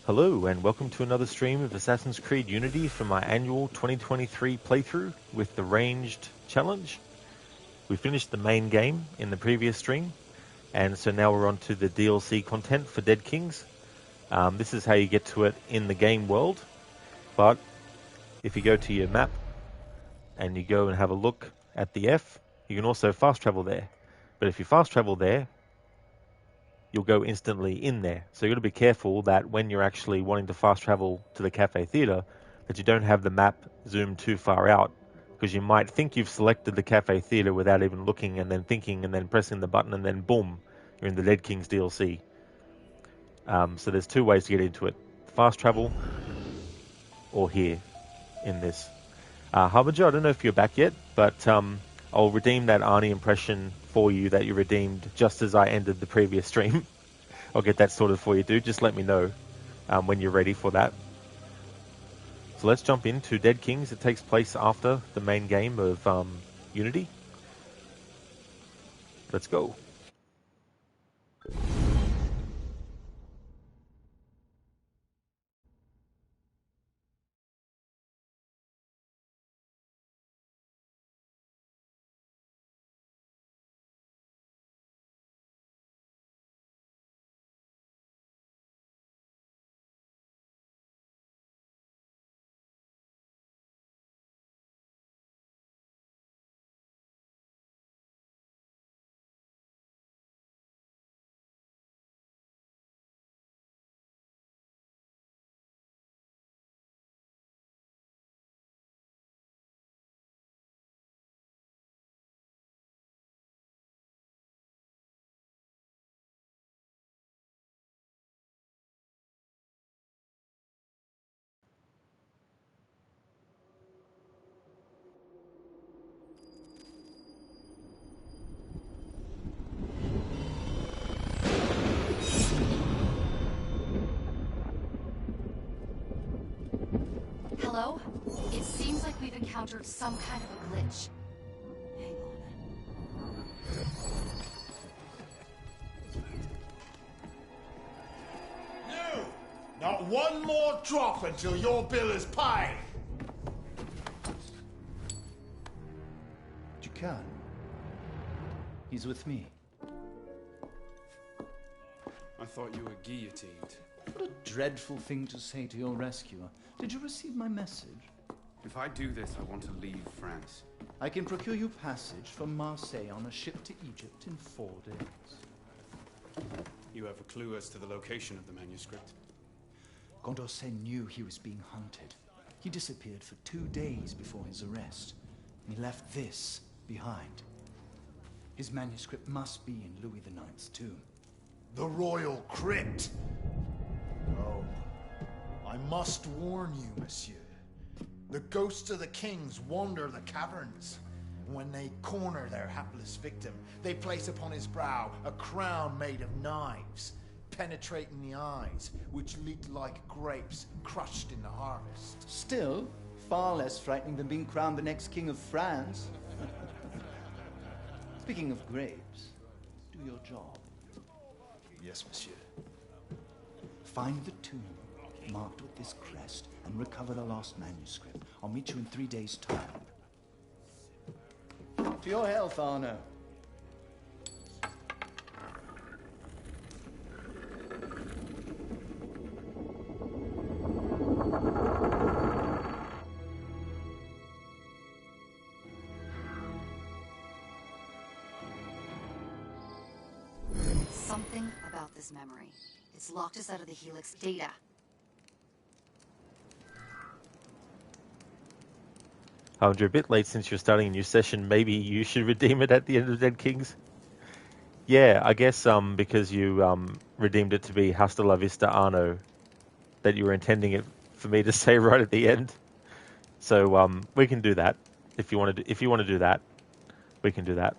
Hello and welcome to another stream of Assassin's Creed Unity for my annual 2023 playthrough with the Ranged Challenge. We finished the main game in the previous stream, and so now we're on to the DLC content for Dead Kings. This is how you get to it in the game world, but if you go to your map and you go and have a look at the F, you can also fast travel there. But if you fast travel there, you'll go instantly in there. So you've got to be careful that when you're actually wanting to fast travel to the Cafe Theatre, that you don't have the map zoomed too far out, because you might think you've selected the Cafe Theatre without even looking and then thinking and then pressing the button and then boom, you're in the Dead Kings DLC. So there's two ways to get into it. Fast travel or here in this. Harbinger, I don't know if you're back yet, but I'll redeem that Arnie impression for you that you redeemed just as I ended the previous stream. I'll get that sorted for you, dude. Just let me know when you're ready for that. So let's jump into Dead Kings. It takes place after the main game of Unity. Let's go. Hello? It seems like we've encountered some kind of a glitch. Hang on. No! Not one more drop until your bill is paid! You can. He's with me. I thought you were guillotined. What a dreadful thing to say to your rescuer. Did you receive my message? If I do this, I want to leave France. I can procure you passage from Marseille on a ship to Egypt in 4 days. You have a clue as to the location of the manuscript? Condorcet knew he was being hunted. He disappeared for 2 days before his arrest, and he left this behind. His manuscript must be in Louis IX's tomb. The royal crypt! Oh, I must warn you, monsieur. The ghosts of the kings wander the caverns. And when they corner their hapless victim, they place upon his brow a crown made of knives, penetrating the eyes, which leak like grapes crushed in the harvest. Still, far less frightening than being crowned the next king of France. Speaking of grapes, do your job. Yes, monsieur. Find the tomb marked with this crest and recover the lost manuscript. I'll meet you in 3 days' time. To your health, Arno. Something about this memory. It's locked us out of the Helix data. You're a bit late since you're starting a new session. Maybe you should redeem it at the end of Dead Kings. Yeah, I guess because you redeemed it to be Hasta la Vista Arno, that you were intending it for me to say right at the end. So we can do that if you want to. If you want to do that, we can do that.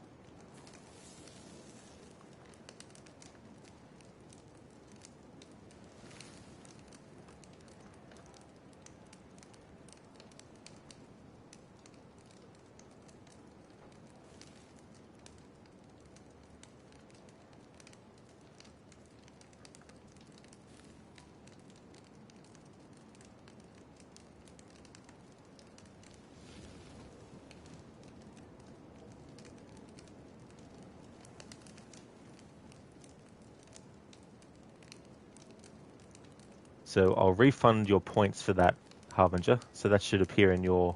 So I'll refund your points for that, Harbinger. So that should appear in your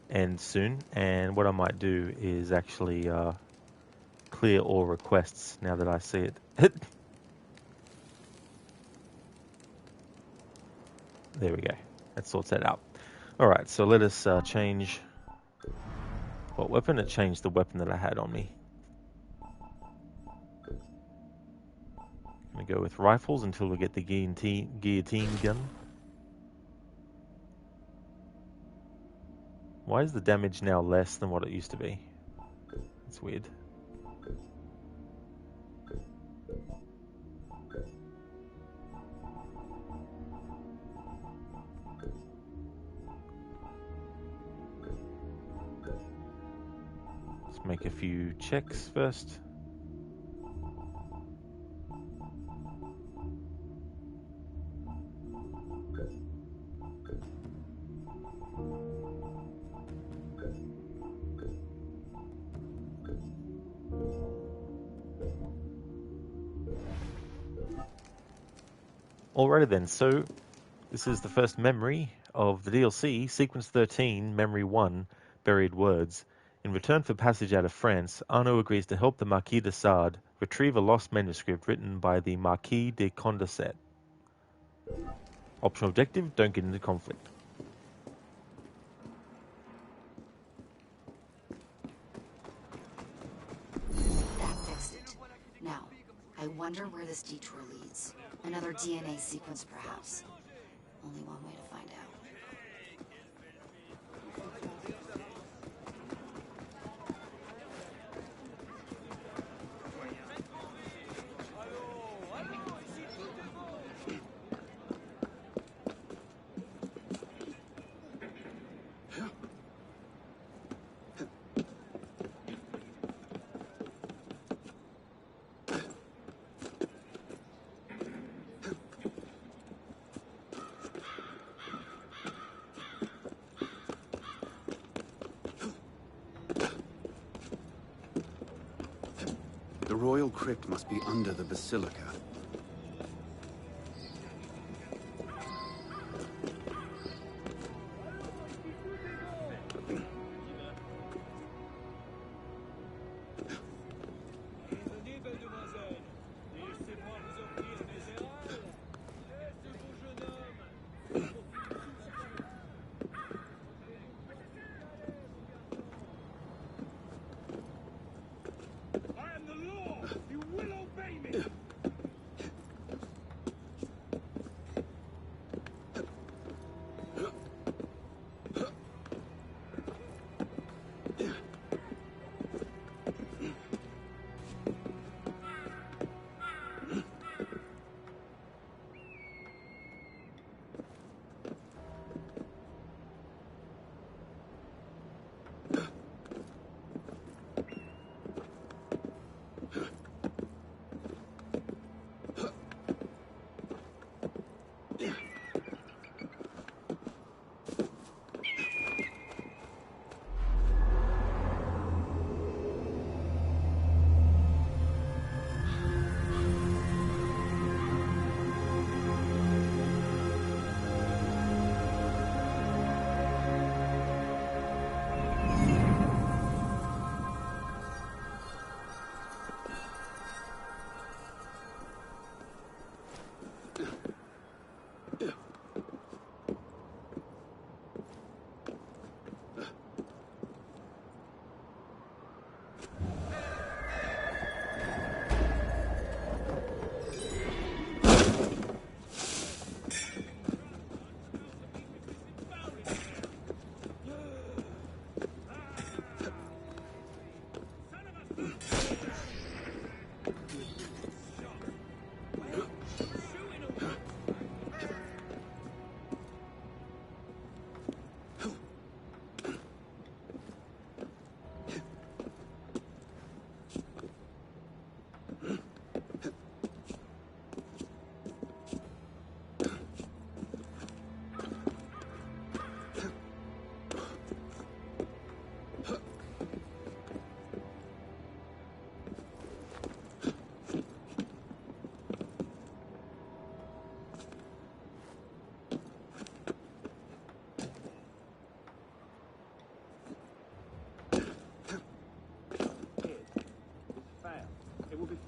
end soon. And what I might do is actually clear all requests now that I see it. There we go. That sorts that out. Alright, so let us change what weapon? It changed the weapon that I had on me. I'm going to go with rifles until we get the guillotine gun. Why is the damage now less than what it used to be? That's weird. Let's make a few checks first. Alrighty then, so this is the first memory of the DLC, Sequence 13, Memory 1, Buried Words. In return for passage out of France, Arnaud agrees to help the Marquis de Sade retrieve a lost manuscript written by the Marquis de Condorcet. Optional objective, don't get into conflict. That fixed it. Now, I wonder where this detour leads. Another DNA sequence, perhaps. Only one way to find out. The royal crypt must be under the basilica.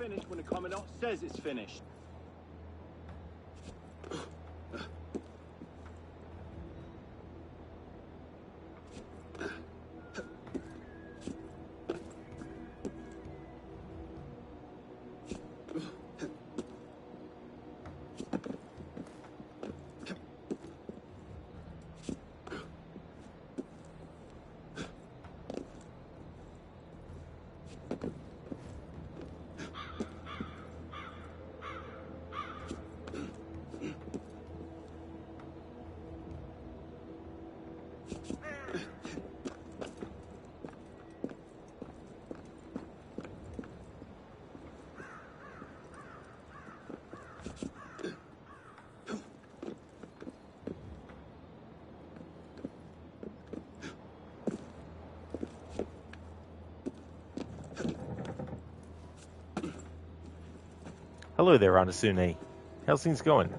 finished when the Commandant says it's finished. Hello there, Anasune. How's things going?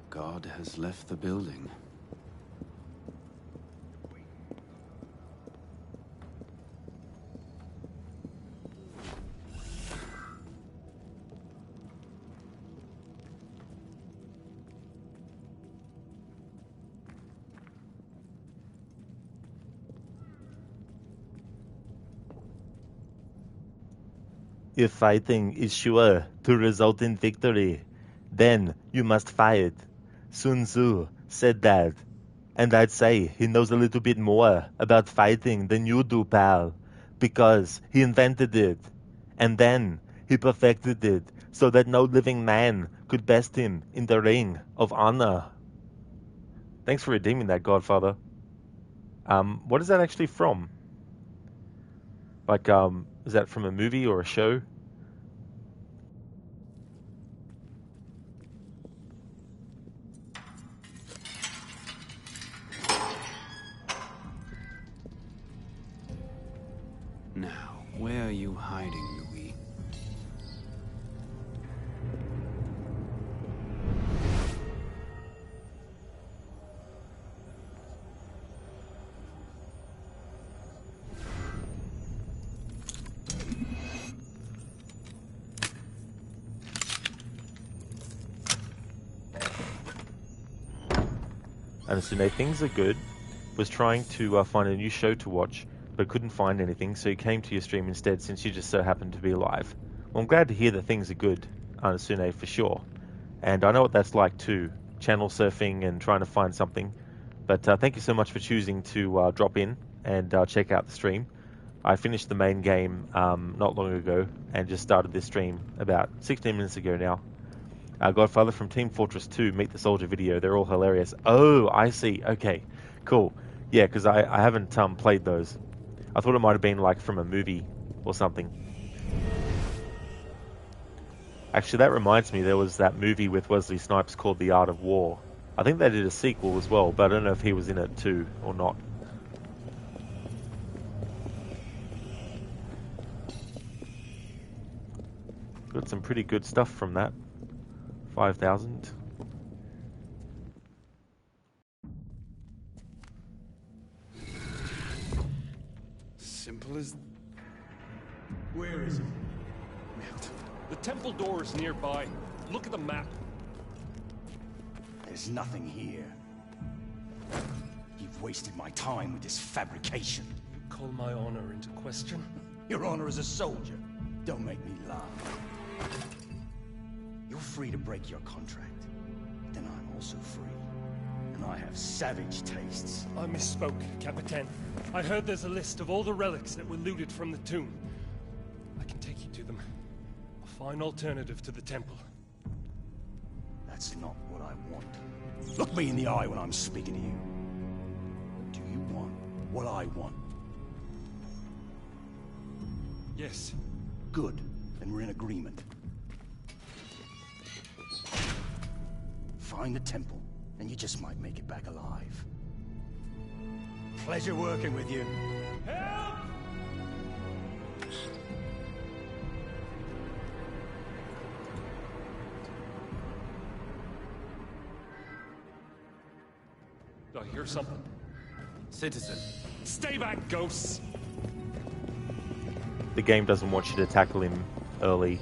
God has left the building. If fighting is sure to result in victory, then you must fight. Sun Tzu said that. And I'd say he knows a little bit more about fighting than you do, pal. Because he invented it. And then he perfected it so that no living man could best him in the ring of honor. Thanks for redeeming that, Godfather. What is that actually from? Like, is that from a movie or a show? Now, where are you hiding, Louis? Anasune, things are good. Was trying to find a new show to watch, but couldn't find anything, so he came to your stream instead since you just so happened to be alive. Well, I'm glad to hear that things are good, Anasune, for sure. And I know what that's like too, channel surfing and trying to find something. But thank you so much for choosing to drop in and check out the stream. I finished the main game not long ago and just started this stream about 16 minutes ago now. Godfather from Team Fortress 2, Meet the Soldier video. They're all hilarious. Oh, I see. Okay, cool. Yeah, because I haven't played those. I thought it might have been like from a movie or something. Actually, that reminds me, there was that movie with Wesley Snipes called The Art of War. I think they did a sequel as well, but I don't know if he was in it too or not. Got some pretty good stuff from that. 5,000. Simple as... Where is it? The temple door is nearby. Look at the map. There's nothing here. You've wasted my time with this fabrication. You call my honor into question? Your honor as a soldier. Don't make me laugh. You're free to break your contract. Then I'm also free. And I have savage tastes. I misspoke, Capitan. I heard there's a list of all the relics that were looted from the tomb. I can take you to them. A fine alternative to the temple. That's not what I want. Look me in the eye when I'm speaking to you. Do you want what I want? Yes. Good. Then we're in agreement. Find the temple, and you just might make it back alive. Pleasure working with you. Help! I hear something. Citizen. Stay back, ghosts! The game doesn't want you to tackle him early,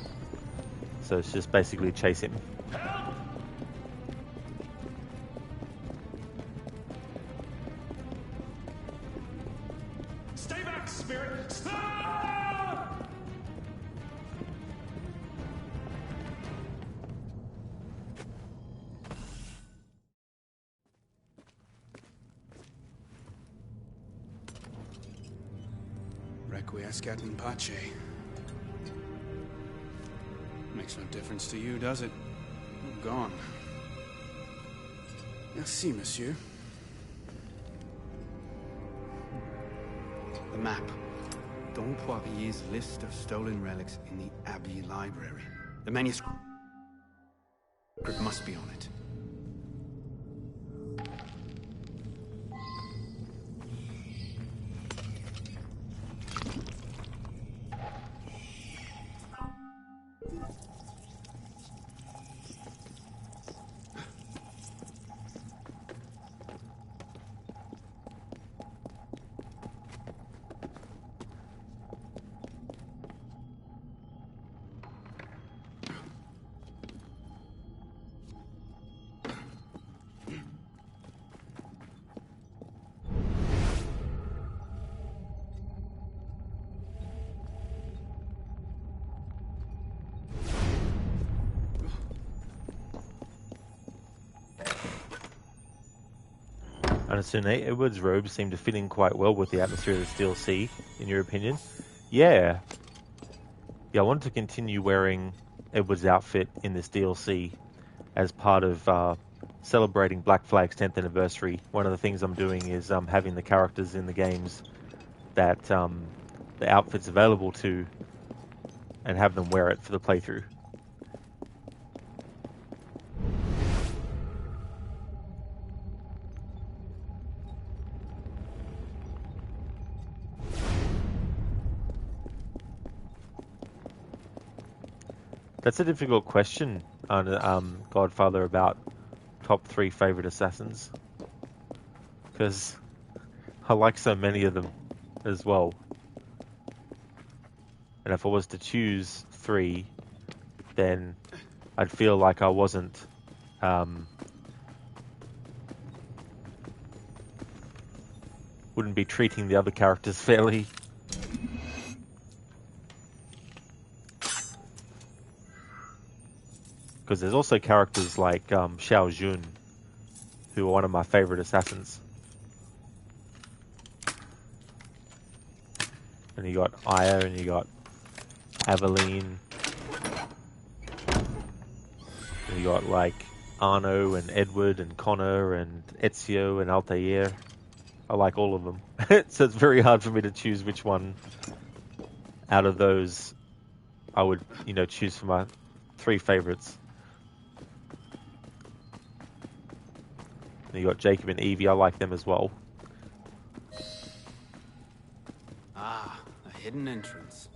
so it's just basically chase him. Help! Stay back, spirit! Stop! Requiescat in pace. Makes no difference to you, does it? You're gone. Merci, monsieur. The map. Don Poirier's list of stolen relics in the Abbey Library. The manuscript must be on it. Understood. Edward's robes seem to fit in quite well with the atmosphere of the Steel Sea, in your opinion? Yeah. Yeah, I wanted to continue wearing Edward's outfit in this DLC as part of celebrating Black Flag's 10th anniversary. One of the things I'm doing is having the characters in the games that the outfit's available to and have them wear it for the playthrough. That's a difficult question on Godfather about top 3 favorite assassins, because I like so many of them as well. And if I was to choose 3, then I'd feel like I wasn't wouldn't be treating the other characters fairly. Because there's also characters like Xiao Jun, who are one of my favorite assassins. And you got Aya, and you got Aveline. And you got like Arno and Edward and Connor and Ezio and Altair. I like all of them. So it's very hard for me to choose which one out of those I would, choose for my 3 favorites. You got Jacob and Evie. I like them as well. Ah, a hidden entrance.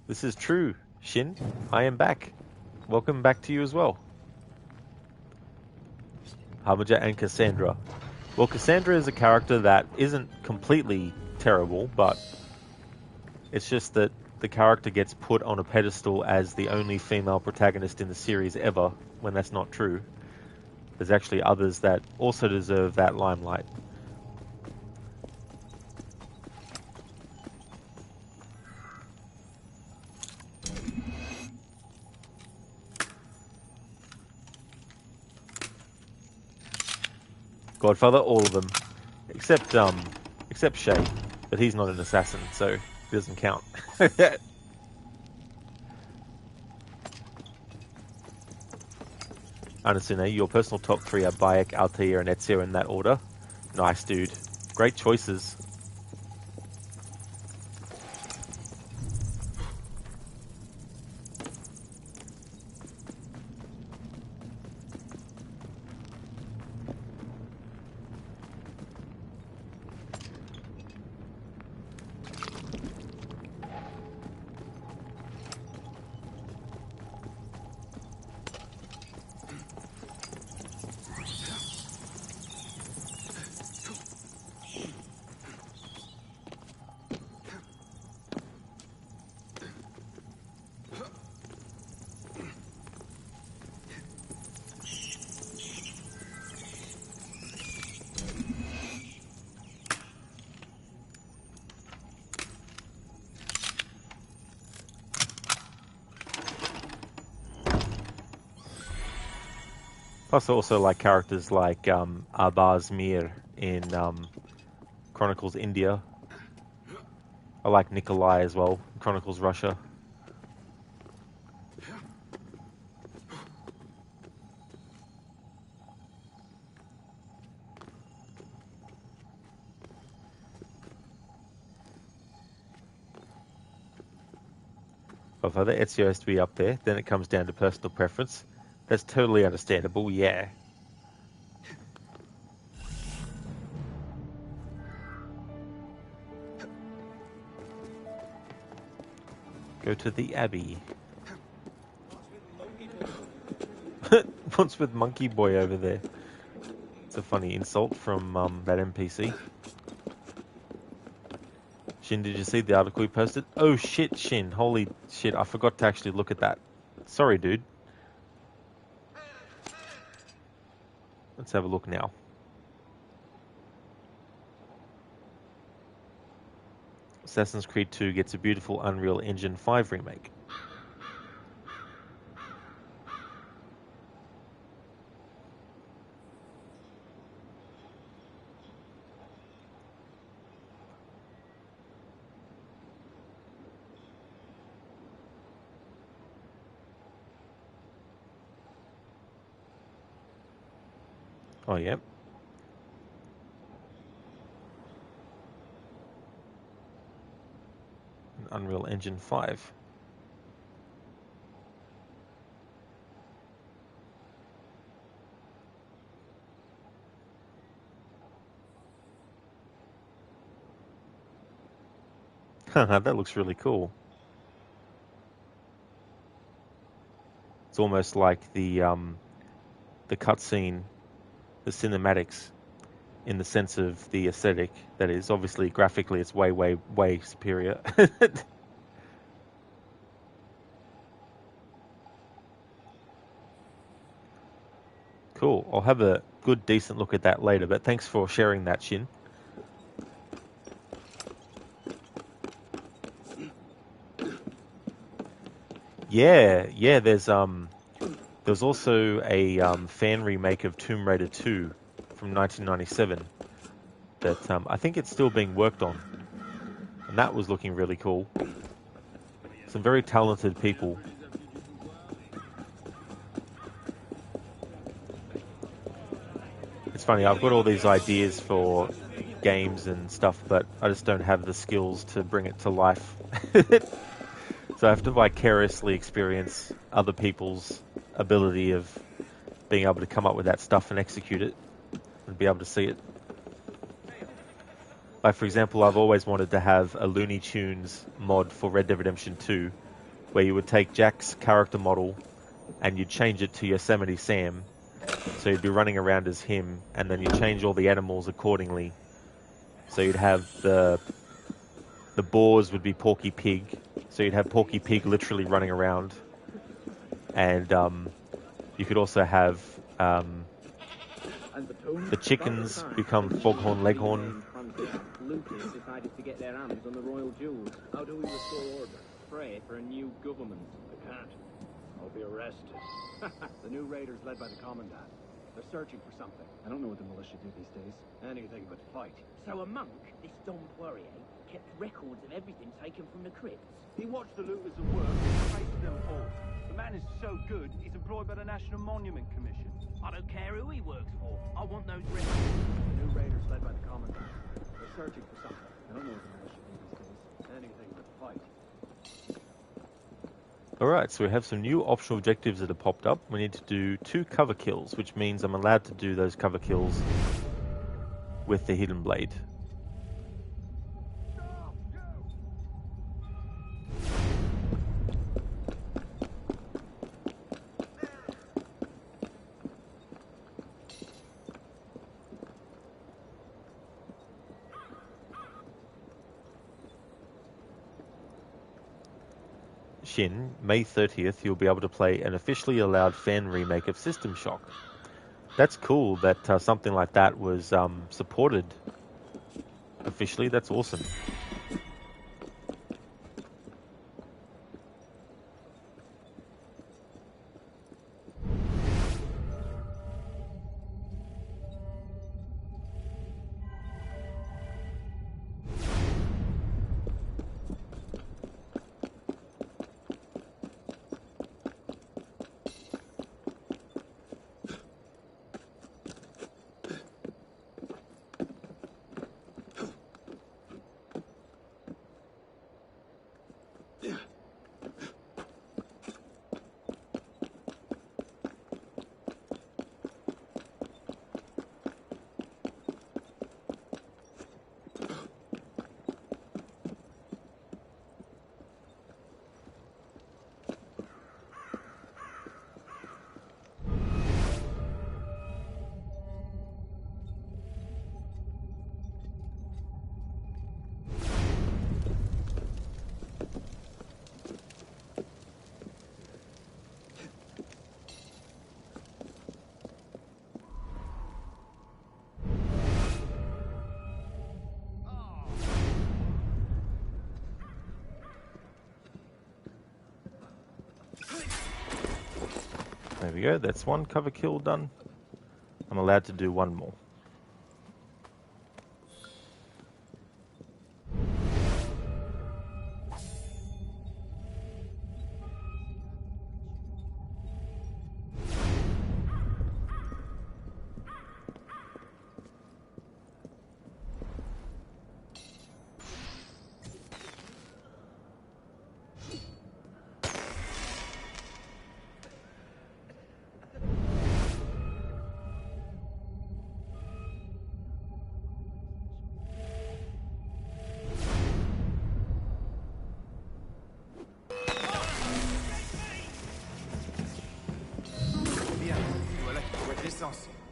This is true, Shin. I am back. Welcome back to you as well. Hamaja and Cassandra. Well, Cassandra is a character that isn't completely terrible, but it's just that the character gets put on a pedestal as the only female protagonist in the series ever, when that's not true. There's actually others that also deserve that limelight. Godfather, all of them, except Shay, but he's not an assassin, so it doesn't count. Anasune, your personal top 3 are Bayek, Altair, and Ezio in that order. Nice, dude. Great choices. Plus, I also like characters like Arbaz Mir in Chronicles India. I like Nikolai as well, in Chronicles Russia. If either Ezio has to be up there, then it comes down to personal preference. That's totally understandable, yeah. Go to the Abbey. What's with Monkey Boy over there? It's a funny insult from that NPC. Shin, did you see the article he posted? Oh shit, Shin. Holy shit, I forgot to actually look at that. Sorry, dude. Let's have a look now. Assassin's Creed 2 gets a beautiful Unreal Engine 5 remake. Oh, yeah. Unreal Engine 5. That looks really cool. It's almost like the cutscene, the cinematics, in the sense of the aesthetic. That is, obviously, graphically, it's way, way, way superior. Cool. I'll have a good, decent look at that later, but thanks for sharing that, Shin. Yeah, there's also a fan remake of Tomb Raider 2 from 1997 that I think it's still being worked on, and that was looking really cool. Some very talented people. It's funny, I've got all these ideas for games and stuff, but I just don't have the skills to bring it to life. So I have to vicariously experience other people's ability of being able to come up with that stuff and execute it and be able to see it. Like, for example, I've always wanted to have a Looney Tunes mod for Red Dead Redemption 2 where you would take Jack's character model and you'd change it to Yosemite Sam. So you'd be running around as him, and then you change all the animals accordingly. So you'd have the boars would be Porky Pig. So you'd have Porky Pig literally running around. And you could also have the chickens become Foghorn Leghorn. Lucas decided to get their hands on the royal jewels. How do we restore order? Pray for a new government. I can't. I'll be arrested. The new raiders led by the commandant. They're searching for something. I don't know what the militia do these days. Anything but fight. So a monk, this Dom Poirier, kept records of everything taken from the crypts. He watched the looters at work and traced them all. The man is so good, he's employed by the National Monument Commission. I don't care who he works for. I want those raiders. The new raiders led by the commandant. They're searching for something. I don't know what the mission these days. Anything but fight. Alright, so we have some new optional objectives that have popped up. We need to do 2 cover kills, which means I'm allowed to do those cover kills with the hidden blade. Shin, May 30th, you'll be able to play an officially allowed fan remake of System Shock. That's cool that something like that was supported officially. That's awesome. There we go, that's 1 cover kill done. I'm allowed to do 1 more.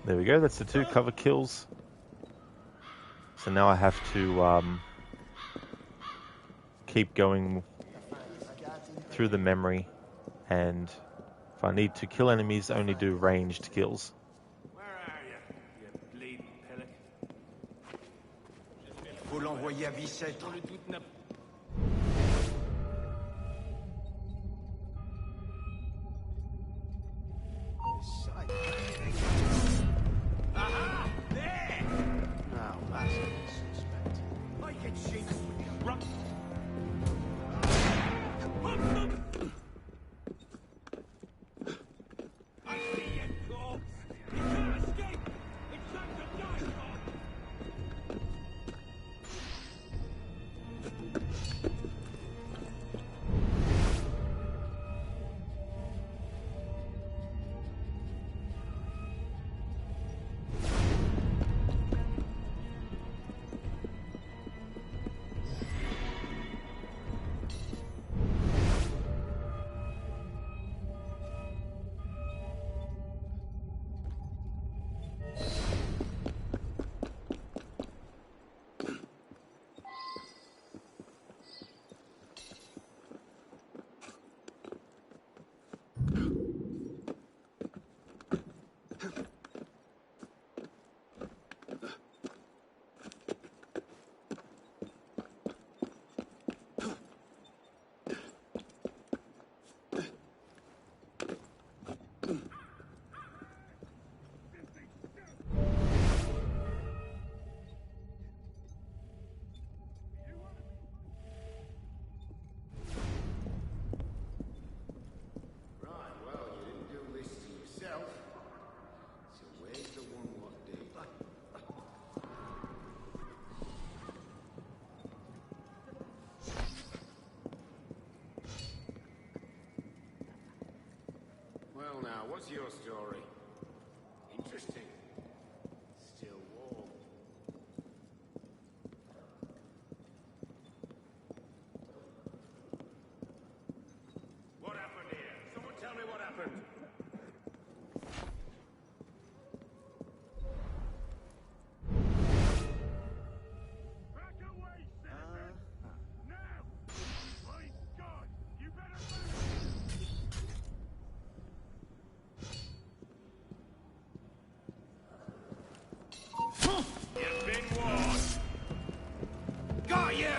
There we go, that's the 2 cover kills. So now I have to keep going through the memory, and if I need to kill enemies, only do ranged kills. Where are you, you bleeding pillock? Faut l'envoyer à Bicêtre. Now, what's your story? Interesting. Still warm. What happened here? Someone tell me what happened. Back away, citizen! Now! My God! You better move! You've been warned! Got you!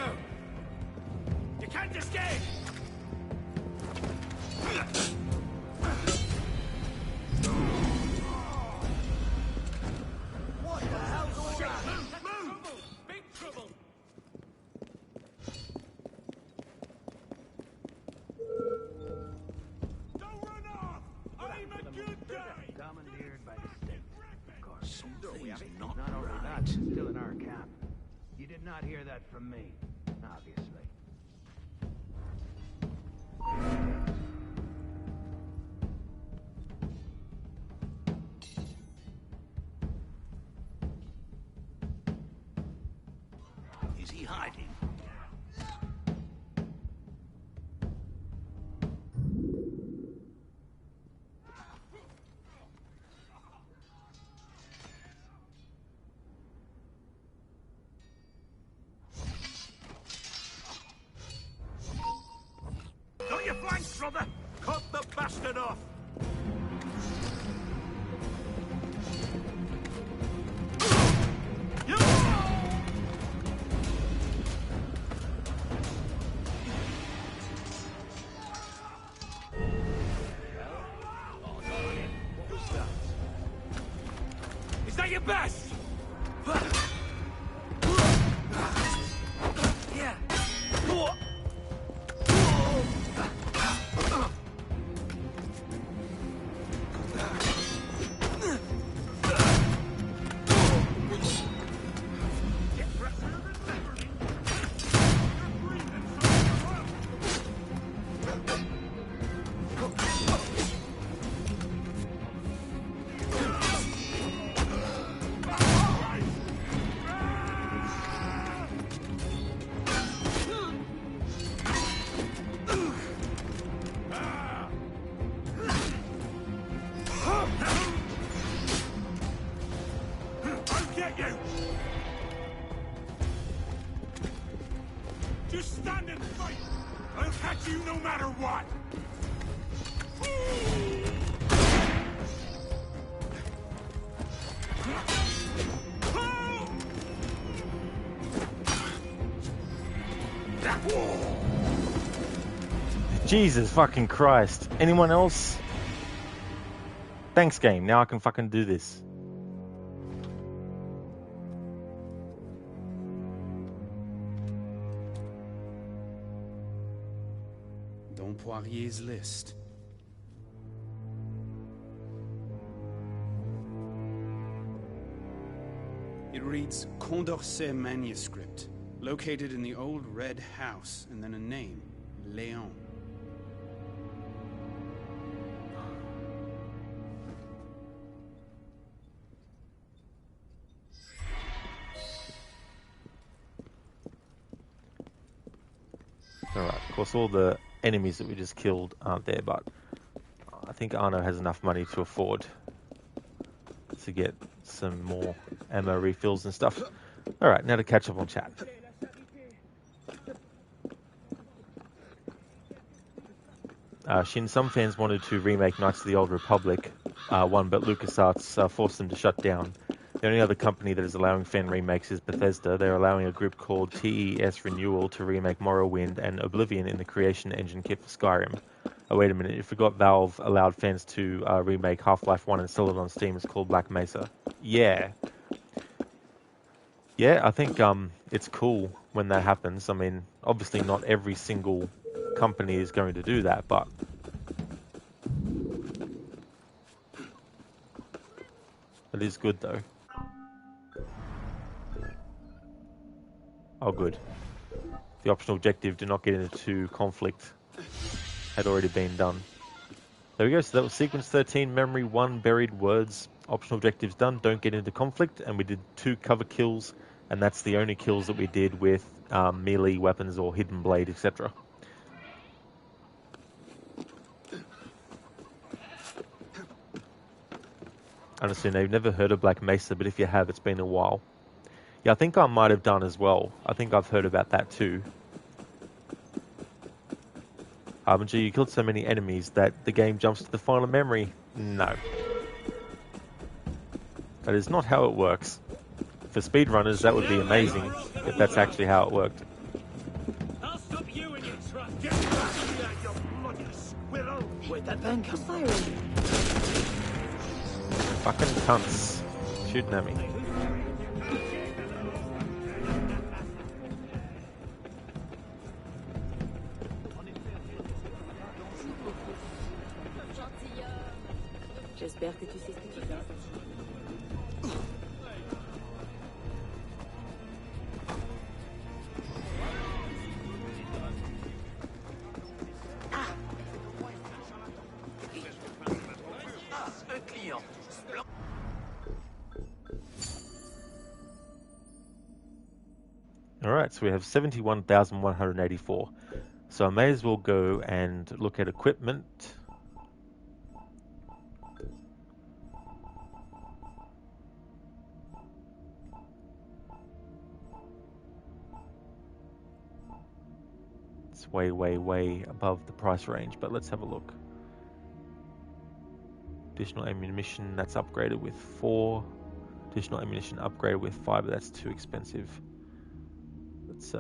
You can't escape! What the hell's all that? Move! Big trouble! Don't run off! I'm a good guy! Commandeered by the state. Of course. Something's not Not only right. that, still in our camp. You did not hear that from me, obviously. Is he hiding? Got your flanks, brother! Cut the bastard off! Is that your best? Yeah. I'll get you! Just stand and fight! I'll catch you no matter what! Jesus fucking Christ. Anyone else? Thanks, game. Now I can fucking do this. Don Poirier's list. It reads Condorcet manuscript, located in the old red house, and then a name, Léon. Alright, of course all the enemies that we just killed aren't there, but I think Arno has enough money to afford to get some more ammo refills and stuff. Alright, now to catch up on chat. Shin, some fans wanted to remake Knights of the Old Republic 1, but LucasArts forced them to shut down. The only other company that is allowing fan remakes is Bethesda. They're allowing a group called TES Renewal to remake Morrowind and Oblivion in the Creation Engine kit for Skyrim. Oh, wait a minute. You forgot Valve allowed fans to remake Half-Life 1 and sell it on Steam. It's called Black Mesa. Yeah. Yeah, I think it's cool when that happens. I mean, obviously not every single company is going to do that, but it is good though. Oh, good. The optional objective, do not get into conflict, had already been done. There we go. So that was sequence 13, memory 1, buried words. Optional objectives done. Don't get into conflict. And we did 2 cover kills. And that's the only kills that we did with melee weapons or hidden blade, etc. Honestly, I've never heard of Black Mesa, but if you have, it's been a while. Yeah, I think I might have done as well. I think I've heard about that too. Harbinger, you killed so many enemies that the game jumps to the final memory. No. That is not how it works. For speedrunners, that would be amazing if that's actually how it worked. I'll stop you in your tracks. Get back here, you bloody squirrel! Where'd that van come firing? Fucking cunts. Shooting at me. J'espère que tu sais ce que tu fais. Alright, so we have 71,184. So I may as well go and look at equipment. It's way, way, way above the price range, but let's have a look. Additional ammunition, that's upgraded with 4. Additional ammunition upgraded with 5, but that's too expensive. Let's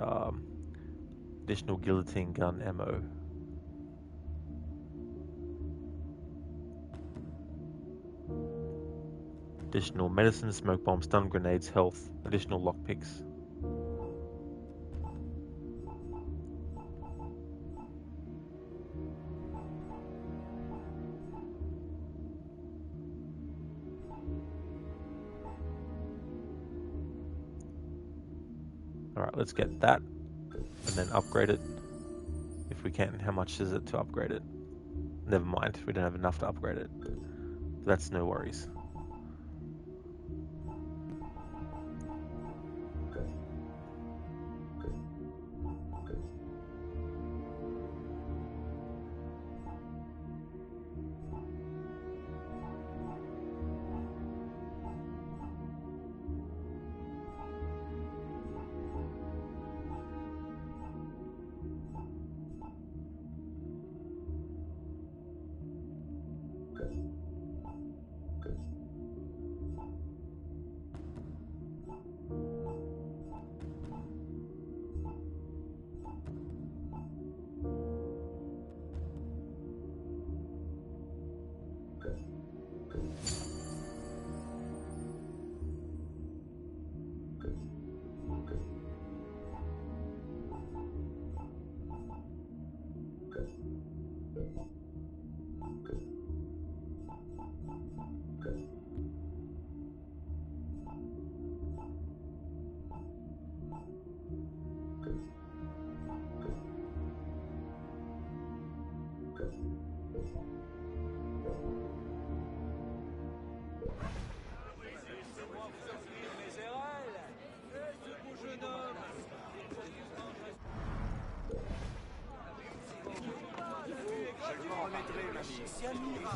additional guillotine gun ammo. Additional medicine, smoke bomb, stun grenades, health, additional lockpicks. Alright, let's get that and then upgrade it if we can. How much is it to upgrade it? Never mind, we don't have enough to upgrade it. But that's no worries.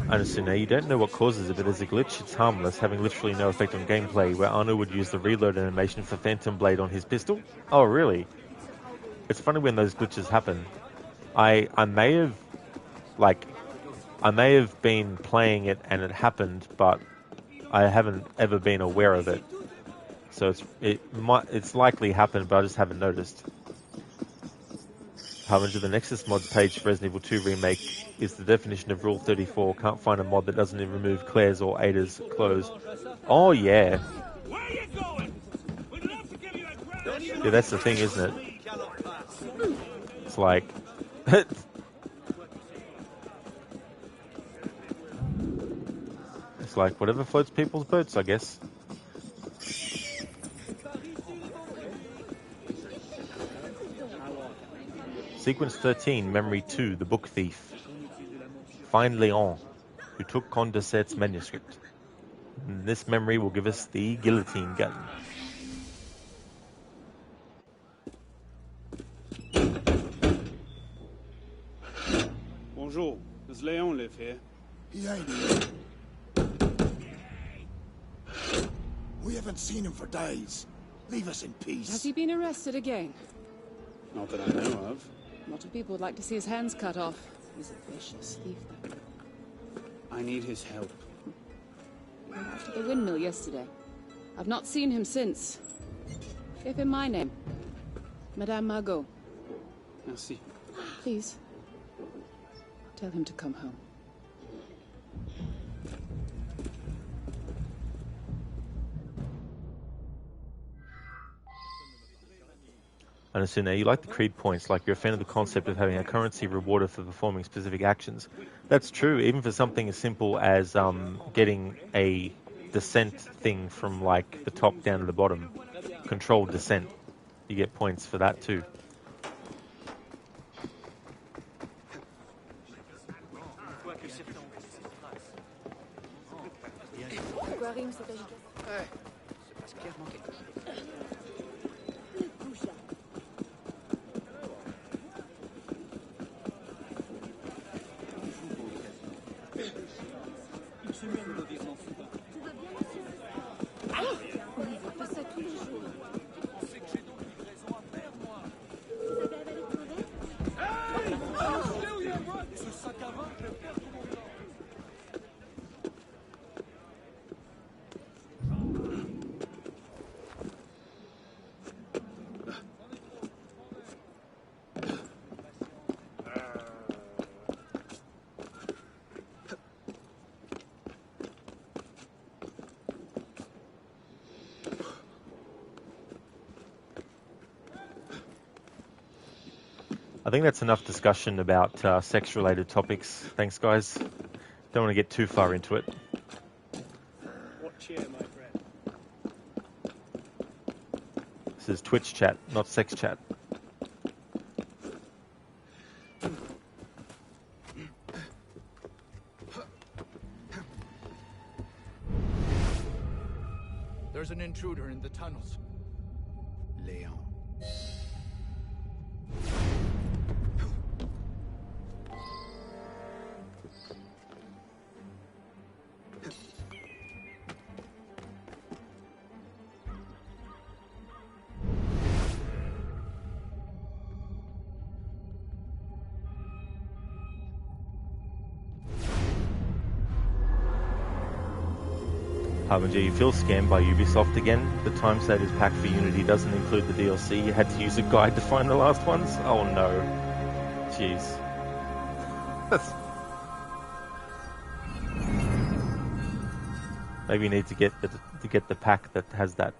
Honestly, now you don't know what causes it, but there's a glitch. It's harmless, having literally no effect on gameplay, where Arno would use the reload animation for Phantom Blade on his pistol. Oh, really? It's funny when those glitches happen. I may have been playing it and it happened, but I haven't ever been aware of it. So it's likely happened, but I just haven't noticed. Harbinger, the Nexus mods page for Resident Evil 2 Remake is the definition of Rule 34. Can't find a mod that doesn't remove Claire's or Ada's clothes. Oh, yeah. Yeah, that's the thing, isn't it? It's like... it's like whatever floats people's boats, I guess. Sequence 13, Memory 2, The Book Thief. Find Leon. who took Condorcet's manuscript. And this memory will give us the guillotine gun. Bonjour. Does Leon live here? He ain't here. We haven't seen him for days. Leave us in peace. Has he been arrested again? Not that I know of. A lot of people would like to see his hands cut off. He's a vicious thief, though. I need his help. He went out to the windmill yesterday. I've not seen him since. Give him my name. Madame Margot. Merci. Please. Tell him to come home. And as soon as you like the creed points, like you're a fan of the concept of having a currency rewarded for performing specific actions. That's true, even for something as simple as getting a descent thing from like the top down to the bottom. Controlled descent. You get points for that too. I think that's enough discussion about sex-related topics. Thanks, guys. Don't want to get too far into it. What cheer, my friend? This is Twitch chat, not sex chat. There's an intruder in the tunnels. Leon. Harbinger, you feel scammed by Ubisoft again. The time savers pack for Unity doesn't include the DLC. You had to use a guide to find the last ones? Oh no. Jeez. Maybe you need to get the pack that has that.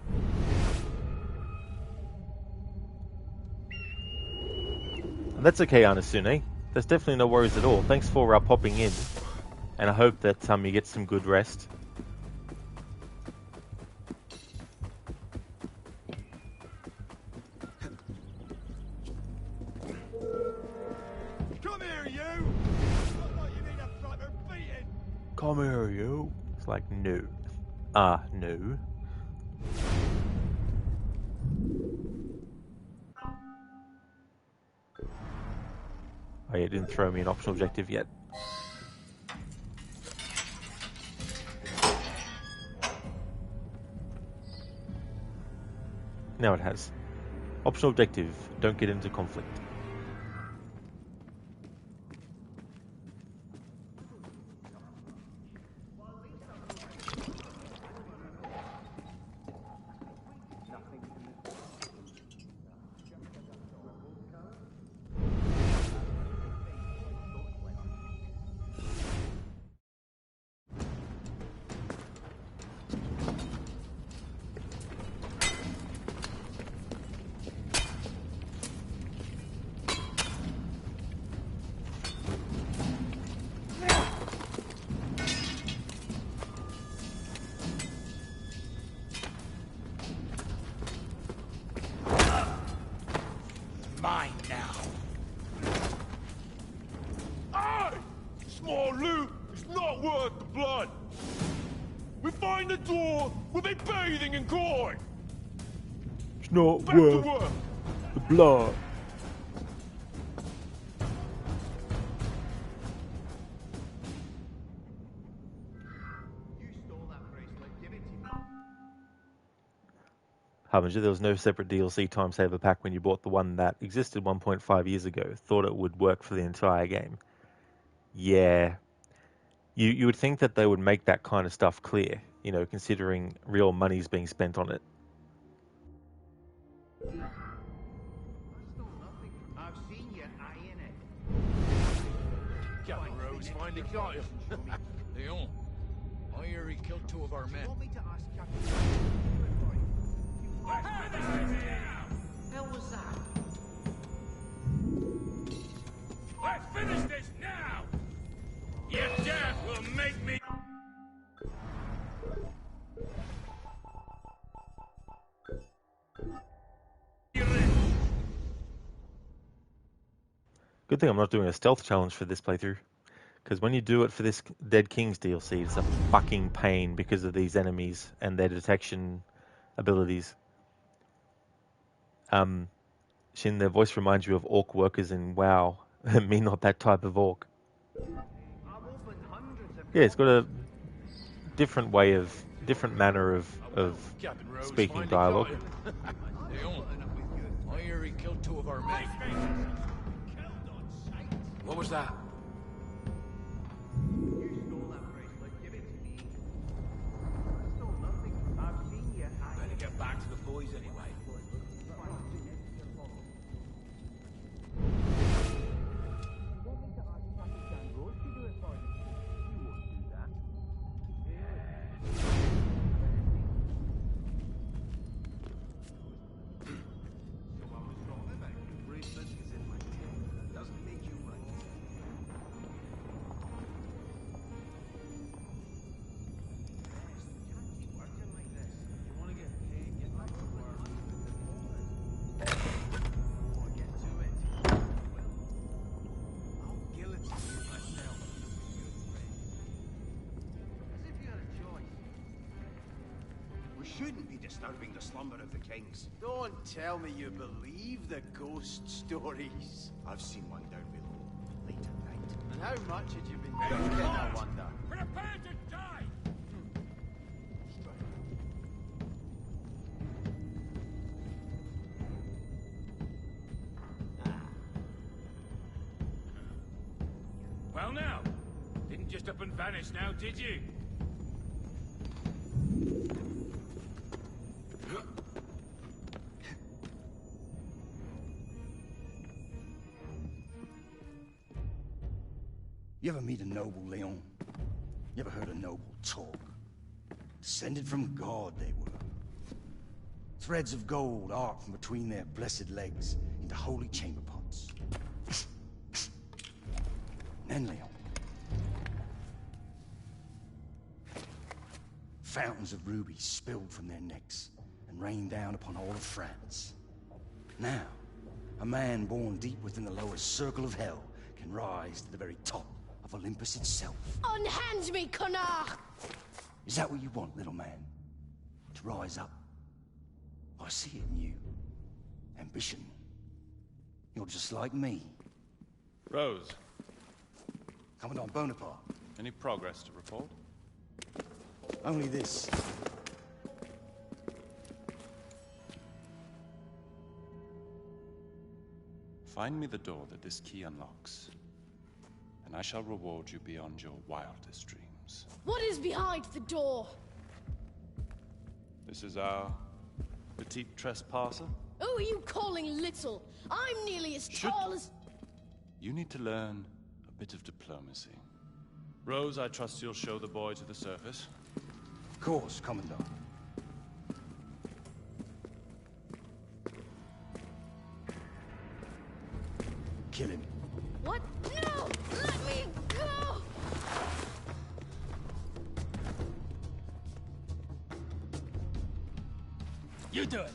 And that's okay, Anasune. There's definitely no worries at all. Thanks for popping in. And I hope that you get some good rest. Come here, you. It's like, no. No. Oh, you didn't throw me an optional objective yet. Now it has. Optional objective, don't get into conflict. Mine now. Aye! Small loot is not worth the blood. We find the door, we'll be bathing in corn. It's not Back to worth work. the blood. Harbinger, there was no separate DLC time saver pack when you bought the one that existed 1.5 years ago. Thought it would work for the entire game. Yeah. You would think that they would make that kind of stuff clear, you know, considering real money's being spent on it. I've seen you eyeing it. Captain Rose finally got him. Leon, I hear he killed 2 of our men. Want me to ask Captain How was that? Let's finish this now! Your death will make me... Good thing I'm not doing a stealth challenge for this playthrough, because when you do it for this Dead Kings DLC, it's a fucking pain because of these enemies and their detection abilities. Shin, their voice reminds you of orc workers in WoW. Me, not that type of orc. Yeah, it's got a different manner of speaking dialogue. Leon, I hear he killed 2 of our men. What was that? Better get back to the boys anyway. Shouldn't be disturbing the slumber of the kings. Don't tell me you believe the ghost stories. I've seen one down below, late at night. And how much had you been drinking, I wonder? Prepare to die! Well now, didn't just up and vanish now, did you? You ever meet a noble, Leon? You ever heard a noble talk? Descended from God, they were. Threads of gold arc from between their blessed legs into holy chamber pots. Then, Leon, fountains of rubies spilled from their necks and rained down upon all of France. Now, a man born deep within the lowest circle of hell can rise to the very top of Olympus itself. Unhand me, connard! Is that what you want, little man? To rise up? I see it in you. Ambition. You're just like me. Rose. Commandant Bonaparte. Any progress to report? Only this. Find me the door that this key unlocks, and I shall reward you beyond your wildest dreams. What is behind the door? This is our petite trespasser. Who are you calling little? I'm nearly as tall as... You need to learn a bit of diplomacy. Rose, I trust you'll show the boy to the surface. Of course, Commandant. Kill him. What? No! Let me go! You do it.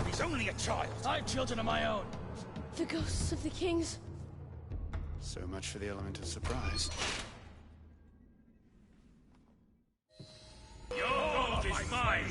He's only a child. I have children of my own. The ghosts of the kings. So much for the element of surprise. fight!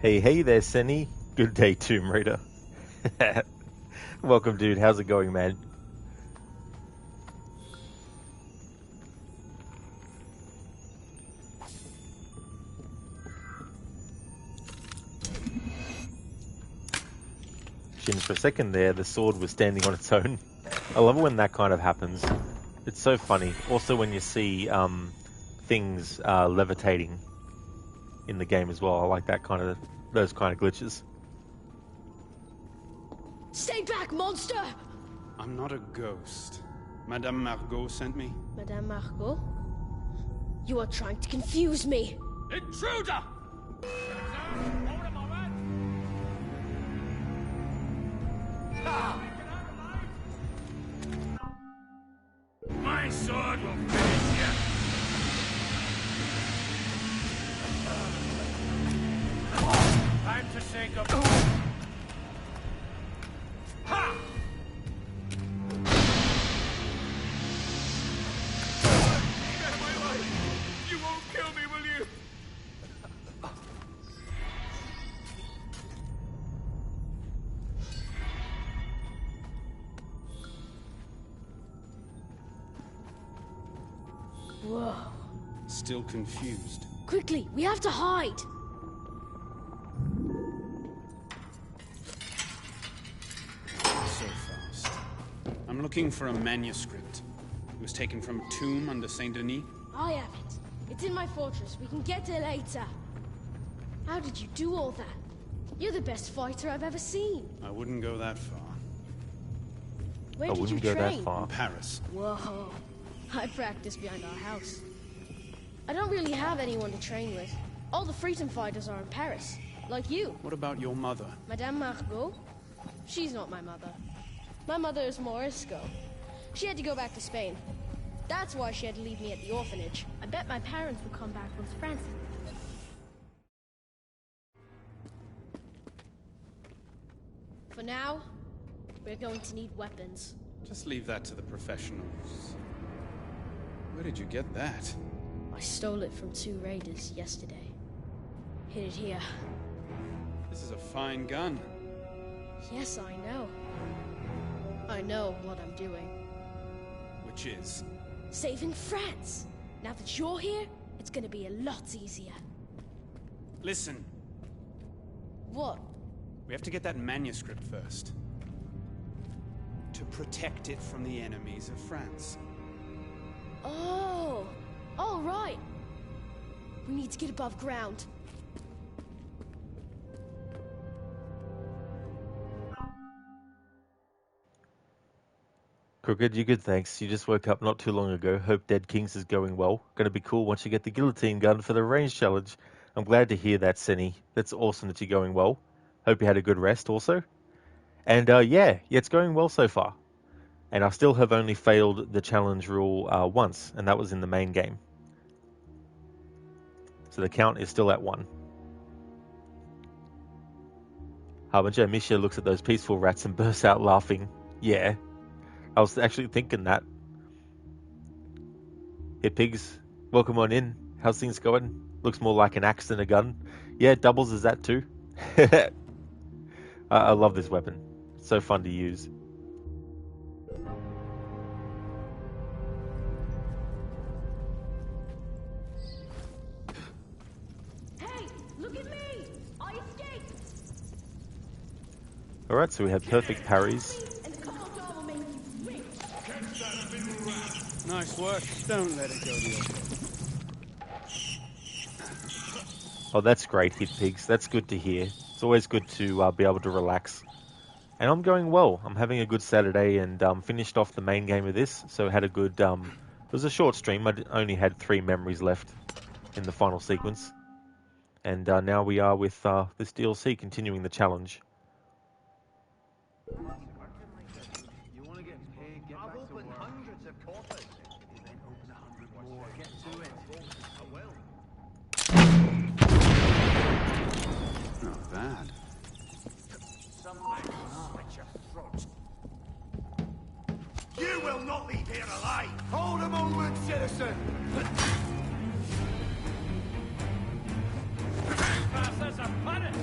Hey there, Senny. Good day, Tomb Raider. Welcome, dude. How's it going, man? Shins, for a second there, the sword was standing on its own. I love it when that kind of happens. It's so funny. Also, when you see things levitating in the game as well. I like those kind of glitches. Stay back, monster! I'm not a ghost. Madame Margot sent me. Madame Margot? You are trying to confuse me. Intruder! My sword will finish you! Time to say goodbye. Ha! Spare my life! You won't kill me, will you? Whoa. Still confused. Quickly, we have to hide! So fast. I'm looking for a manuscript. It was taken from a tomb under Saint Denis. I have it. It's in my fortress. We can get it later. How did you do all that? You're the best fighter I've ever seen. I wouldn't go that far. Where I did you wouldn't go train? that far. In Paris. Whoa. I practice behind our house. I don't really have anyone to train with. All the freedom fighters are in Paris. Like you. What about your mother? Madame Margot? She's not my mother. My mother is Morisco. She had to go back to Spain. That's why she had to leave me at the orphanage. I bet my parents will come back once France. For now, we're going to need weapons. Just leave that to the professionals. Where did you get that? I stole it from 2 raiders yesterday. Hid it here. This is a fine gun. Yes, I know. I know what I'm doing. Which is? Saving France! Now that you're here, it's gonna be a lot easier. Listen. What? We have to get that manuscript first. To protect it from the enemies of France. Oh! All right! We need to get above ground. Crooked, you good, thanks. You just woke up not too long ago. Hope Dead Kings is going well. Gonna be cool once you get the guillotine gun for the range challenge. I'm glad to hear that, Senny. That's awesome that you're going well. Hope you had a good rest also. And yeah, it's going well so far. And I still have only failed the challenge rule once, and that was in the main game. So the count is still at 1. Harbinger Misha looks at those peaceful rats and bursts out laughing. Yeah. I was actually thinking that. Hey pigs, welcome on in. How's things going? Looks more like an axe than a gun. Yeah, doubles as that too. I love this weapon. It's so fun to use. Hey, look at me! I escaped! Alright, so we have perfect parries. Nice work. Don't let it go the other way. Oh, that's great, Hit Pigs. That's good to hear. It's always good to be able to relax. And I'm going well. I'm having a good Saturday and finished off the main game of this. So had a good was a short stream. I only had 3 memories left in the final sequence. And now we are with this DLC continuing the challenge. You want to get paid, get back to work. I've opened hundreds of coffers. Then open 100 more. Get to it. I will. Not bad. At your throat. You will not leave here alive! Hold him onward, citizen! Trespassers are punished!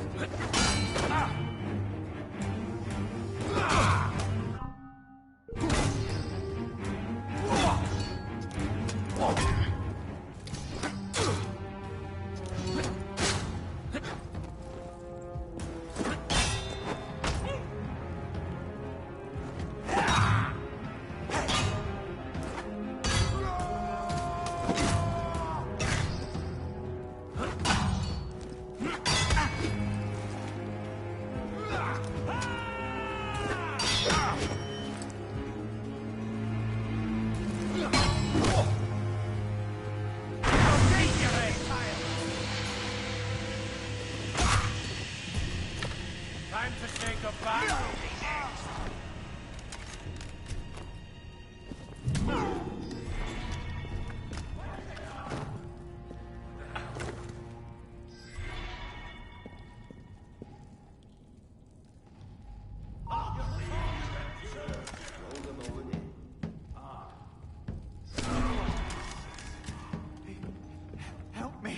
Time to say goodbye. Help me!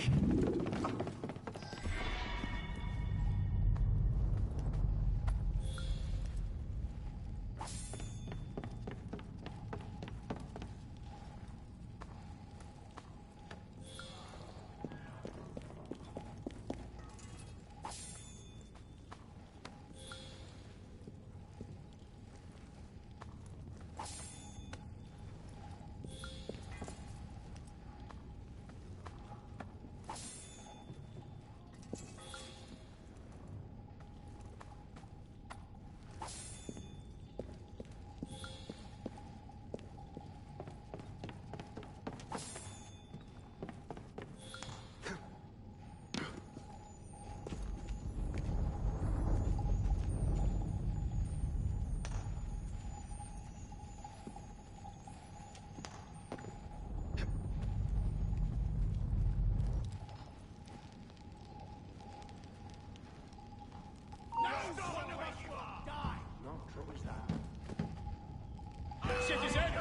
Citizen,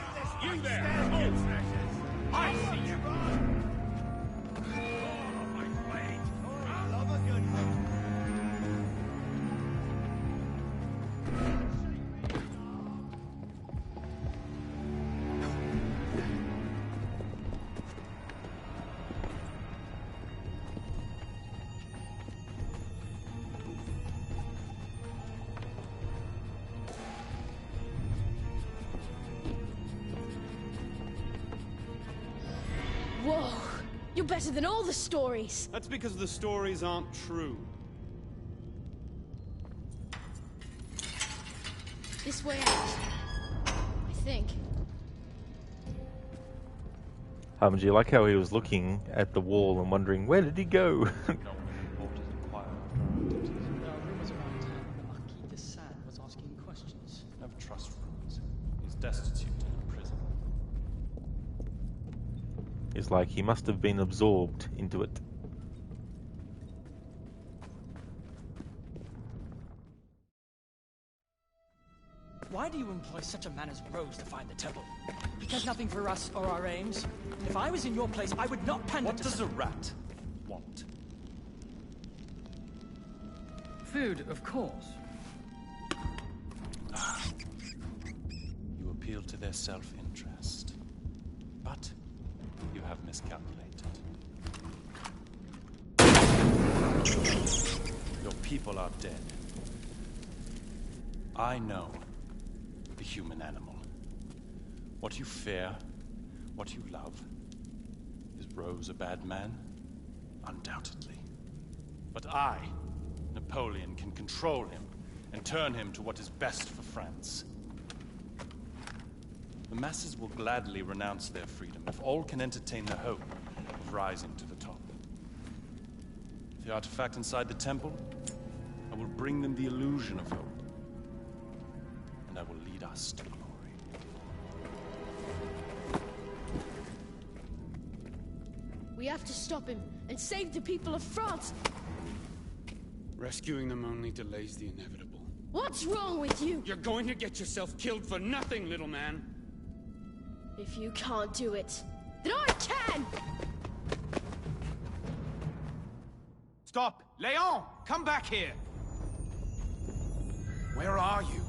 you there! Oh, I see you! Oh, my blade! I love a good one. Whoa! You're better than all the stories! That's because the stories aren't true. This way out. I think. Do you like how he was looking at the wall and wondering, where did he go? Never trust rules. He's destitute and in prison. It's like he must have been absorbed into it. Why do you employ such a man as Rose to find the temple? He cares nothing for us or our aims. If I was in your place, I would not pander to... What does a rat want? Food, of course. You appeal to their self-interest. But you have miscalculated. Your people are dead. I know the human animal. What you fear, what you love. Is Rose a bad man? Undoubtedly. But I, Napoleon, can control him and turn him to what is best for France. The masses will gladly renounce their freedom if all can entertain the hope of rising to the top. The artifact inside the temple, I will bring them the illusion of hope. And I will lead us to glory. We have to stop him and save the people of France. Rescuing them only delays the inevitable. What's wrong with you? You're going to get yourself killed for nothing, little man. If you can't do it, then I can! Stop! Leon! Come back here! Where are you?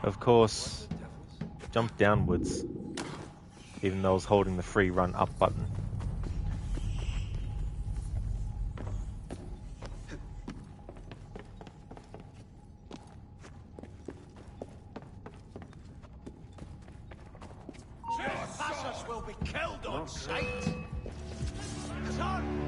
Of course, jump downwards, even though I was holding the free run up button. Trespassers will be killed on sight! Turn!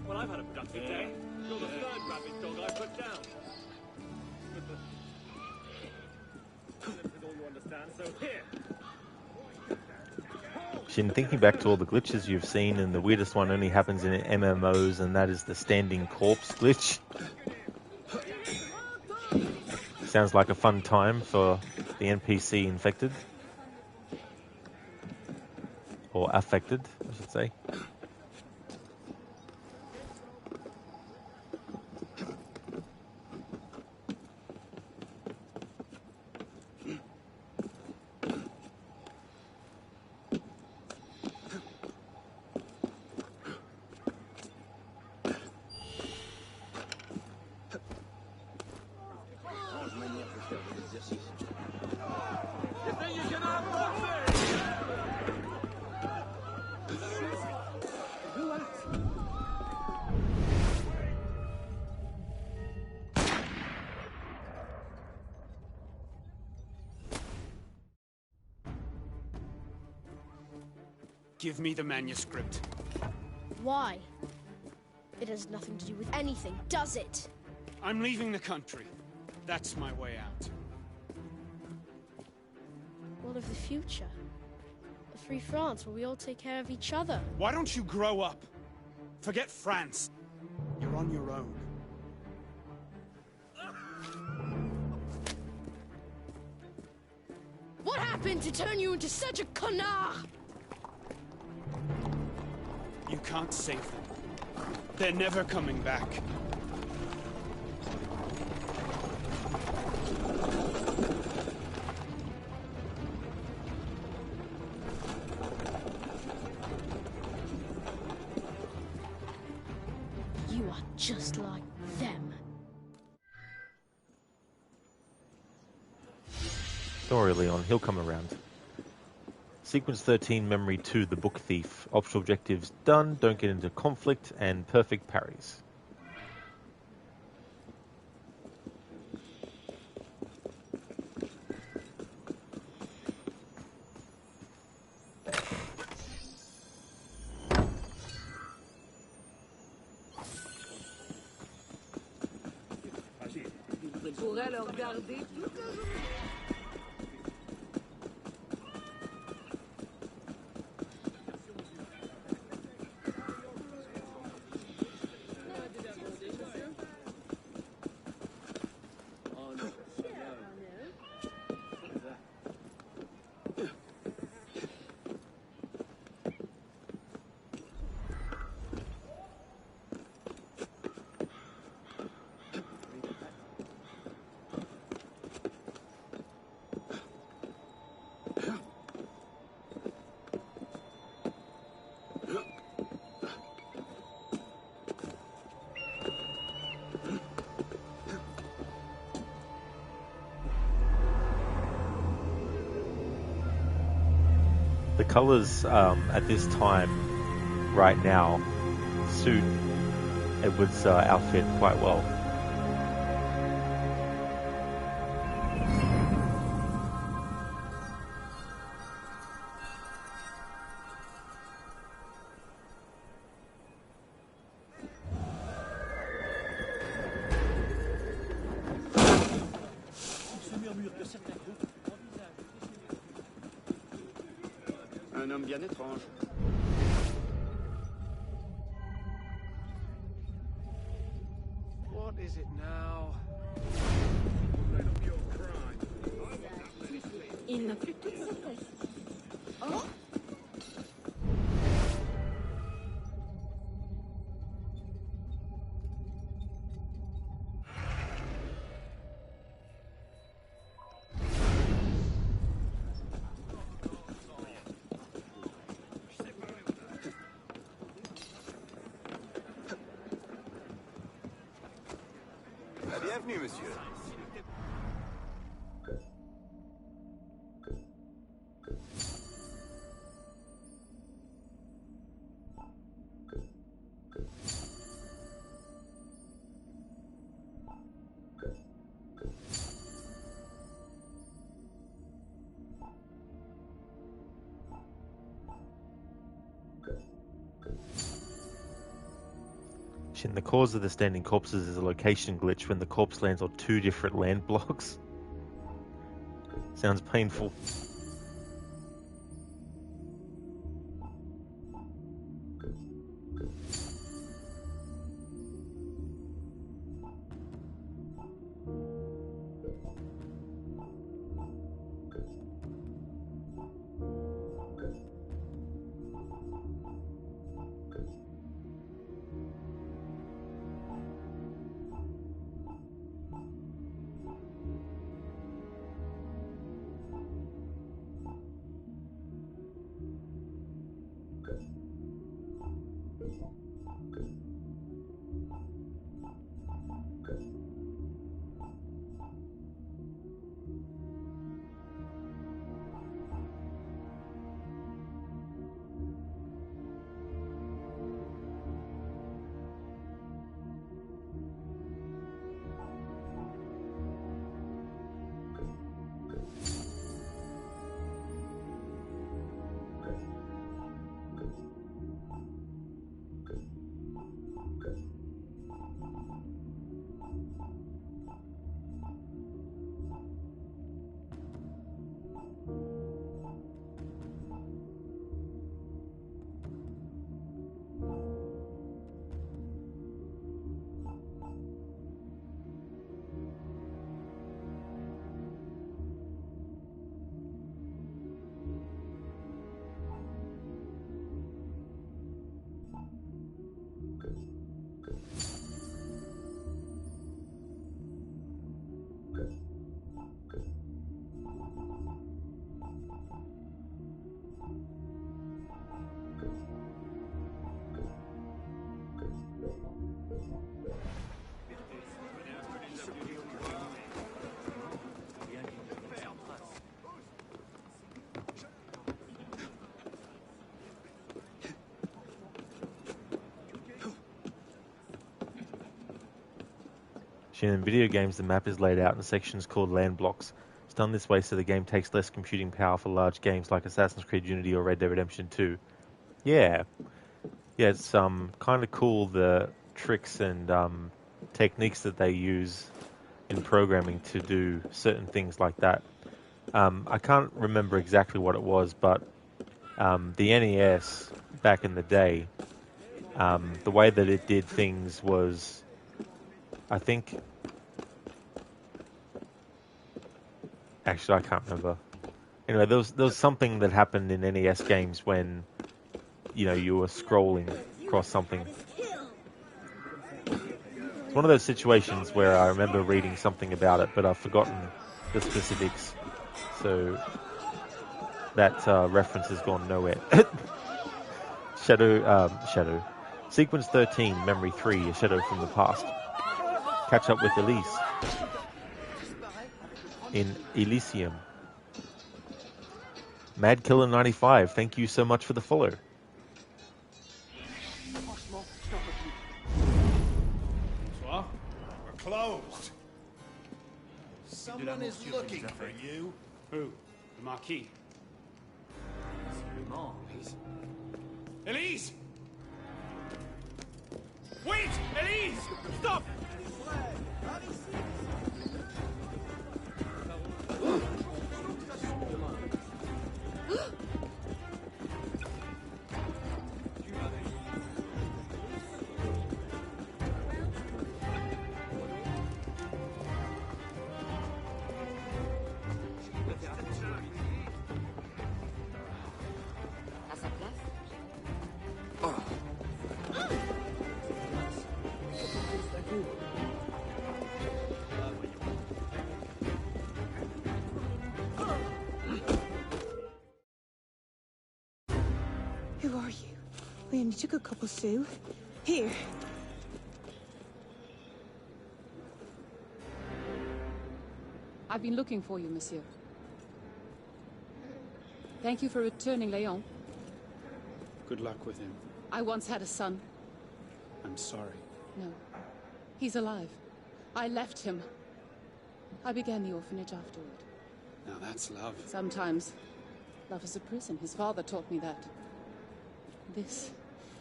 Well, I've had a productive day. You're the third rabbit dog I put down. This is all you understand, so here. Shin, thinking back to all the glitches you've seen, and the weirdest one only happens in MMOs, and that is the standing corpse glitch. Sounds like a fun time for the NPC infected. Or affected, I should say. Give me the manuscript. Why? It has nothing to do with anything, does it? I'm leaving the country. That's my way out. What of the future? A free France where we all take care of each other. Why don't you grow up? Forget France. You're on your own. What happened to turn you into such a connard? You can't save them. They're never coming back. You are just like them. Don't worry, Leon, he'll come around. Sequence 13, Memory 2, The Book Thief. Optional objectives done, don't get into conflict, and perfect parries. The colours at this time, right now, suit Edward's outfit quite well. Un homme bien étrange. What is it now? Il n'a plus toute sa tête. Oh! Bienvenue, monsieur. The cause of the standing corpses is a location glitch when the corpse lands on two different land blocks. Sounds painful. In video games, the map is laid out in sections called land blocks. It's done this way so the game takes less computing power for large games like Assassin's Creed Unity or Red Dead Redemption 2. Yeah, it's kind of cool, the tricks and techniques that they use in programming to do certain things like that. I can't remember exactly what it was, but the NES back in the day, the way that it did things was, I think... Actually, I can't remember. Anyway, there was something that happened in NES games when, you were scrolling across something. It's one of those situations where I remember reading something about it, but I've forgotten the specifics. So that reference has gone nowhere. Shadow. Sequence 13, Memory 3, A Shadow from the Past. Catch up with Elise in Elysium. MadKiller95, thank you so much for the follow. We're closed. Someone is looking for you. Who? The Marquis. Elise! Wait! Elise! Stop! Who are you? We only took a couple, Sue. Here. I've been looking for you, monsieur. Thank you for returning Leon. Good luck with him. I once had a son. I'm sorry. No. He's alive. I left him. I began the orphanage afterward. Now that's love. Sometimes love is a prison. His father taught me that. This,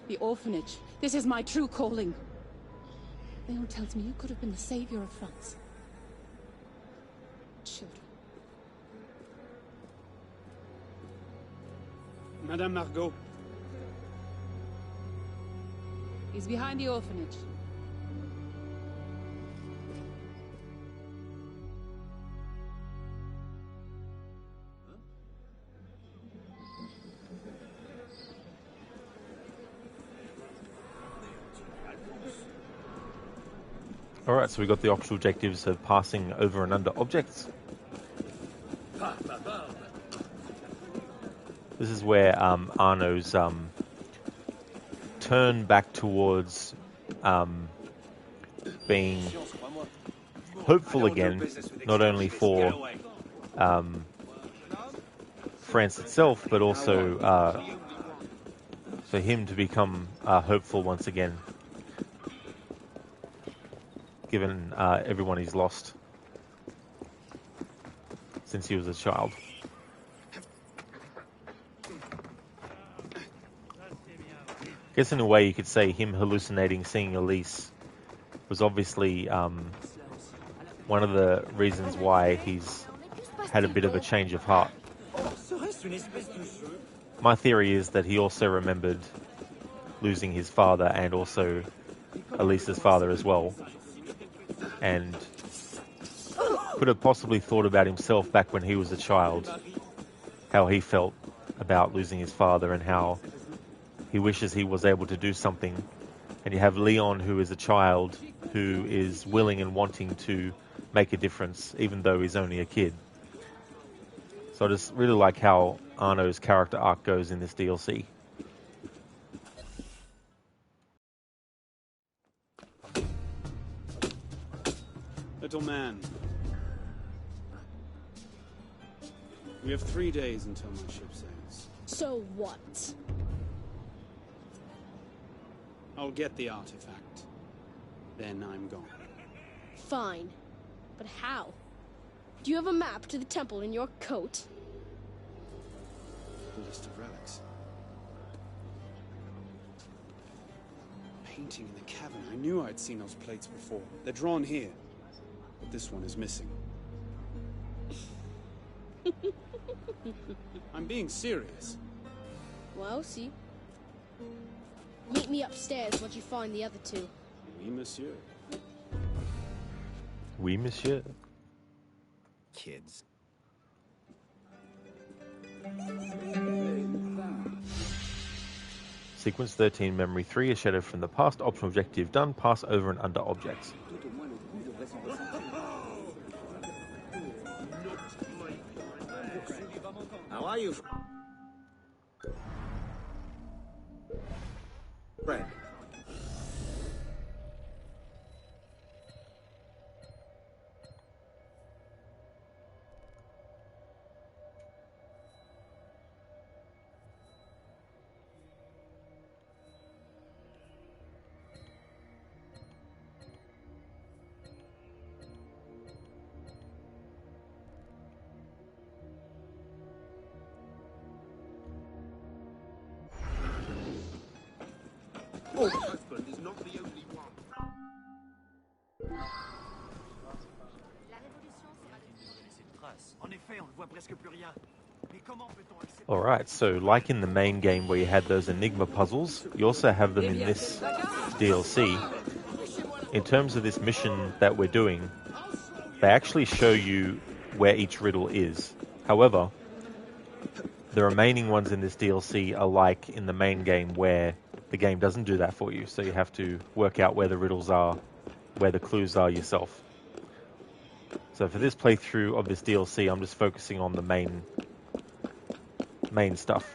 the orphanage, this is my true calling. Leon tells me you could have been the savior of France. Children. Madame Margot. He's behind the orphanage. Alright, so we got the optional objectives of passing over and under objects. This is where Arno's turn back towards being hopeful again, not only for France itself, but also for him to become hopeful once again, given everyone he's lost since he was a child. I guess in a way you could say him hallucinating seeing Elise was obviously one of the reasons why he's had a bit of a change of heart. My theory is that he also remembered losing his father and also Elise's father as well, and could have possibly thought about himself back when he was a child, how he felt about losing his father and how he wishes he was able to do something. And you have Leon, who is a child, who is willing and wanting to make a difference, even though he's only a kid. So I just really like how Arno's character arc goes in this DLC. Little man. We have 3 days until my ship sails. So what? I'll get the artifact. Then I'm gone. Fine. But how? Do you have a map to the temple in your coat? The list of relics. Painting in the cavern. I knew I'd seen those plates before. They're drawn here. But this one is missing. I'm being serious. Well, see. Meet me upstairs once you find the other two. Oui, monsieur. Oui, monsieur. Kids. Sequence 13, Memory 3, a shadow from the past, optional objective done, pass over and under objects. How are you, friend? Your husband is not the only one. Alright, so like in the main game where you had those Enigma puzzles, you also have them in this DLC. In terms of this mission that we're doing, they actually show you where each riddle is. However, the remaining ones in this DLC are like in the main game where the game doesn't do that for you, so you have to work out where the riddles are, where the clues are yourself. So for this playthrough of this DLC, I'm just focusing on the main stuff.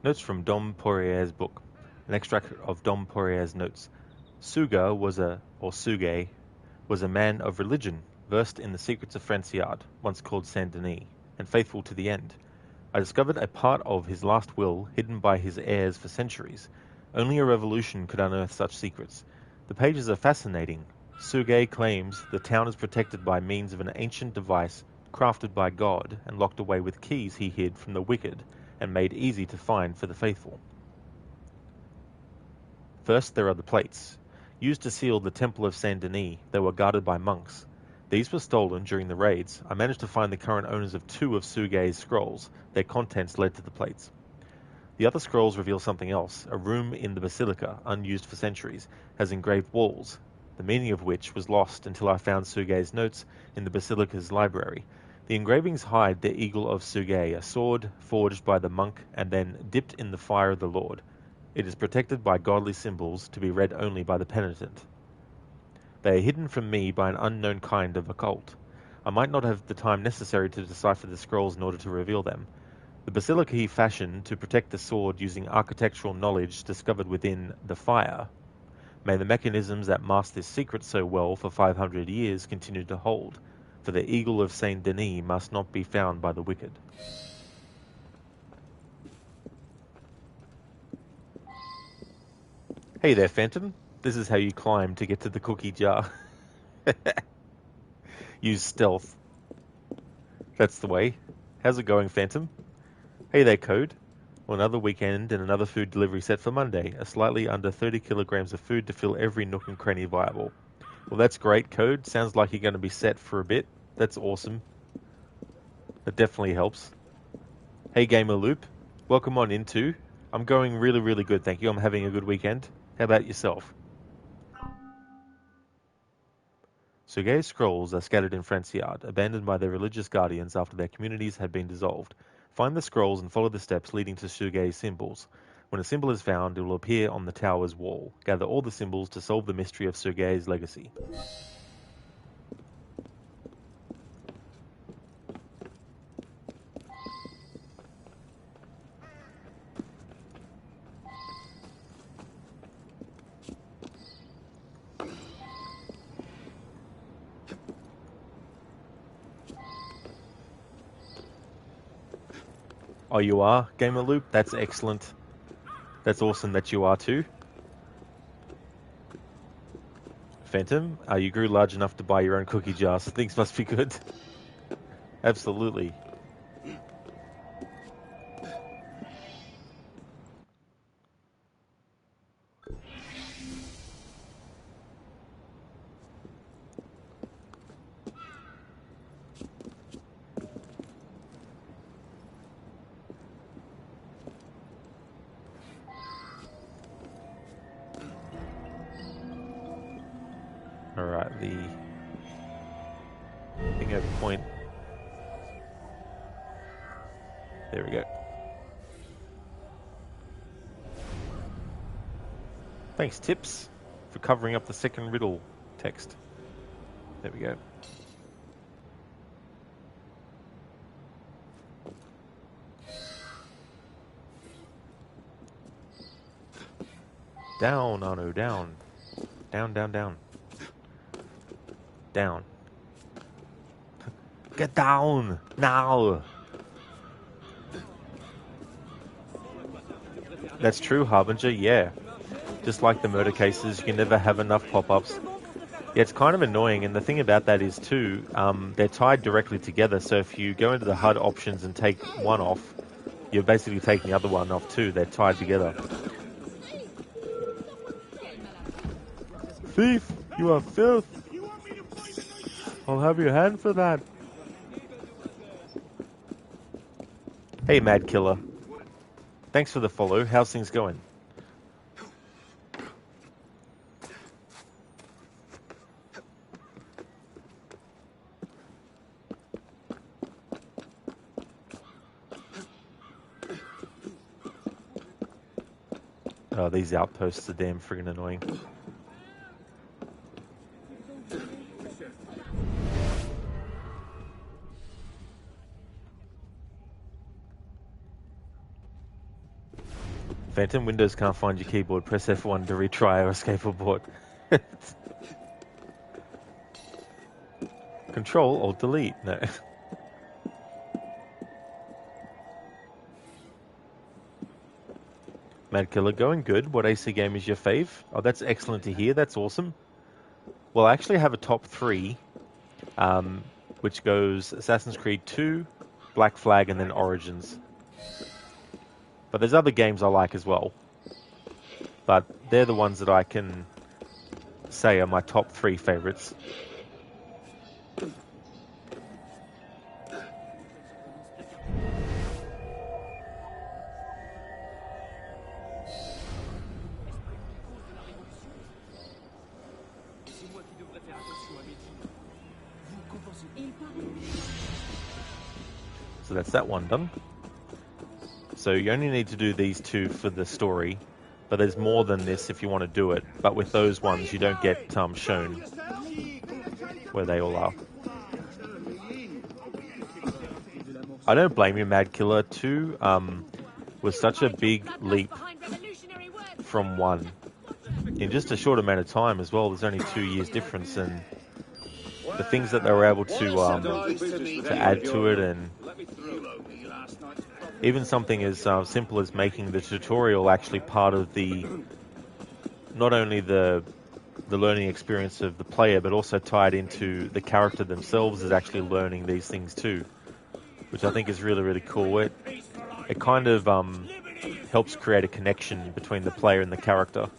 Notes from Dom Poirier's book. An extract of Dom Poirier's notes. Suga was Suge was a man of religion, versed in the secrets of Franciard, once called Saint Denis, and faithful to the end. I discovered a part of his last will hidden by his heirs for centuries. Only a revolution could unearth such secrets. The pages are fascinating. Suge claims the town is protected by means of an ancient device crafted by God and locked away with keys he hid from the wicked and made easy to find for the faithful. First, there are the plates. Used to seal the Temple of Saint Denis, they were guarded by monks. These were stolen during the raids. I managed to find the current owners of 2 of Suge's scrolls. Their contents led to the plates. The other scrolls reveal something else. A room in the basilica, unused for centuries, has engraved walls, the meaning of which was lost until I found Suge's notes in the basilica's library. The engravings hide the eagle of Suge, a sword forged by the monk and then dipped in the fire of the Lord. It is protected by godly symbols to be read only by the penitent. They are hidden from me by an unknown kind of occult. I might not have the time necessary to decipher the scrolls in order to reveal them. The basilica he fashioned to protect the sword using architectural knowledge discovered within the fire. May the mechanisms that masked this secret so well for 500 years continue to hold, for the eagle of Saint Denis must not be found by the wicked. Hey there, Phantom. This is how you climb to get to the cookie jar. Use stealth. That's the way. How's it going, Phantom? Hey there, Code. Well, another weekend and another food delivery set for Monday. A slightly under 30 kilograms of food to fill every nook and cranny viable. Well, that's great, Code. Sounds like you're going to be set for a bit. That's awesome. That definitely helps. Hey, Gamer Loop. Welcome on into. I'm going really, really good, thank you. I'm having a good weekend. How about yourself? Sergei's scrolls are scattered in Franciard, abandoned by their religious guardians after their communities had been dissolved. Find the scrolls and follow the steps leading to Sergei's symbols. When a symbol is found, it will appear on the tower's wall. Gather all the symbols to solve the mystery of Sergei's legacy. Oh, you are, Gamer Loop? That's excellent. That's awesome that you are too. Phantom, you grew large enough to buy your own cookie jar, so things must be good. Absolutely. Alright, the bingo point. There we go. Thanks, Tips, for covering up the second riddle text. There we go. Down, Arno, down. Down, down, down. Down. Get down now. That's true, Harbinger, yeah. Just like the murder cases, you can never have enough pop-ups. Yeah, it's kind of annoying, and the thing about that is too, they're tied directly together, so if you go into the HUD options and take one off, you're basically taking the other one off too. They're tied together. Thief, you are filth. I'll have your hand for that. Hey, Mad Killer. Thanks for the follow. How's things going? Oh, these outposts are damn friggin' annoying. Phantom, Windows can't find your keyboard. Press F1 to retry or escape abort. Control or delete. No. Mad Killer, going good. What AC game is your fave? Oh, that's excellent to hear. That's awesome. Well, I actually have a top 3, which goes Assassin's Creed 2, Black Flag, and then Origins. But there's other games I like as well. But they're the ones that I can say are my top 3 favorites. So that's that one done. So you only need to do these 2 for the story, but there's more than this if you want to do it. But with those ones, you don't get shown where they all are. I don't blame you, Mad Killer. 2 was such a big leap from 1 in just a short amount of time as well. There's only 2 years difference, and the things that they were able to add to it, and even something as simple as making the tutorial actually part of the, not only the the learning experience of the player, but also tied into the character themselves is actually learning these things too, which I think is really, really cool. It kind of helps create a connection between the player and the character.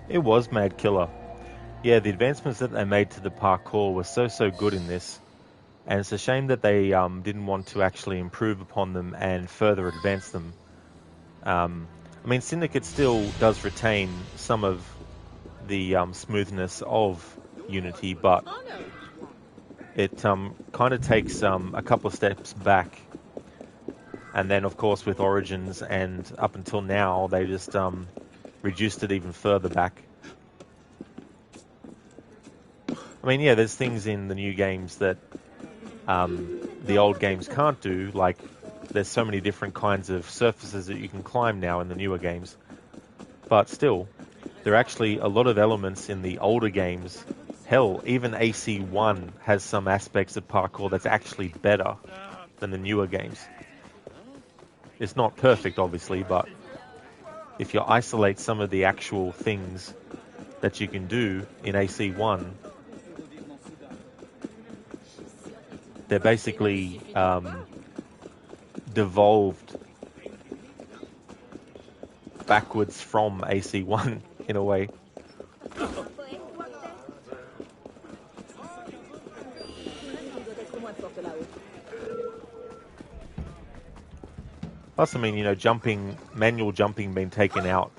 It was mad killer. Yeah, the advancements that they made to the parkour were so good in this, and it's a shame that they didn't want to actually improve upon them and further advance them. I mean, Syndicate still does retain some of the smoothness of Unity, but it kind of takes a couple of steps back. And then, of course, with Origins and up until now, they just reduced it even further back. I mean, yeah, there's things in the new games that the old games can't do, like there's so many different kinds of surfaces that you can climb now in the newer games. But still, there are actually a lot of elements in the older games. Hell, even AC1 has some aspects of parkour that's actually better than the newer games. It's not perfect, obviously, but if you isolate some of the actual things that you can do in AC1, they're basically devolved backwards from AC1 in a way. Plus, I mean, you know, manual jumping being taken out,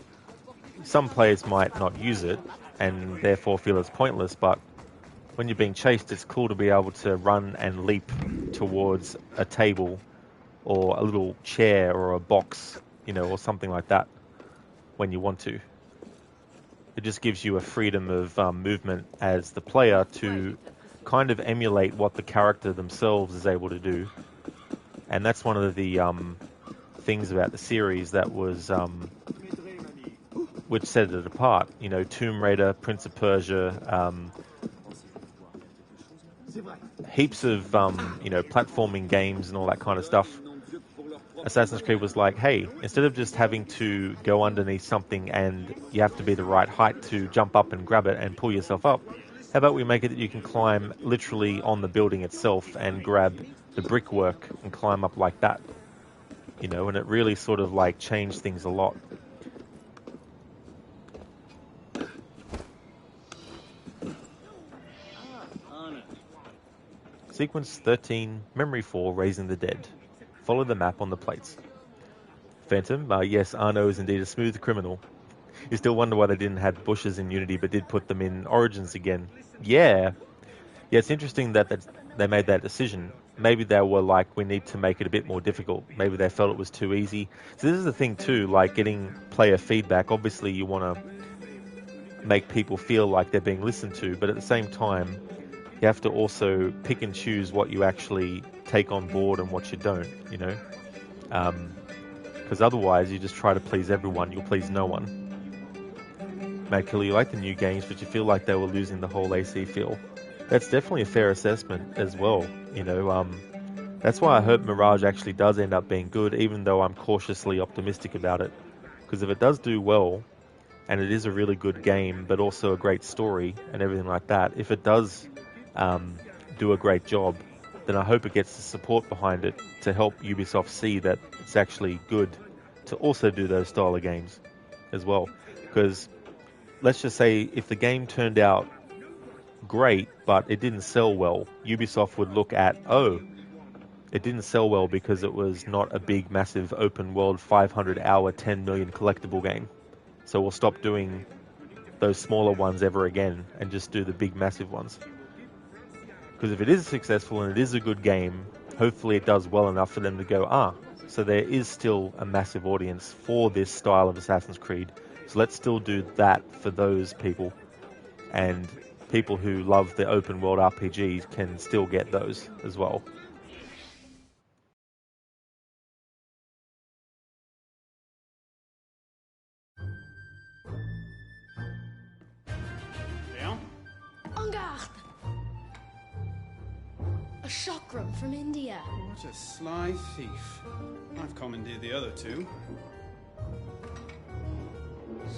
some players might not use it and therefore feel it's pointless, but when you're being chased, it's cool to be able to run and leap towards a table or a little chair or a box, you know, or something like that when you want to. It just gives you a freedom of movement as the player to kind of emulate what the character themselves is able to do. And that's one of the things about the series that was which set it apart. You know, Tomb Raider, Prince of Persia, heaps of you know, platforming games and all that kind of stuff. Assassin's Creed was like, hey, instead of just having to go underneath something and you have to be the right height to jump up and grab it and pull yourself up, how about we make it that you can climb literally on the building itself and grab the brickwork and climb up like that? You know, and it really sort of like changed things a lot. Sequence 13, Memory 4, Raising the Dead. Follow the map on the plates. Phantom. Yes, Arno is indeed a smooth criminal. You still wonder why they didn't have bushes in Unity but did put them in Origins again. Yeah, it's interesting that they made that decision. Maybe they were like, we need to make it a bit more difficult. Maybe they felt it was too easy. So this is the thing too, like getting player feedback. Obviously you want to make people feel like they're being listened to, but at the same time, you have to also pick and choose what you actually take on board and what you don't, you know? Because otherwise you just try to please everyone, you'll please no one. Mad Killer, you like the new games, but you feel like they were losing the whole AC feel. That's definitely a fair assessment as well, you know. That's why I hope Mirage actually does end up being good, even though I'm cautiously optimistic about it. Because if it does do well, and it is a really good game, but also a great story and everything like that, if it does do a great job, then I hope it gets the support behind it to help Ubisoft see that it's actually good to also do those style of games as well. Because let's just say if the game turned out great, but it didn't sell well, Ubisoft would look at, oh, it didn't sell well because it was not a big, massive, open world, 500-hour, 10 million collectible game. So we'll stop doing those smaller ones ever again and just do the big, massive ones. Because if it is successful and it is a good game, hopefully it does well enough for them to go, so there is still a massive audience for this style of Assassin's Creed. So let's still do that for those people. And people who love the open world RPGs can still get those as well. Leon? En garde! A chakram from India. What a sly thief. I've commandeered the other two.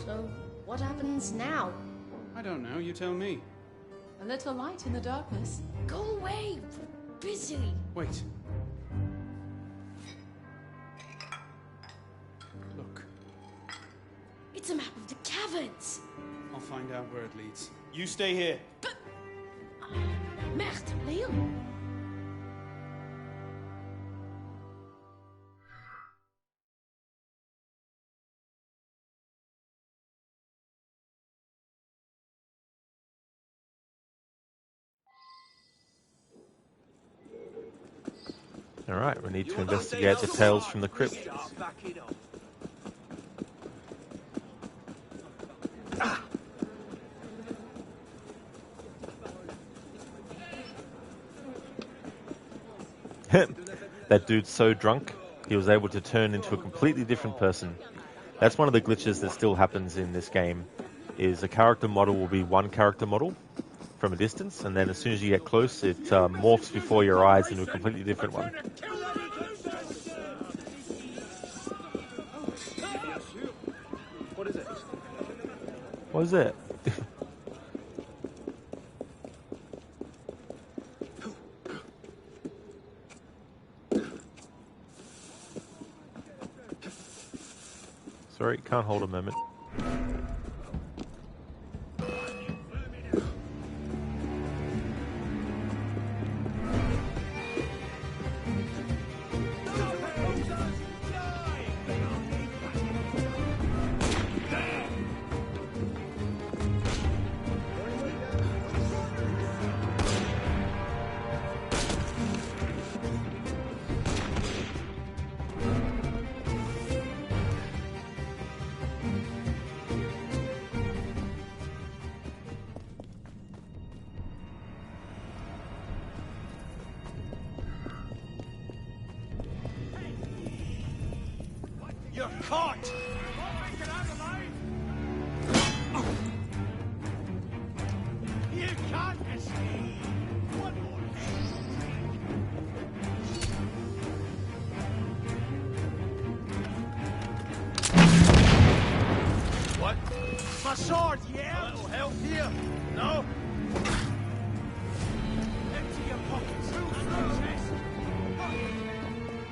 So, what happens now? I don't know, you tell me. A little light in the darkness. Go away! We're busy! Wait. Look. It's a map of the caverns! I'll find out where it leads. You stay here. But... Merde, Leon! Alright, we need to investigate the tales from the crypt. That dude's so drunk, he was able to turn into a completely different person. That's one of the glitches that still happens in this game, is a character model will be one character model from a distance, and then as soon as you get close, it morphs before your eyes into a completely different one. What is it? What is it? Sorry, can't hold a moment. You're caught! You can't escape! One more What? My sword, yeah? A little help here? No? Empty your pockets.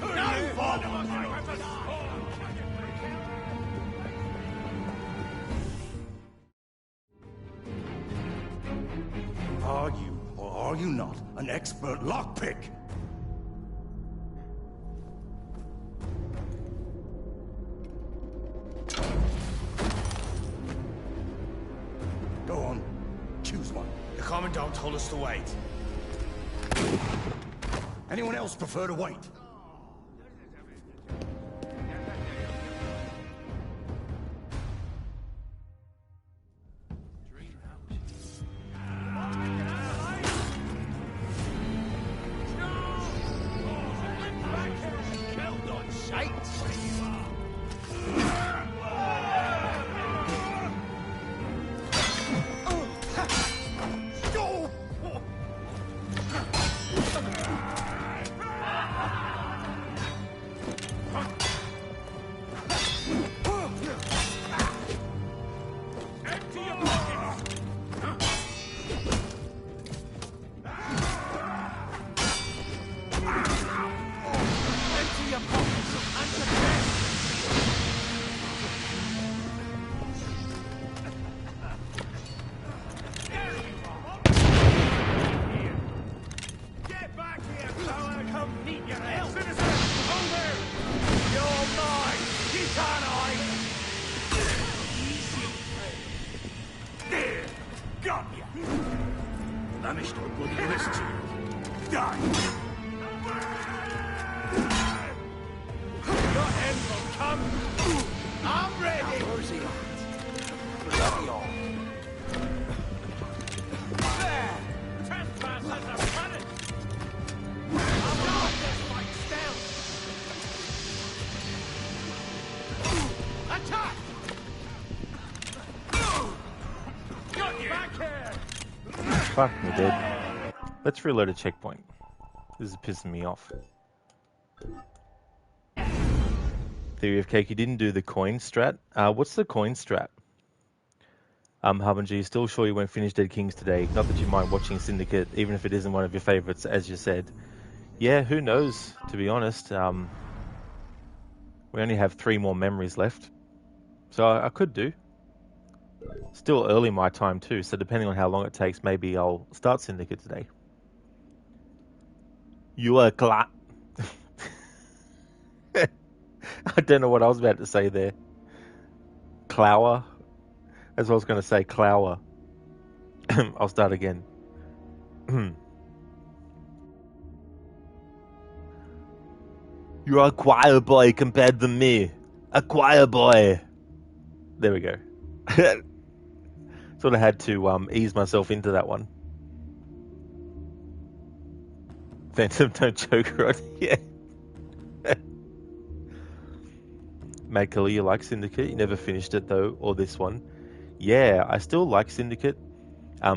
No fault of mine! Are you, or are you not, an expert lockpick? told us to wait. Anyone else prefer to wait? Fuck me dead. Let's reload a checkpoint. This is pissing me off. Theory of Cake, you didn't do the coin strat. What's the coin strat? Harbinger, you still sure you won't finish Dead Kings today? Not that you mind watching Syndicate, even if it isn't one of your favorites, as you said. Yeah, who knows, to be honest. We only have 3 more memories left. So I could do. Still early my time too, so depending on how long it takes, maybe I'll start Syndicate today. You are glad. I don't know what I was about to say there. Clower? That's what I was going to say, Clower. I'll start again. You're a choir boy compared to me. A choir boy. There we go. Sort of had to ease myself into that one. Phantom, don't choke her on. Yeah. Mad Killer, you like Syndicate? You never finished it though, or this one. Yeah, I still like Syndicate,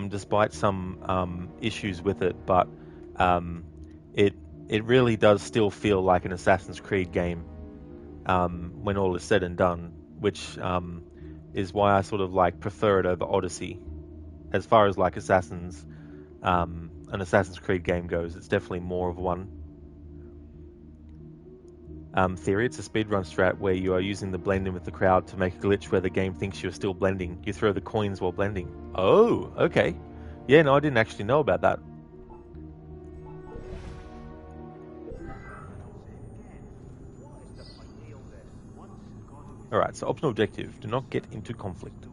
despite some issues with it, but it really does still feel like an Assassin's Creed game when all is said and done, which is why I sort of like prefer it over Odyssey. As far as like an Assassin's Creed game goes, it's definitely more of one. Theory, it's a speedrun strat where you are using the blending with the crowd to make a glitch where the game thinks you're still blending. You throw the coins while blending. Oh, okay. Yeah, no, I didn't actually know about that. Alright, so optional objective. Do not get into conflict.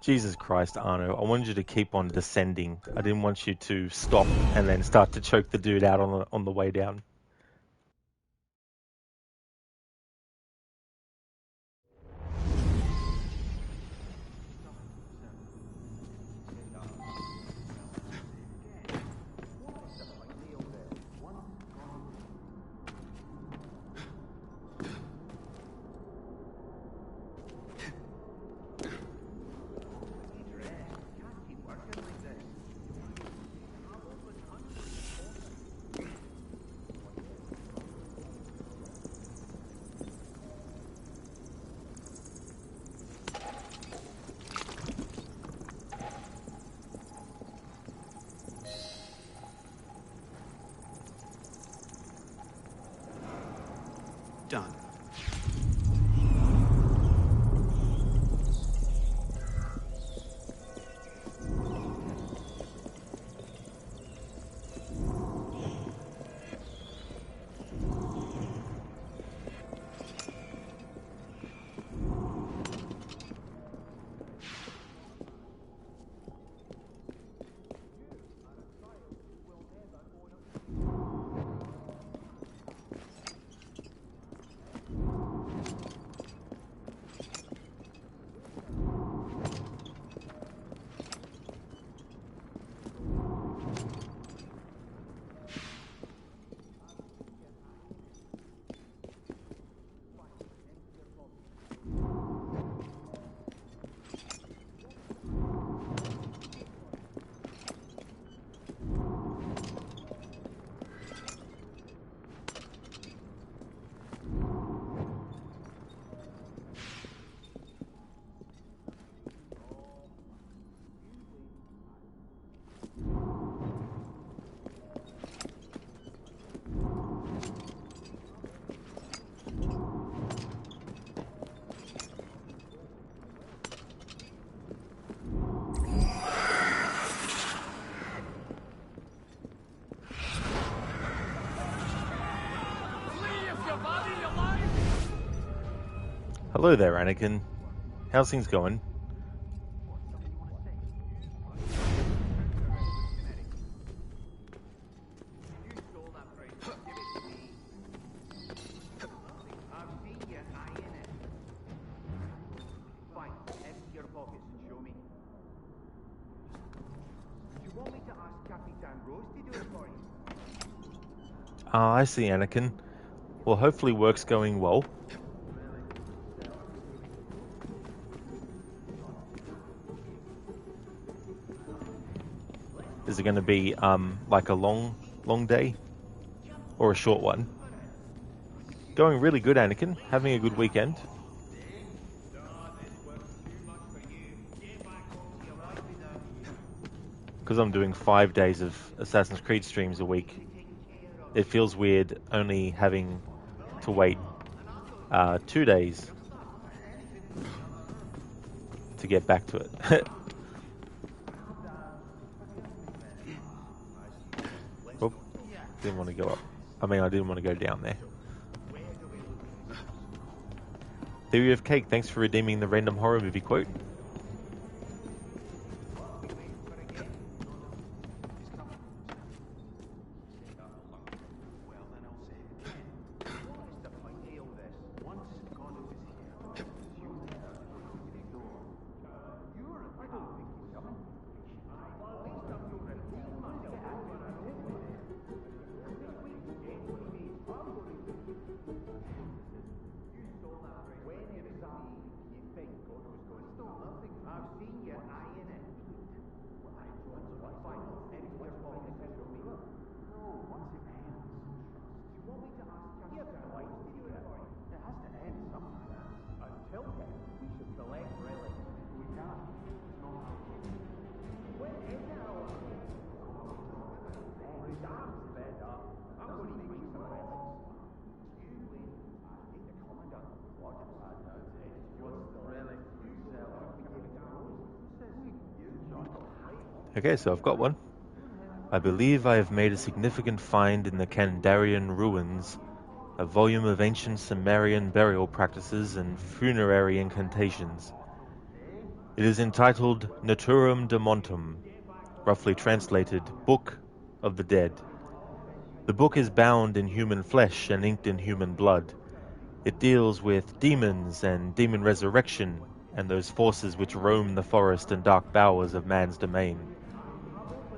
Jesus Christ, Arno. I wanted you to keep on descending. I didn't want you to stop and then start to choke the dude out on the way down. Done. Hello there, Anakin. How's things going? Ah, I see, Anakin. Well, hopefully work's going well. Is it going to be like a long day or a short one? Going really good, Anakin. Having a good weekend. Because I'm doing 5 days of Assassin's Creed streams a week, it feels weird only having to wait 2 days to get back to it. Oh, didn't want to go up. I mean, I didn't want to go down there. Theory of Cake, thanks for redeeming the random horror movie quote. Okay, so I've got one. I believe I have made a significant find in the Kandarian ruins, a volume of ancient Sumerian burial practices and funerary incantations. It is entitled Naturum de Montum, roughly translated Book of the Dead. The book is bound in human flesh and inked in human blood. It deals with demons and demon resurrection and those forces which roam the forest and dark bowers of man's domain.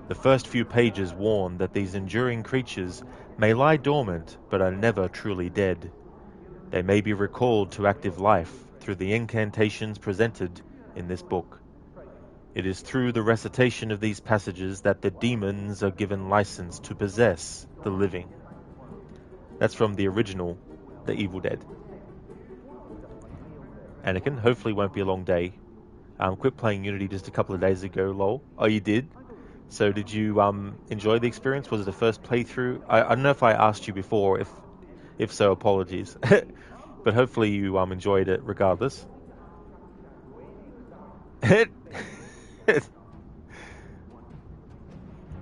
The first few pages warn that these enduring creatures may lie dormant but are never truly dead. They may be recalled to active life through the incantations presented in this book. It is through the recitation of these passages that the demons are given license to possess the living. That's from the original, The Evil Dead. Anakin, hopefully won't be a long day. Quit playing Unity just a couple of days ago, lol. Oh, you did? So did you enjoy the experience? Was it the first playthrough? I don't know if I asked you before. If so, apologies. But hopefully you enjoyed it regardless.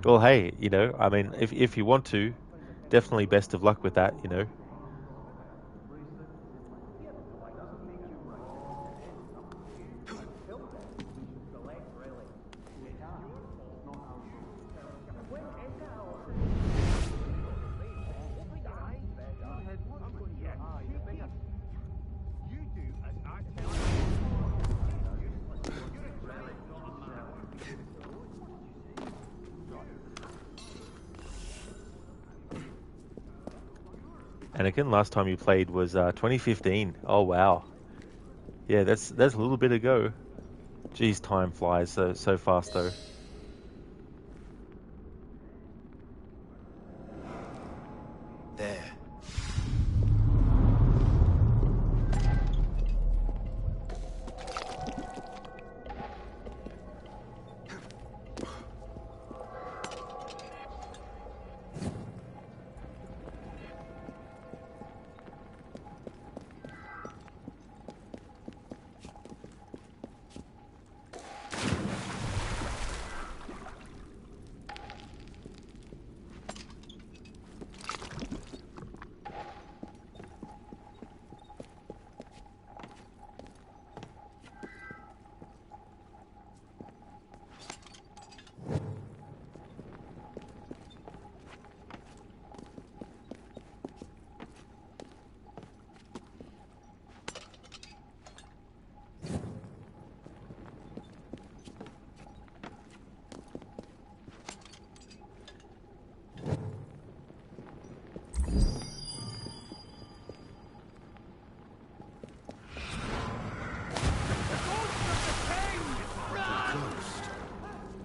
Well, hey, I mean, if you want to, definitely best of luck with that, Anakin, last time you played was 2015. Oh wow, yeah, that's a little bit ago. Geez, time flies so fast though. There.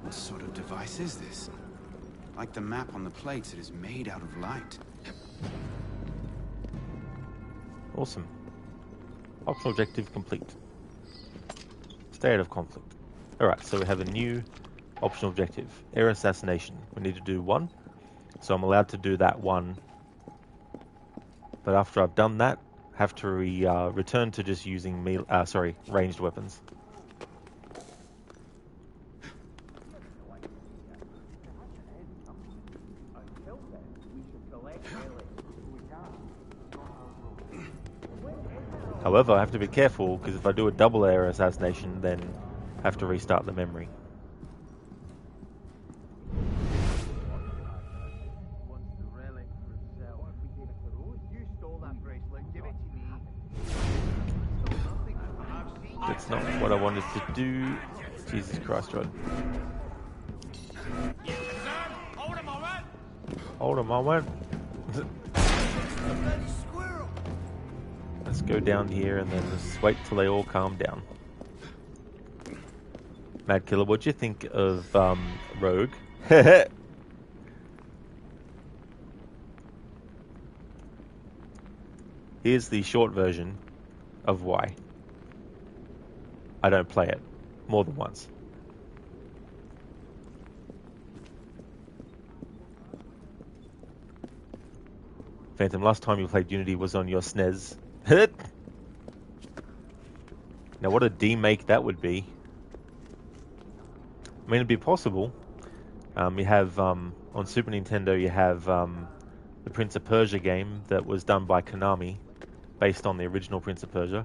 What sort of device is this? Like the map on the plates, it is made out of light. Awesome. Optional objective complete. Stay out of conflict. Alright, so we have a new optional objective. Air assassination. We need to do one. So I'm allowed to do that one. But after I've done that, have to return to just using ranged weapons. However, I have to be careful, because if I do a double air assassination, then I have to restart the memory. That's not what I wanted to do. Jesus Christ, Rod. Hold a moment. Let's go down here and then just wait till they all calm down. Mad Killer, what'd you think of Rogue? Here's the short version of why I don't play it more than once. Phantom, last time you played Unity was on your SNES. Now what a demake that would be. I mean, it'd be possible. You have, on Super Nintendo, you have the Prince of Persia game that was done by Konami, based on the original Prince of Persia.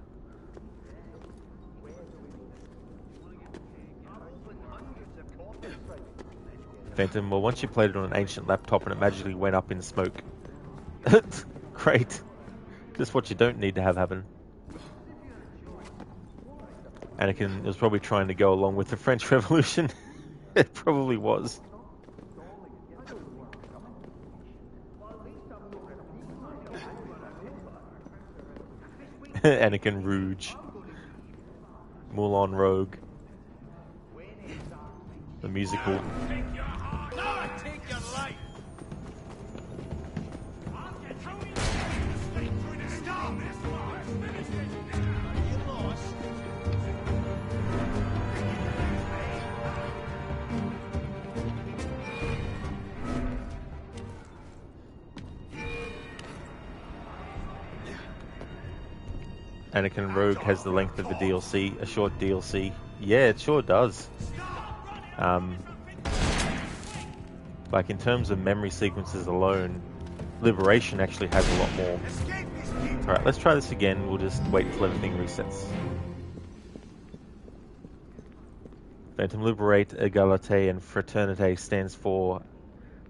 Phantom, well, once you played it on an ancient laptop and it magically went up in smoke. Great. Just what you don't need to have happen. Anakin was probably trying to go along with the French Revolution. It probably was. Anakin Rouge. Moulin Rogue. The musical. Anakin Rogue has the length of a DLC, a short DLC. Yeah, it sure does. Like in terms of memory sequences alone, Liberation actually has a lot more. Alright, let's try this again. We'll just wait until everything resets. Phantom Liberate, Égalité, and Fraternité stands for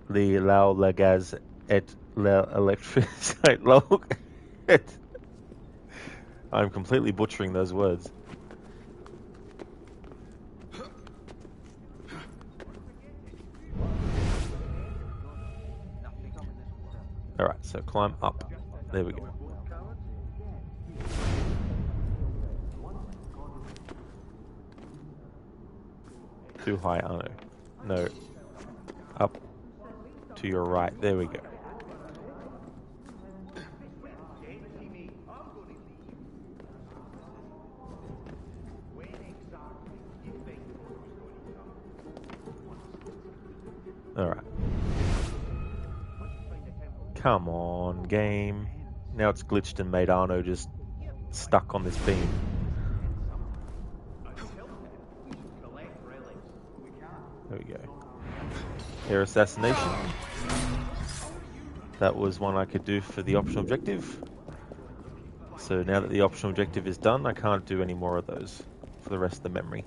Le la Gaz et l'Électricité. I'm completely butchering those words. Alright, so climb up. There we go. Too high, oh no. No. Up to your right. There we go. Alright. Come on, game. Now it's glitched and made Arno just stuck on this beam. There we go. Air assassination. That was one I could do for the optional objective. So now that the optional objective is done, I can't do any more of those for the rest of the memory.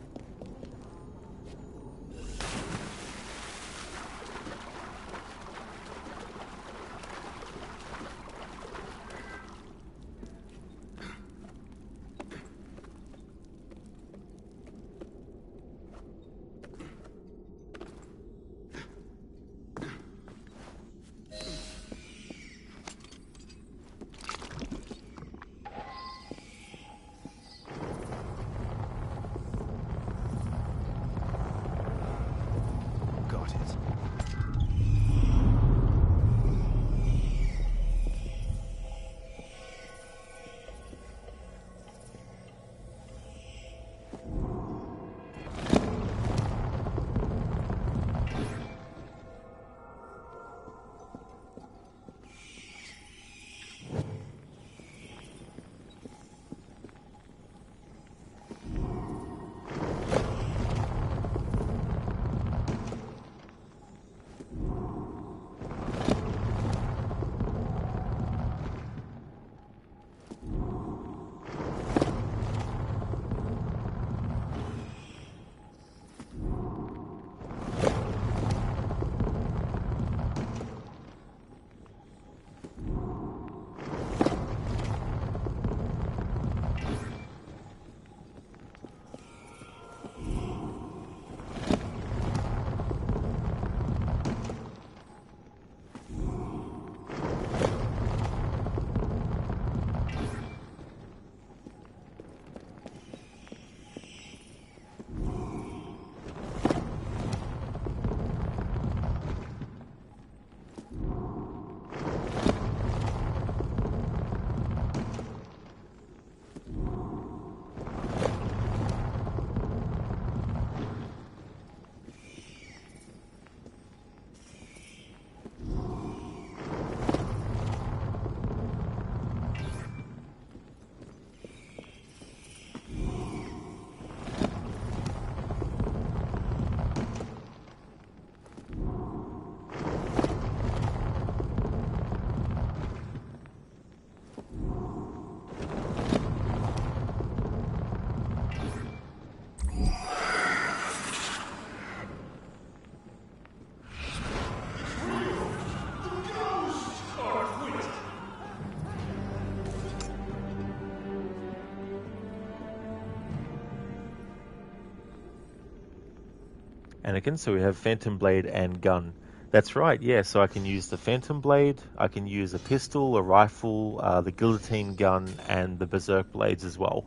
Anakin. So we have Phantom Blade and gun. That's right, yeah. So I can use the Phantom Blade, I can use a pistol, a rifle, the guillotine gun, and the berserk blades as well.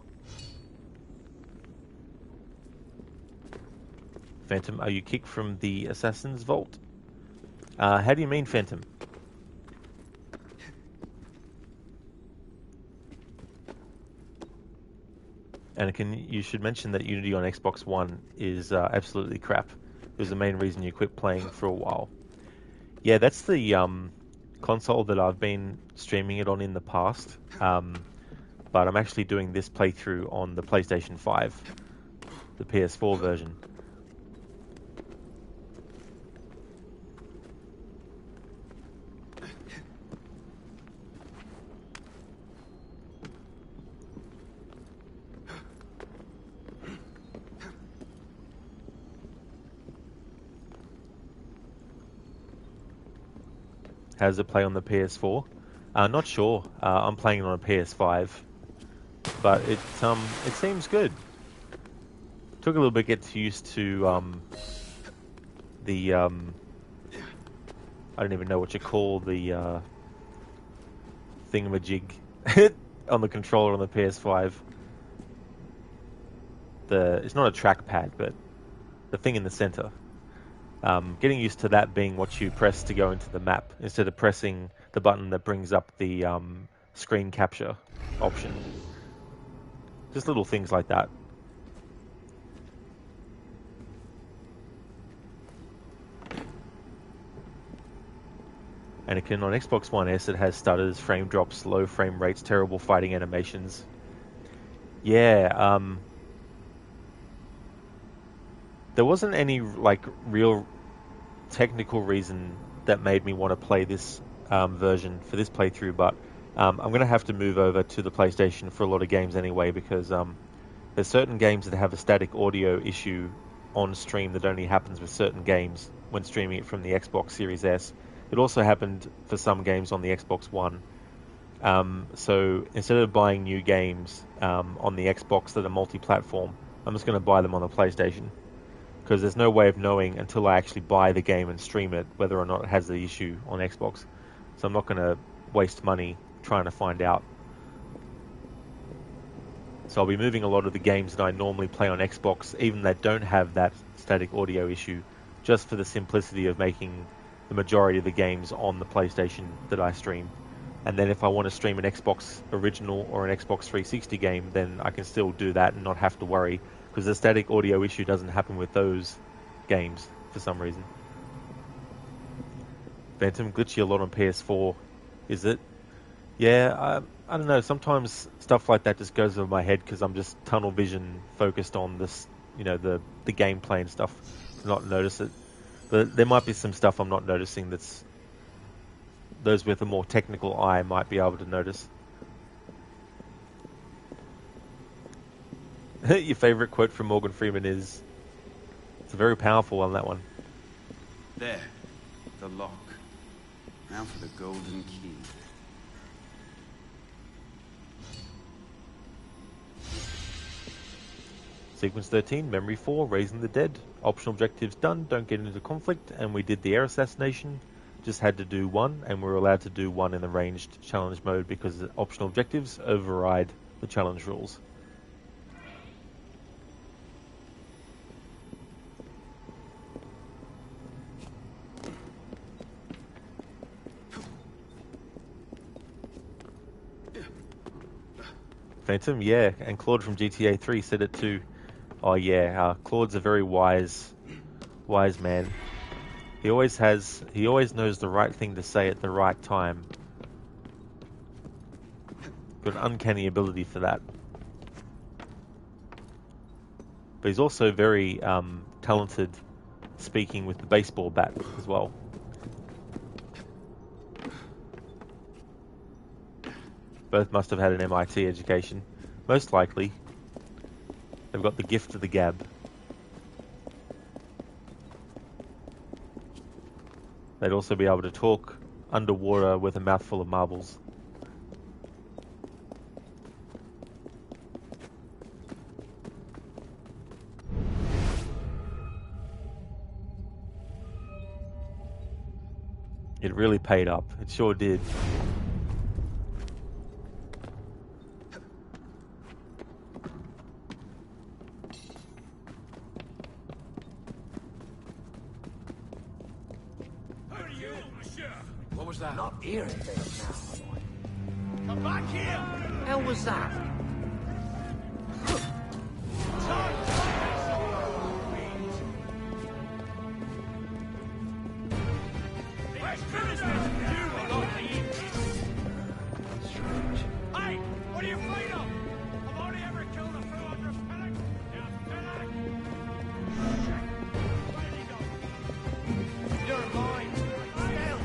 Phantom, are you kicked from the Assassin's Vault? How do you mean, Phantom? Anakin, you should mention that Unity on Xbox One is absolutely crap. It was the main reason you quit playing for a while. Yeah, that's the console that I've been streaming it on in the past. But I'm actually doing this playthrough on the PlayStation 5, the PS4 version. How does it play on the PS4? Not sure. I'm playing it on a PS5, but it seems good. Took a little bit to get used to the I don't even know what you call the thingamajig on the controller on the PS5. It's not a trackpad, but the thing in the center. Getting used to that being what you press to go into the map instead of pressing the button that brings up the screen capture option. Just little things like that. Anakin, on Xbox One S, it has stutters, frame drops, low frame rates, terrible fighting animations. Yeah, there wasn't any real technical reason that made me want to play this version for this playthrough, but I'm going to have to move over to the PlayStation for a lot of games anyway, because there's certain games that have a static audio issue on stream that only happens with certain games when streaming it from the Xbox Series S. It also happened for some games on the Xbox One. So instead of buying new games on the Xbox that are multi-platform, I'm just going to buy them on the PlayStation, because there's no way of knowing until I actually buy the game and stream it whether or not it has the issue on Xbox. So I'm not going to waste money trying to find out. So I'll be moving a lot of the games that I normally play on Xbox, even that don't have that static audio issue, just for the simplicity of making the majority of the games on the PlayStation that I stream. And then if I want to stream an Xbox original or an Xbox 360 game, then I can still do that and not have to worry, because the static audio issue doesn't happen with those games for some reason. Phantom, glitchy a lot on PS4, is it? Yeah, I don't know. Sometimes stuff like that just goes over my head because I'm just tunnel vision focused on this, the gameplay and stuff, to not notice it. But there might be some stuff I'm not noticing that's those with a more technical eye might be able to notice. Your favorite quote from Morgan Freeman is, it's a very powerful one, that one. There, the lock. Now for the golden key. Sequence 13, Memory 4, Raising the Dead. Optional objectives done, don't get into conflict, and we did the air assassination. Just had to do one, and we were allowed to do one in the ranged challenge mode because the optional objectives override the challenge rules. Phantom, yeah, and Claude from GTA 3 said it too. Oh yeah, Claude's a very wise man. He always knows the right thing to say at the right time. Got an uncanny ability for that. But he's also very talented speaking with the baseball bat as well. Both must have had an MIT education. Most likely. They've got the gift of the gab. They'd also be able to talk underwater with a mouthful of marbles. It really paid up. It sure did. What was that? Not hearing things now. Come back here! Hell was that? Let's finish this! Hey! What are you afraid of? I've only ever killed a few hundred pellets. You're mine. Still.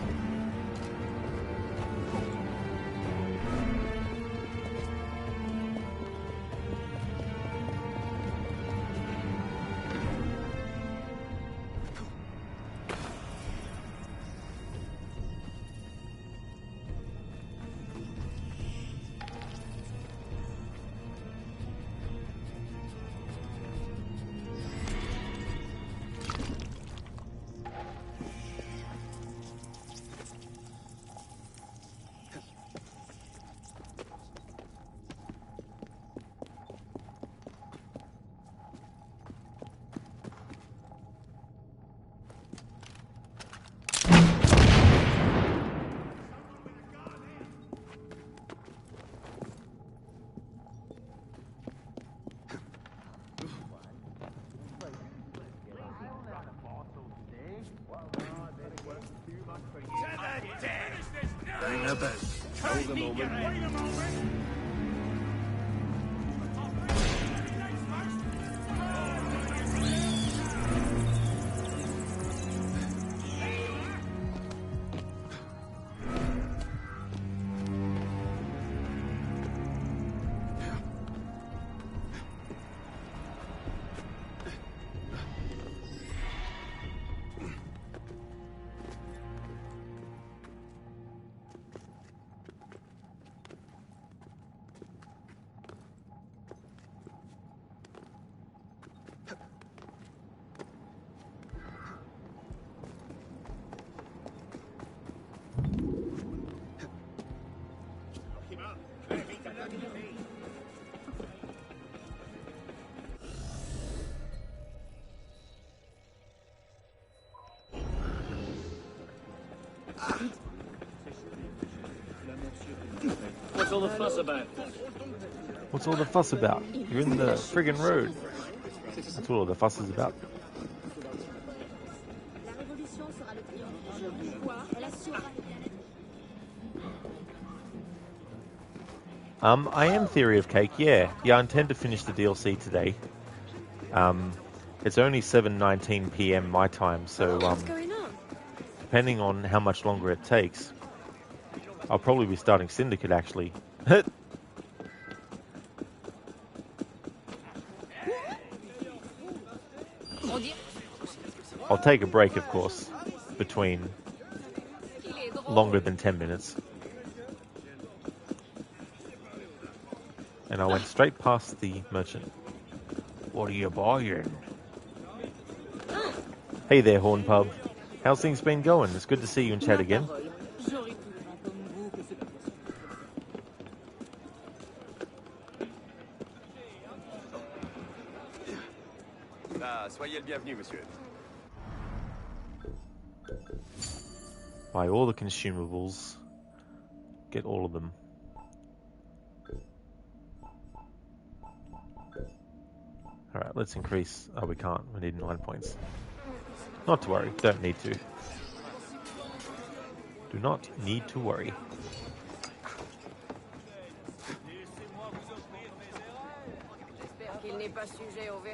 Ain't no boat. Hold a moment. What's all the fuss about? What's all the fuss about? You're in the friggin' road. That's what all the fuss is about. I am Theory of Cake, yeah. Yeah, I intend to finish the DLC today. It's only 7:19 PM my time, so What's going on? depending on how much longer it takes, I'll probably be starting Syndicate, actually. I'll take a break, of course, between longer than 10 minutes. And I went straight past the merchant. What are you buying? Hey there, Horn Pub. How's things been going? It's good to see you in chat again. Soyez le bienvenu, monsieur. Buy all the consumables. Get all of them. Alright, let's increase. Oh, we can't. We need 9 points. Not to worry. Don't need to. Do not need to worry.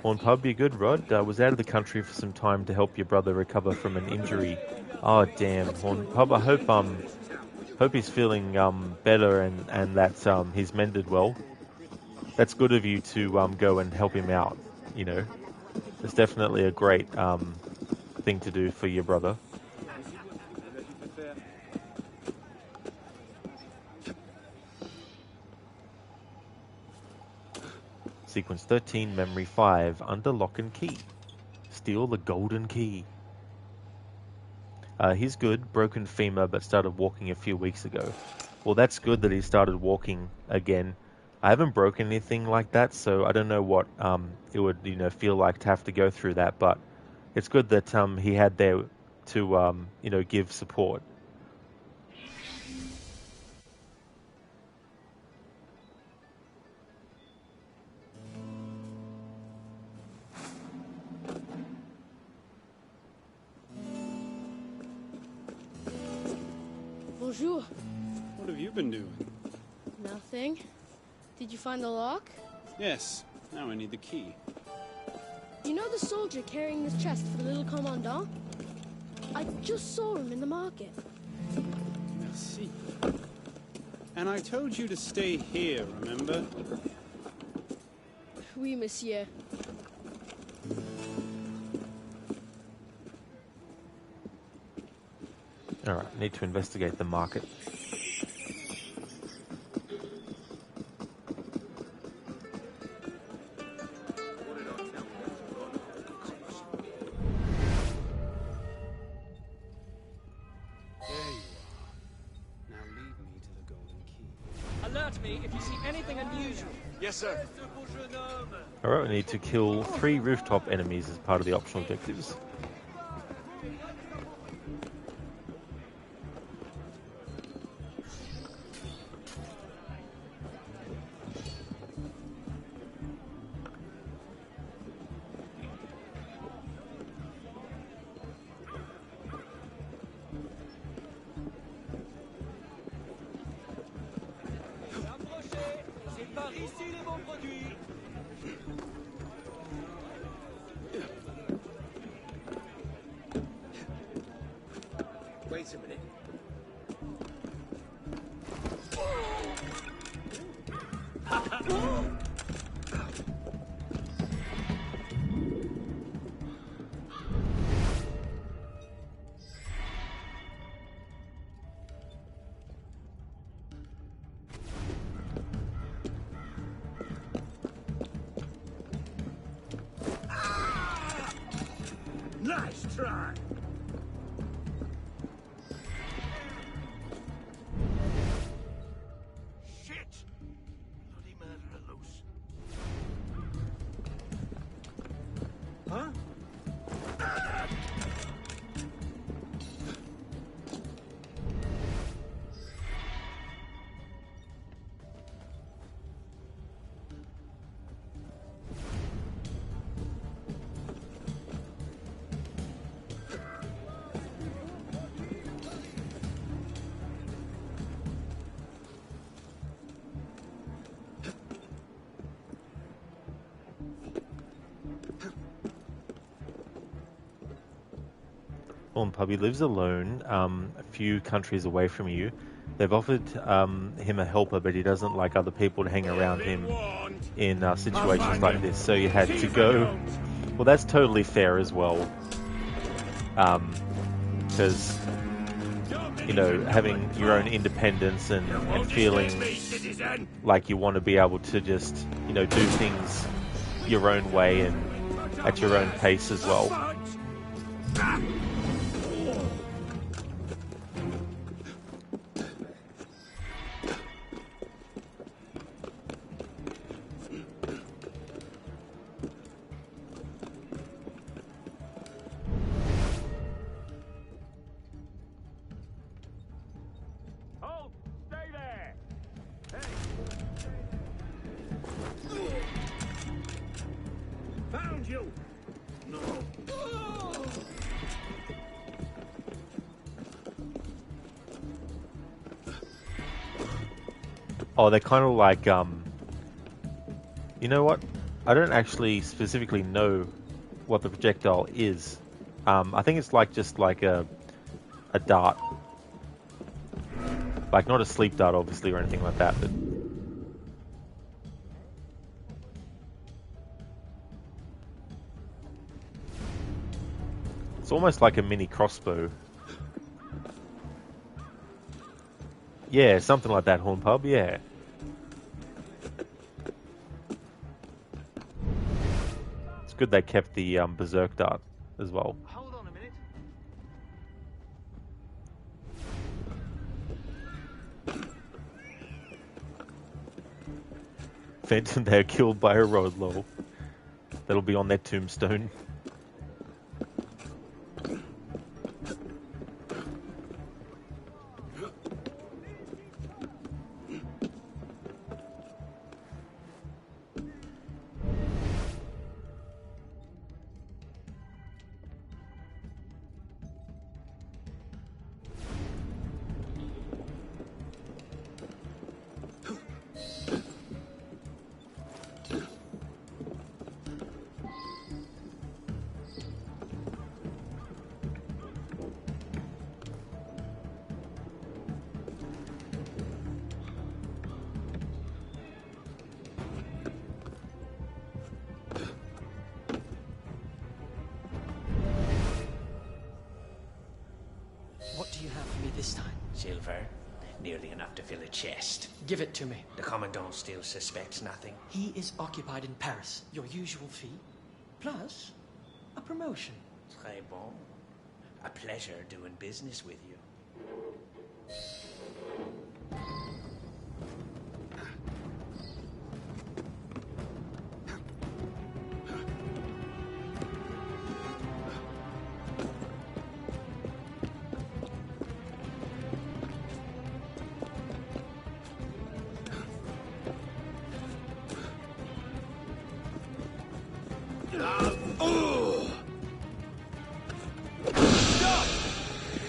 Horn Pub, you good, Rod? Was out of the country for some time to help your brother recover from an injury. Oh, damn, Horn Pub. I hope he's feeling better and that he's mended well. That's good of you to go and help him out. You know, it's definitely a great thing to do for your brother. Sequence 13, Memory 5, under lock and key. Steal the golden key. He's good, broken femur, but started walking a few weeks ago. Well, that's good that he started walking again. I haven't broken anything like that, so I don't know what it would, feel like to have to go through that. But it's good that he had there to, give support. Bonjour. What have you been doing? Nothing. Did you find the lock? Yes. Now I need the key. You know the soldier carrying this chest for the little commandant? I just saw him in the market. Merci. And I told you to stay here, remember? Oui, monsieur. Alright, need to investigate the market. Alert me if you see anything unusual. Yes, sir. Alright, we need to kill 3 rooftop enemies as part of the optional objectives. C'est par ici les bons produits. Wait a minute. Nice try. Shit! Bloody murderer loose. Huh? Puppy lives alone, a few countries away from you. They've offered him a helper, but he doesn't like other people to hang around him in situations like this. So you had to go. Well, that's totally fair as well. Because, having your own independence and feeling like you want to be able to just, do things your own way and at your own pace as well. Found you! No. Oh, they're kind of like, you know what? I don't actually specifically know what the projectile is. I think it's just like a dart. Like, not a sleep dart, obviously, or anything like that, but... It's almost like a mini crossbow. Yeah, something like that, Horn Pub, yeah. It's good they kept the berserk dart as well. Hold on a minute. Phantom, they are killed by a rod, lol. That'll be on their tombstone. What do you have for me this time? Silver. Nearly enough to fill a chest. Give it to me. The Commandant still suspects nothing. He is occupied in Paris. Your usual fee. Plus, a promotion. Très bon. A pleasure doing business with you.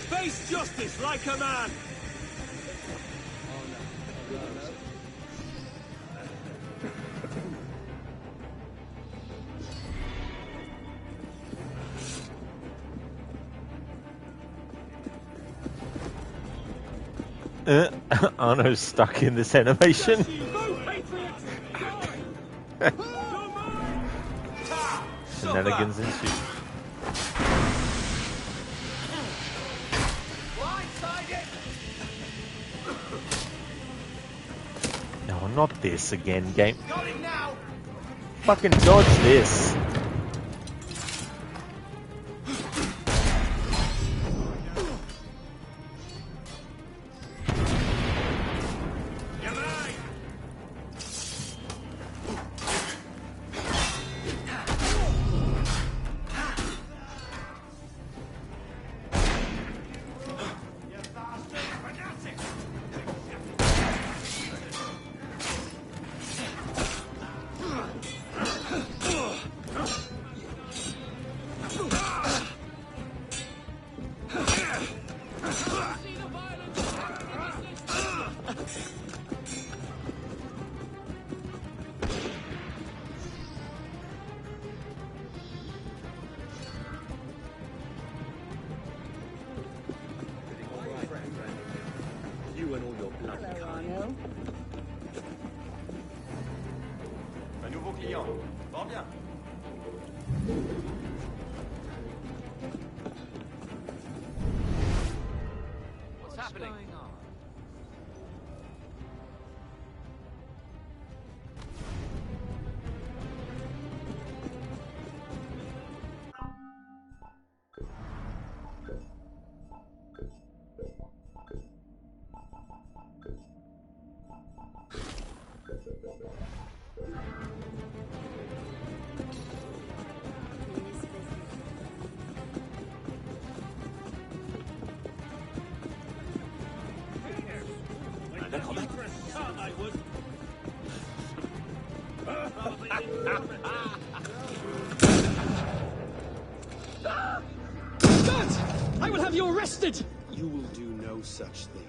Face justice like a man! Arno's stuck in this animation. Shenanigans ensue. No, not this again, game. Fucking dodge this. You and all your bloody kind. Un nouveau client. Fort bien. What's happening? I will have you arrested! You will do no such thing.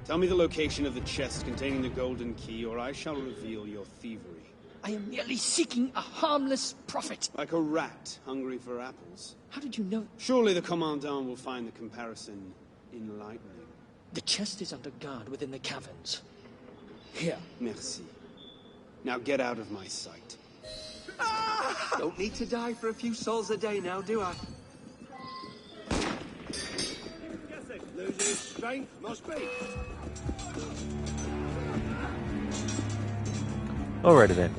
Tell me the location of the chest containing the golden key, or I shall reveal your thievery. I am merely seeking a harmless profit. Like a rat hungry for apples. How did you know? Surely the Commandant will find the comparison enlightening. The chest is under guard within the caverns. Here. Merci. Now get out of my sight. Don't need to die for a few souls a day now, do I? Losing his strength, must be. Alrighty then.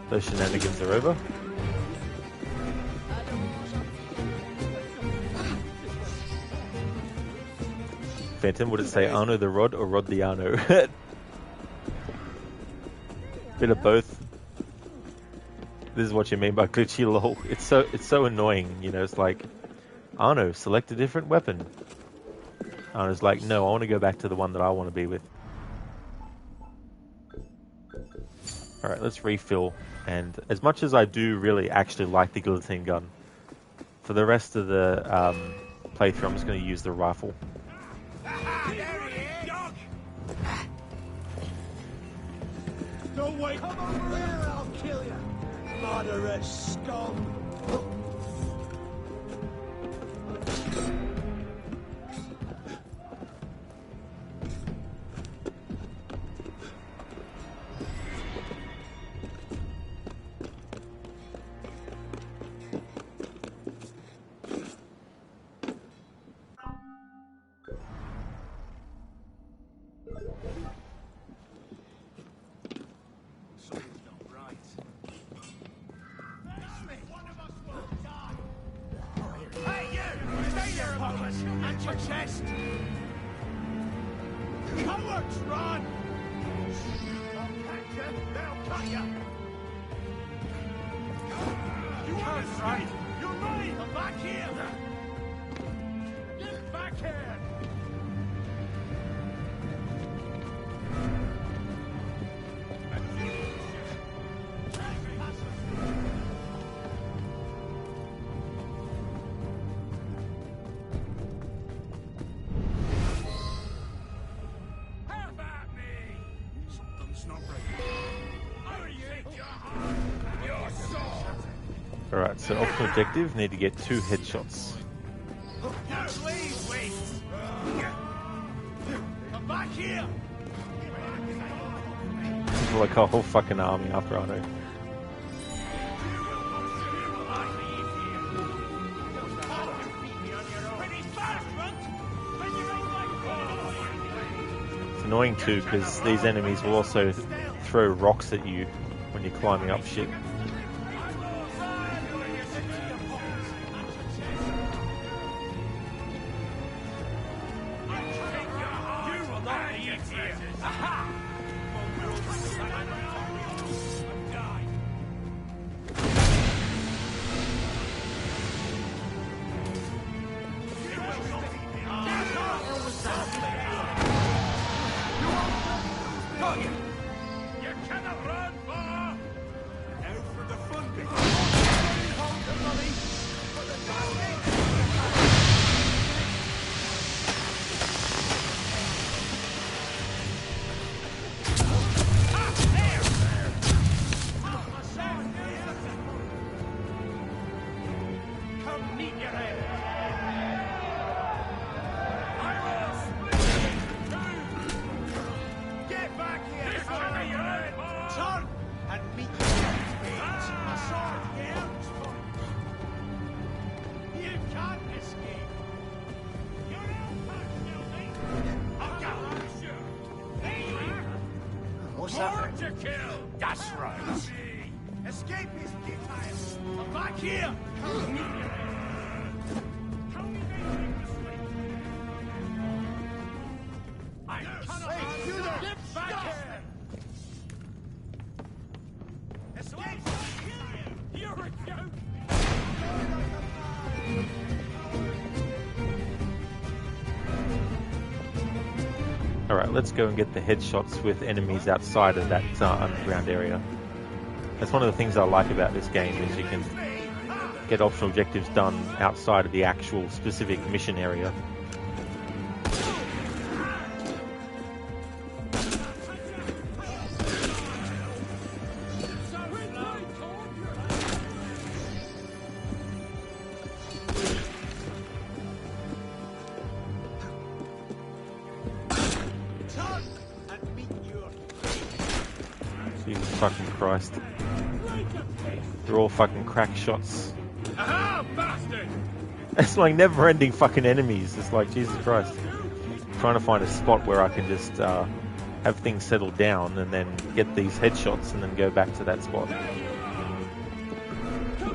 Those shenanigans are over. Phantom, would it say Arno the Rod or Rod the Arno? Bit of both. This is what you mean by glitchy lol. It's so annoying, you know. It's like, Arno, select a different weapon. Arno's like, no, I want to go back to the one that I want to be with. All right, let's refill. And as much as I do really actually like the guillotine gun, for the rest of the playthrough, I'm just going to use the rifle. Don't wait! Come over here, I'll kill you! Murderous scum! And your chest! Cowards, run! They'll catch you! They'll cut you! You can't run! You're right! Come back here! Get back here! Alright, so optional objective, need to get 2 headshots. Come back here! This is like a whole fucking army after Arno. It's annoying too, because these enemies will also throw rocks at you when you're climbing up shit. What's happening? To kill! That's right! Escape is futile! Come back here! I cannot you there! Get back here! Escape! You're a joke! Alright, let's go and get the headshots with enemies outside of that underground area. That's one of the things I like about this game, is you can get optional objectives done outside of the actual specific mission area. Jesus fucking Christ. They're all fucking crack shots. Aha, bastard! It's like never-ending fucking enemies. It's like, Jesus Christ. I'm trying to find a spot where I can just have things settle down and then get these headshots and then go back to that spot. Come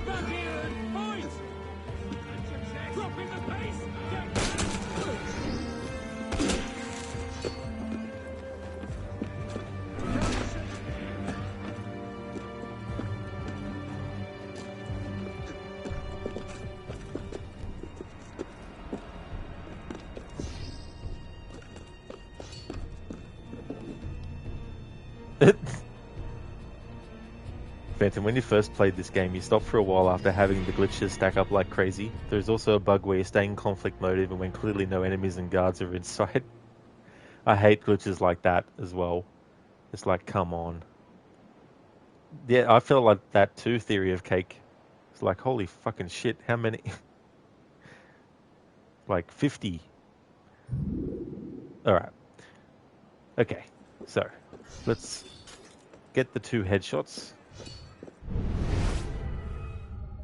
back here and fight! Dropping the pace! Phantom, when you first played this game, you stopped for a while after having the glitches stack up like crazy. There's also a bug where you stay in conflict mode even when clearly no enemies and guards are in sight. I hate glitches like that as well. It's like, come on. Yeah, I feel like that too, Theory of Cake. It's like, holy fucking shit, how many? Like 50. Alright. Okay, so let's get the 2 headshots.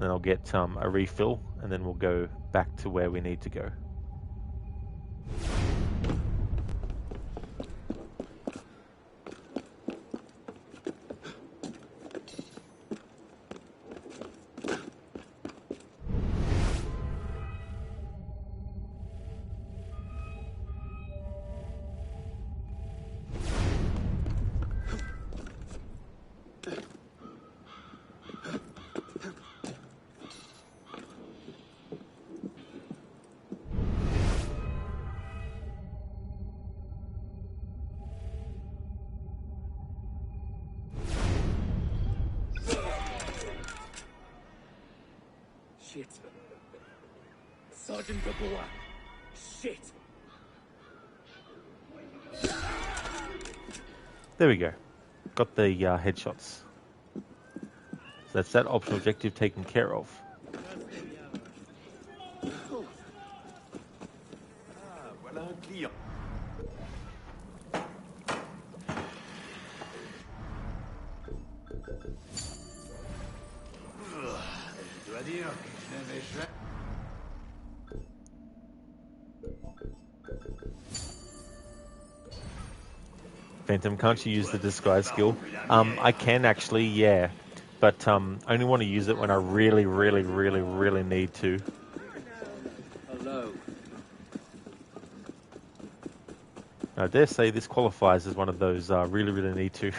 Then I'll get a refill, and then we'll go back to where we need to go. Shit. Sergeant Gabor. Shit. There we go. Got the headshots. So that's that optional objective taken care of. Voilà un client. Je dois dire que je n'avais jamais... Phantom, can't you use the disguise skill? I can actually, yeah. But I only want to use it when I really, really, really, really need to. Hello. I dare say this qualifies as one of those really, really need to.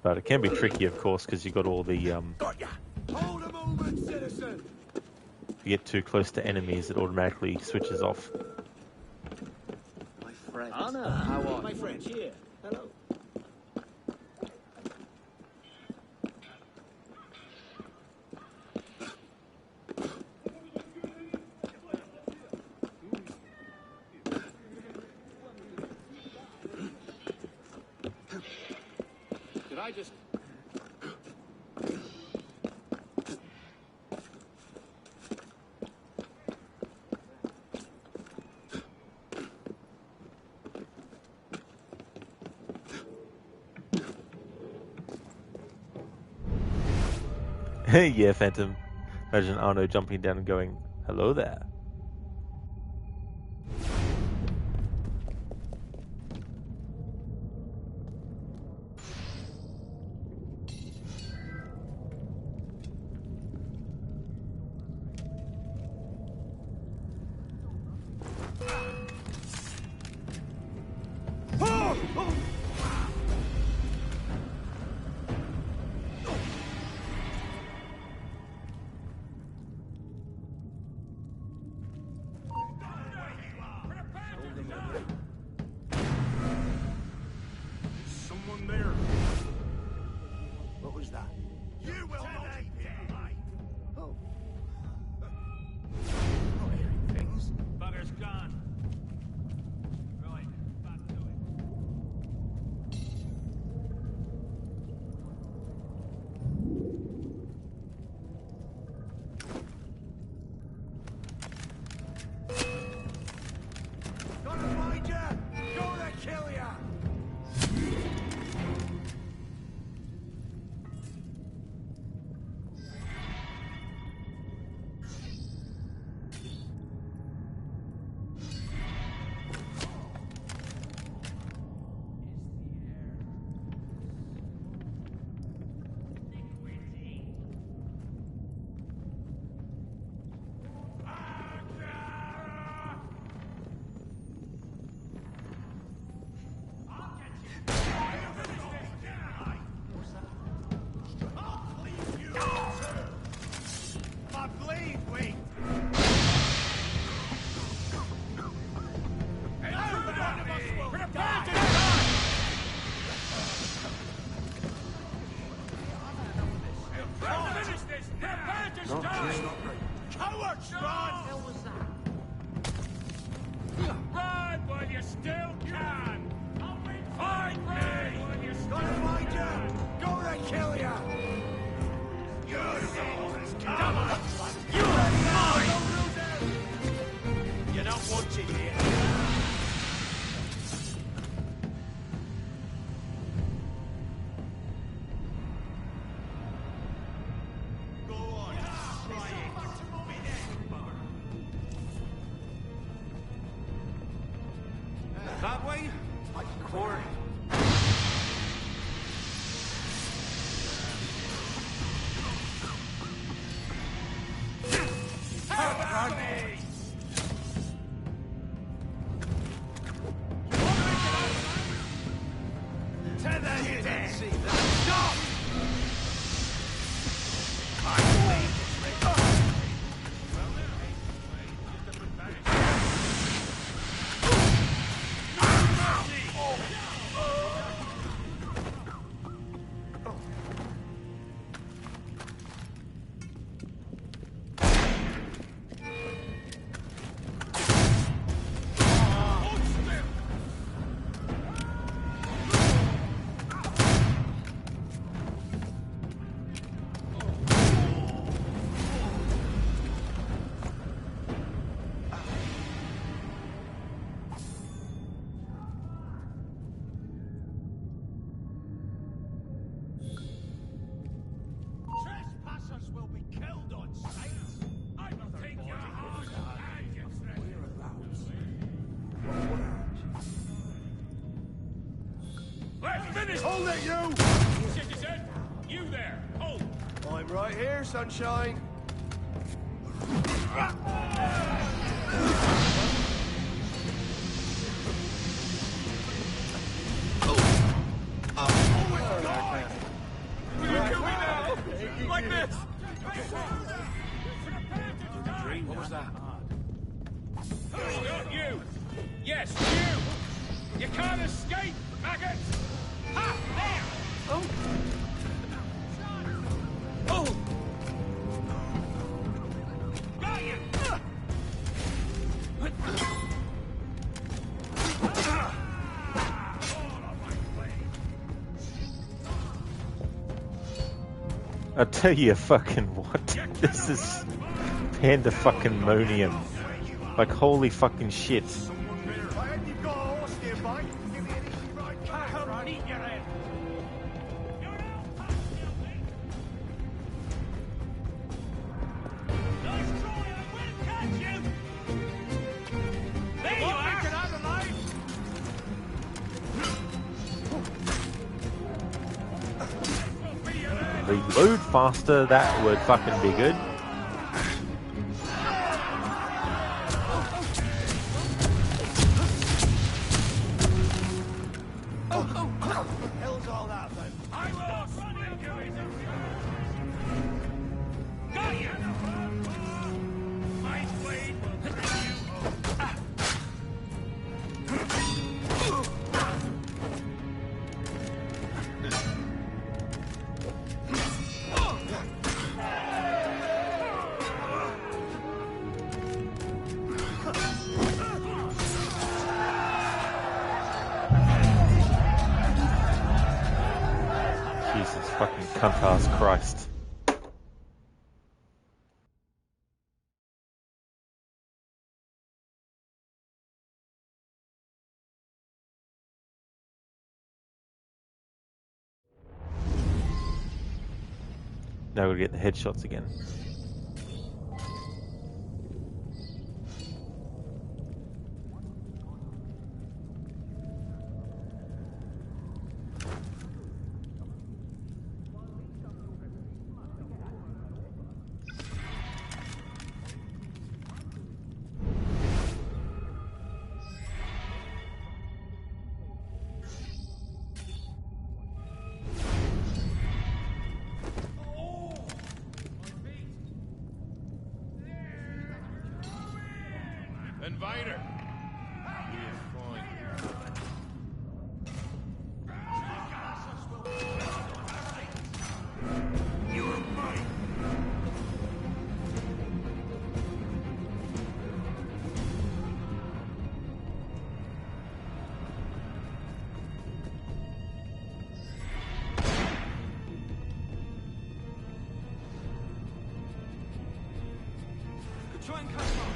But it can be tricky, of course, because you've got all the... Hold a moment, citizen! If you get too close to enemies, it automatically switches off. My friend. Anna, how are my you? friend. Here. Hello. Did I just... Yeah, Phantom. Imagine Arno jumping down and going, hello there. Not Cowards, run! hell was that? Run while you still can! Find me! While you still can! Gonna kill ya! Come on! You're mine! You're not wanted here. That way? Or... Stop! Trespassers will be killed on sight. I will take your heart and your treasure. Let's finish! Hold it, you! Citizen! You there! Hold! I'm right here, sunshine. Will you kill me now? Like this! What was that? Not you! Yes, you! You can't escape, maggot! Ha! There! Oh! Oh! Got you! I tell you fucking what, this is pandemonium. Like holy fucking shit. You've got a horse nearby. Give me an easy ride back. Come meet your end! Nice try, I will catch you! There you are! Get out alive! Reload faster, that would fucking be good. Hell's all that, then? I will smack you into Got you! My blade will bring you home. Jesus fucking cunt-ass Christ. Now we'll get the headshots again. Try and cut him off.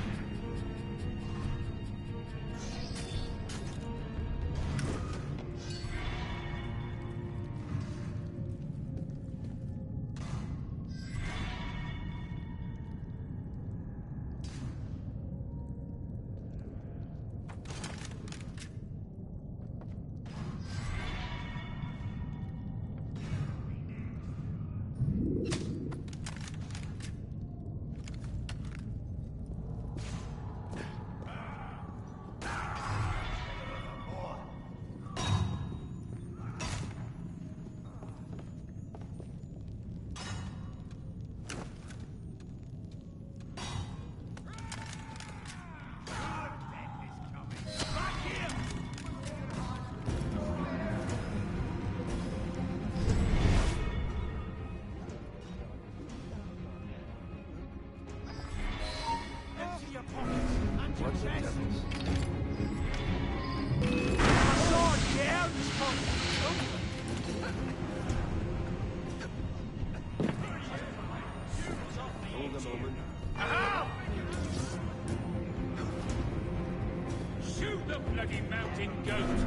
Shoot the bloody mountain goat!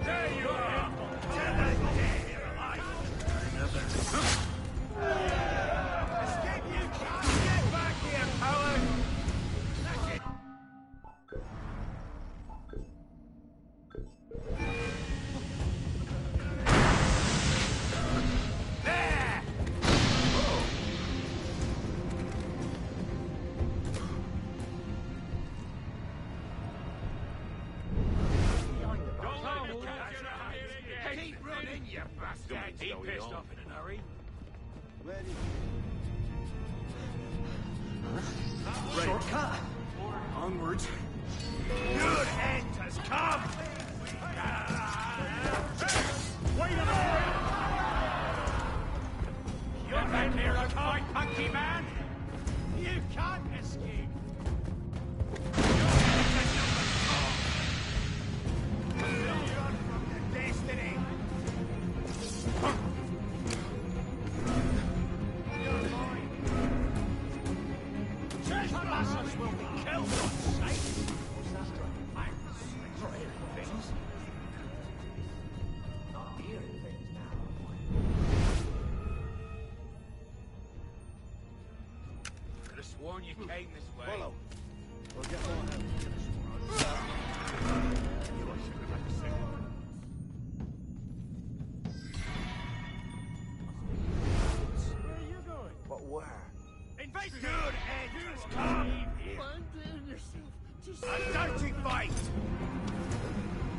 There you are! Escape, you can't get back here, coward! That's it! There! Keep running, you bastard! He pissed off in a hurry. Shortcut! Onwards. Good end has come! Wait a minute! You're back here to fight, punky man! You can't escape! Run from your destiny! You're mine! Trespassers will be killed on sight! Could have sworn you came this way. Follow. We'll get more help. Where are you going? But where? Invasive! Good end has come! Find yourself. A dirty fight!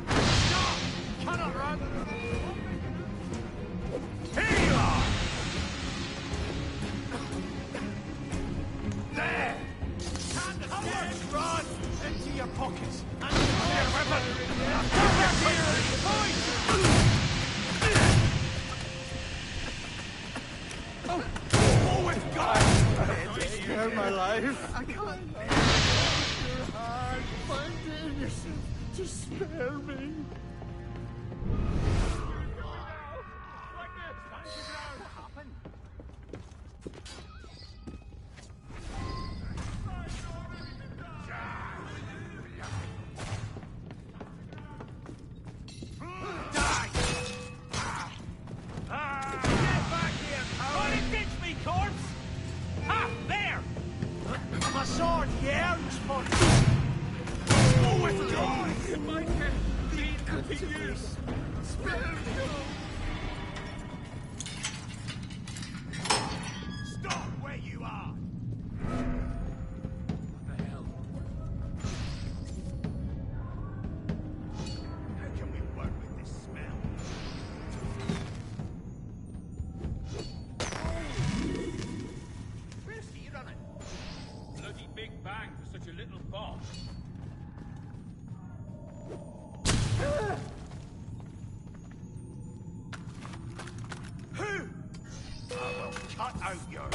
Stop! Cannot run! Here you are! There! Time to stand! Run! Empty your pockets! And your weapon! Come back here! Fight! Oh, with God! Spare my life. I can't. Your heart, find it in yourself to spare me. My sword, yeah? Oh, with God! It might get been to use. Spare me! Stop where you are! What the hell? How can we work with this smell? Where's he running? Bloody big bang for such a little bomb. Who? I will cut out your...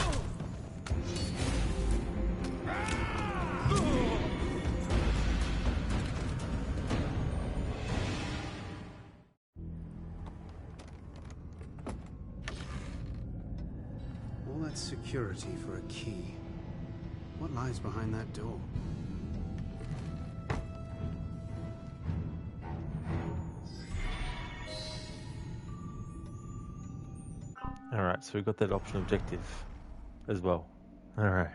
All That's security for a key. What lies behind that door? Alright, so we've got that option objective as well. Alright.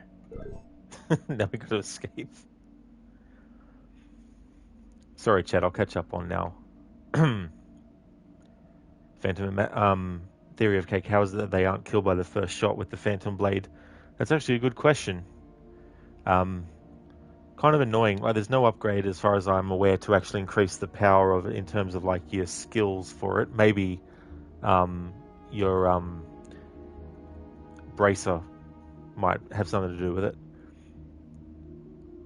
Now we've got to escape. Sorry, chat, I'll catch up on now. Phantom theory of Cake, how is it that they aren't killed by the first shot with the Phantom Blade? That's actually a good question. Kind of annoying. Like, there's no upgrade as far as I'm aware to actually increase the power of it in terms of like your skills for it. Maybe your bracer might have something to do with it.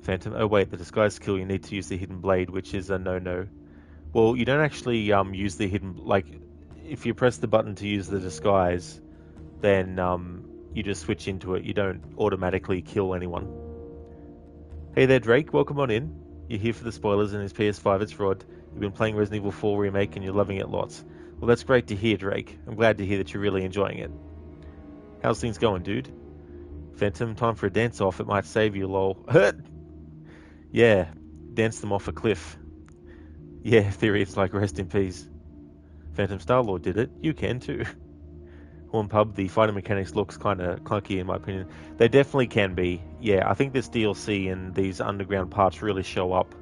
Phantom. Oh wait, the disguise skill, you need to use the hidden blade, which is a no-no. Well, you don't actually use the hidden, like, if you press the button to use the disguise, then you just switch into it. You don't automatically kill anyone. Hey there, Drake. Welcome on in. You're here for the spoilers, and it's PS5, it's Rod. You've been playing Resident Evil 4 Remake, and you're loving it lots. Well, that's great to hear, Drake. I'm glad to hear that you're really enjoying it. How's things going, dude? Phantom, time for a dance-off. It might save you, lol. Yeah, dance them off a cliff. Yeah, theory, it's like rest in peace. Phantom Star-Lord did it. You can too. Horn Pub, the fighting mechanics looks kind of clunky in my opinion. They definitely can be. Yeah, I think this DLC and these underground parts really show up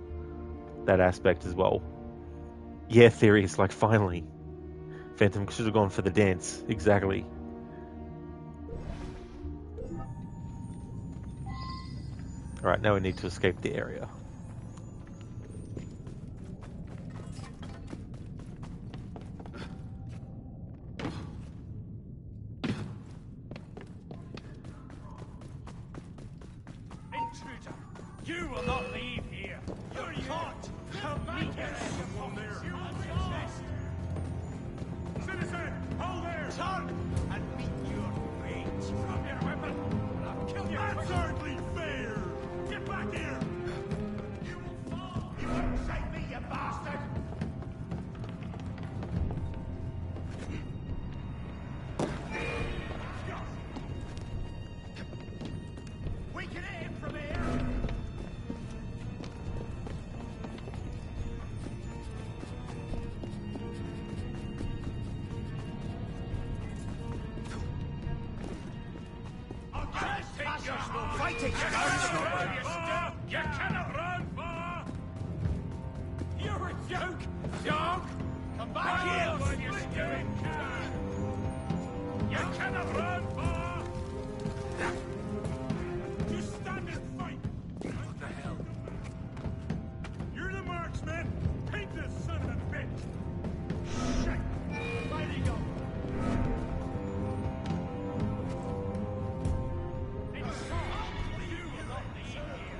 that aspect as well. Yeah, theory, it's like finally. Phantom should have gone for the dance. Exactly. Alright, now we need to escape the area. Intruder! You will not leave here! You're caught! Come meet your everyone there! Citizen! Hold there! Turn and meet your fate! Drop your weapon, and I'll kill you! That's hardly fair! Get back here! You will fall! You won't save me, you bastard! We can aim from here! Fighting! You cannot run far! You're a joke! Joke! Come back here! What you doing, can? You cannot run far! Just stand and fight! What the hell? You're the marksman! Paint this son of a bitch! Shit! Where'd he go?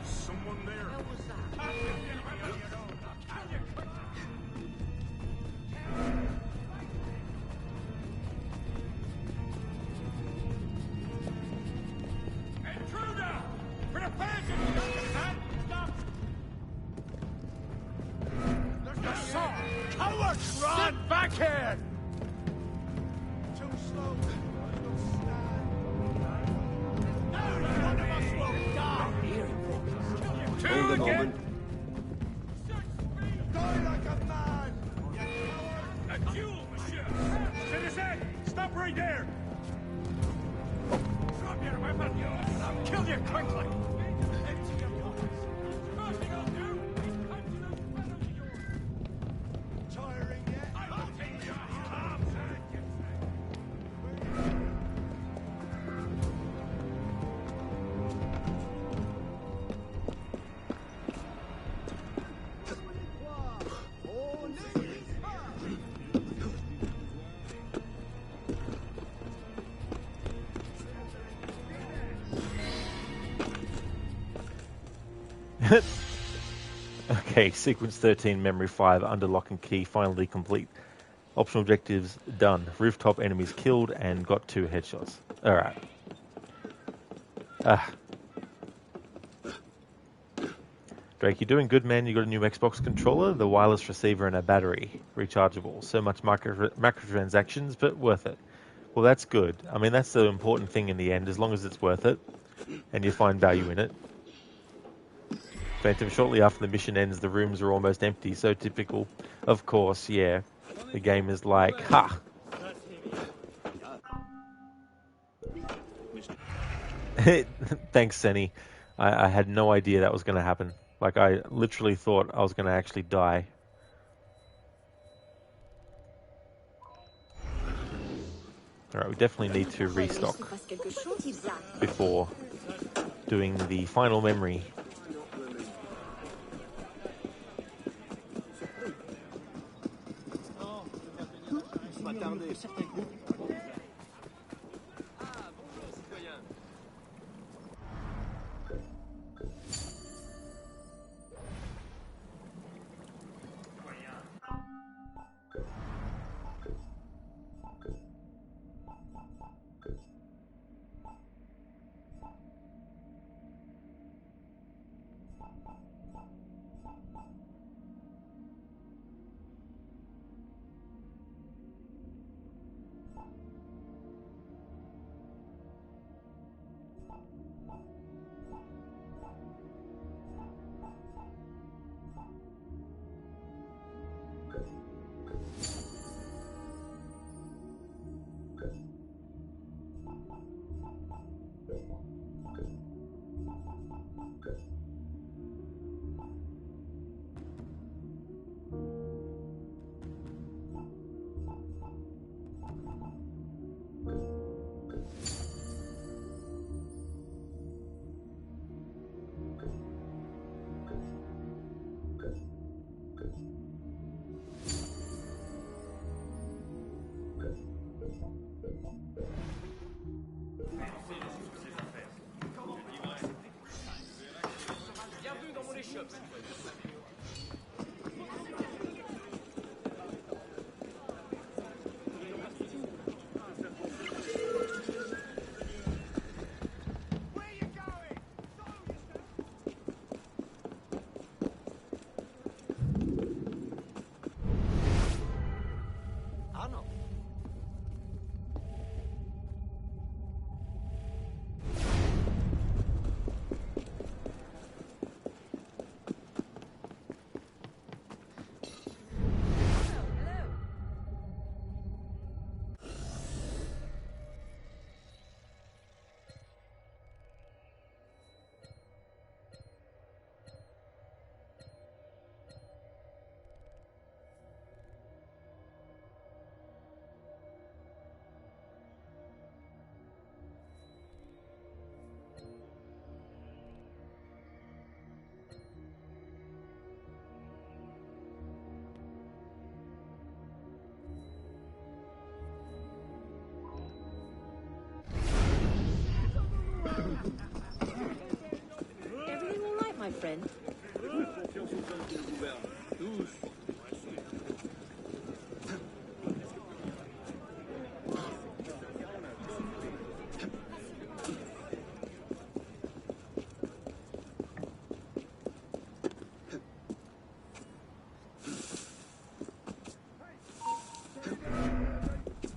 Someone there. Intruder! For the phantom! Stop! There's no saw! Cowards! Run! Sit back here! Too slow. One of us will die! Hold a moment. Die like a man! You coward! A duel, monsieur! Citizen, stop right there! Drop your weapon, and I'll kill you quickly! Empty your pockets! First thing I'll do is punch those fellows of yours! Tiring yet? I will take your arms! Okay, sequence 13, memory 5, under lock and key, finally complete. Optional objectives done. Rooftop enemies killed and got 2 headshots. Alright. Drake, you're doing good, man. You got a new Xbox controller, the wireless receiver, and a battery. Rechargeable. So much microtransactions, but worth it. Well, that's good. I mean, that's the important thing in the end, as long as it's worth it and you find value in it. Phantom, shortly after the mission ends, the rooms are almost empty, so typical. Of course, yeah. The game is like, ha! Thanks, Senny. I had no idea that was going to happen. Like, I literally thought I was going to actually die. Alright, we definitely need to restock before doing the final memory. Everything all right, my friend?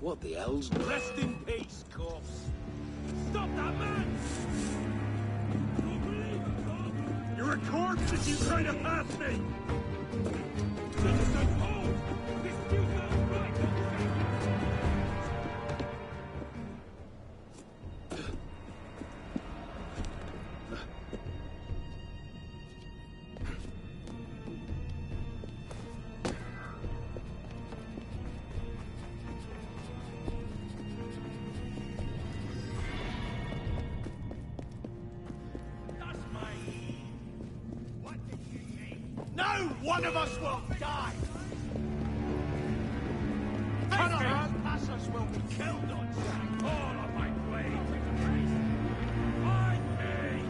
What the hell's... Rest in peace, corpse! Stop that man! You're a corpse if you try to pass me! No one of us will die! None of our passers will be killed on sight! All of my blades! Find me!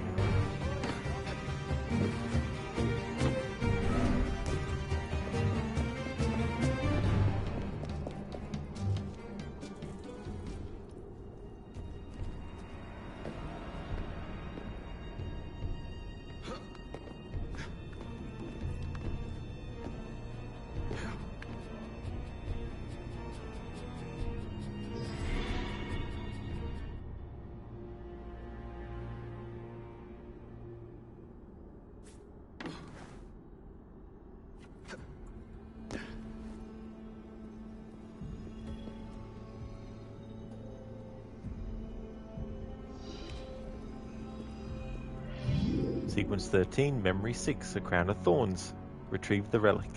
Sequence 13, Memory 6, A Crown of Thorns. Retrieve the relic.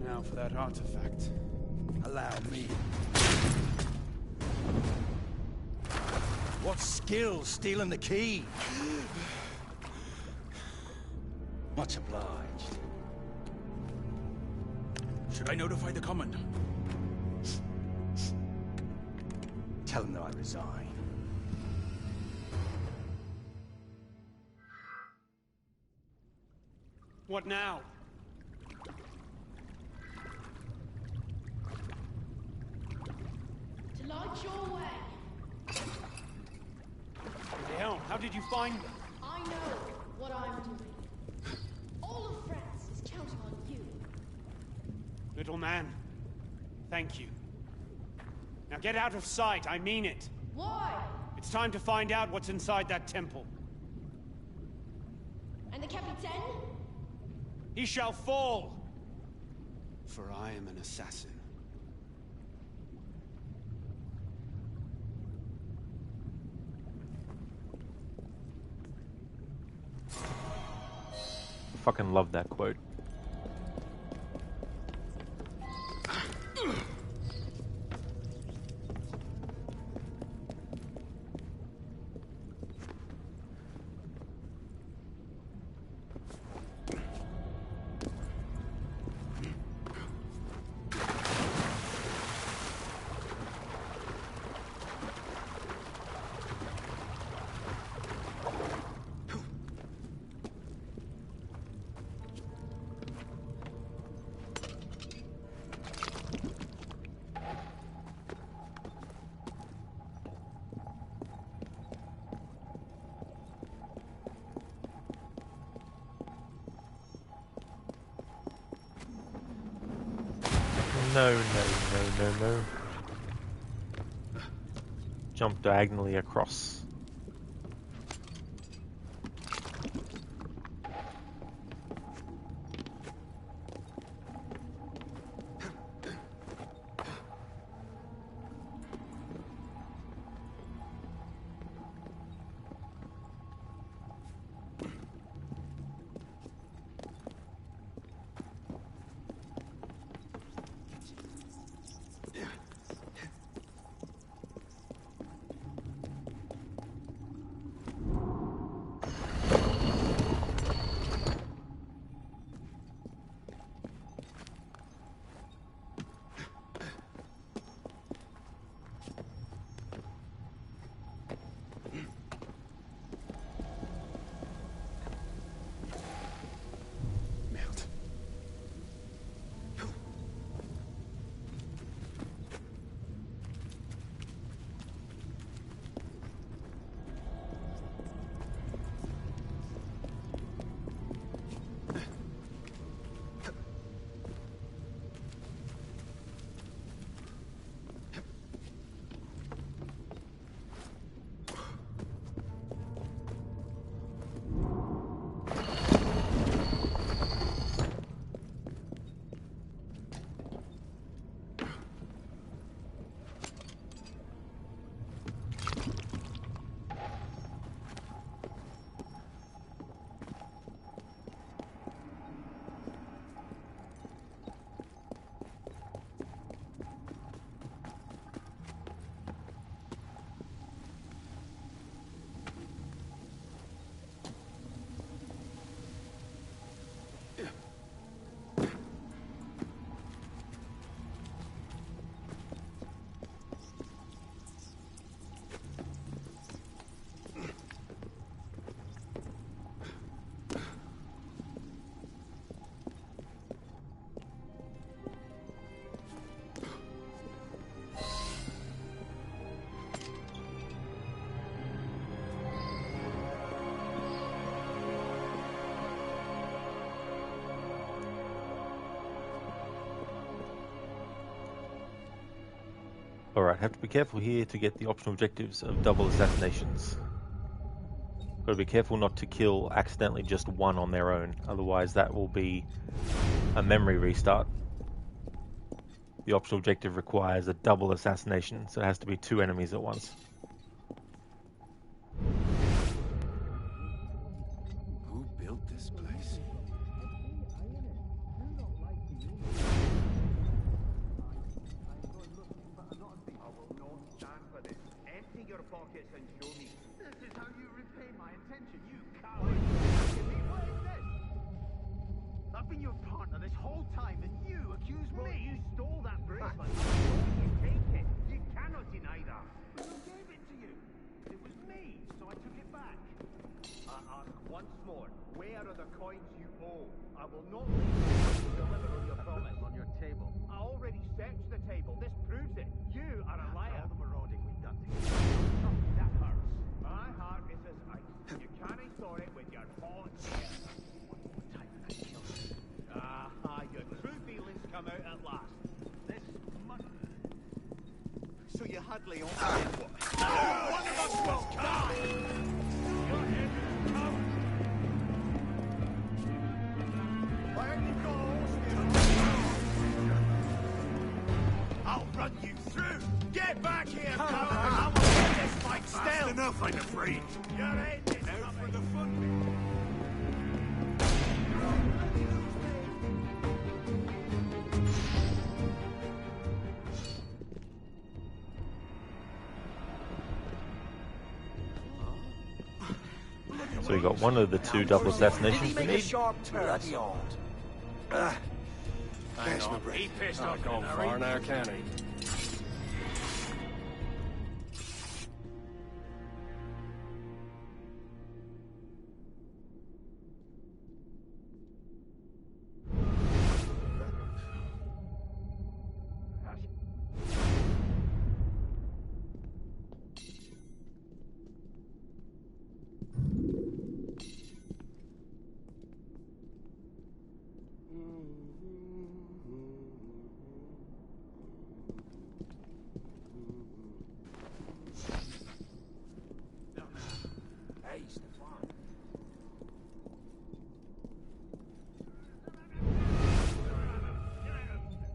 Now for that artifact. Allow me. What skill stealing the key? Much obliged. Should I notify the Commandant? Tell him that I resign. What now? To light your way. Leon, how did you find them? I know what I'm doing. All of France is counting on you. Little man, thank you. Now get out of sight, I mean it. Why? It's time to find out what's inside that temple. And the Capitaine? He shall fall! For I am an assassin. Fucking love that quote. No. Jump diagonally across. Alright, have to be careful here to get the optional objectives of double assassinations. Got to be careful not to kill accidentally just one on their own, otherwise that will be a memory restart. The optional objective requires a double assassination, so it has to be 2 enemies at once. Who built this place? Empty your pockets and show me. This is how you repay my attention, you coward! What is this? I've been your partner this whole time, and you accuse me! You stole that bracelet. I saw you take it. You cannot deny that. But who gave it to you? It was me, so I took it back. I ask once more, where are the coins you owe? I will not leave you to deliver on your promise. On your table. I already searched the table. This proves it. You are a liar. All the marauding we've done together. That hurts. My heart is as ice. You can't store it with your hot hair. One more time and I kill you. Your true feelings come out at last. This must... So you had Leon and what? One of us will die! Your head will come! Why aren't you I'll run you through! Get back here, coward! I will get this fight still! That's enough, I'm afraid. Your end is out for the fun. So we got one of the 2 double assassinations we need. Bloody odd. Hang on, he pissed off gone far now, can he?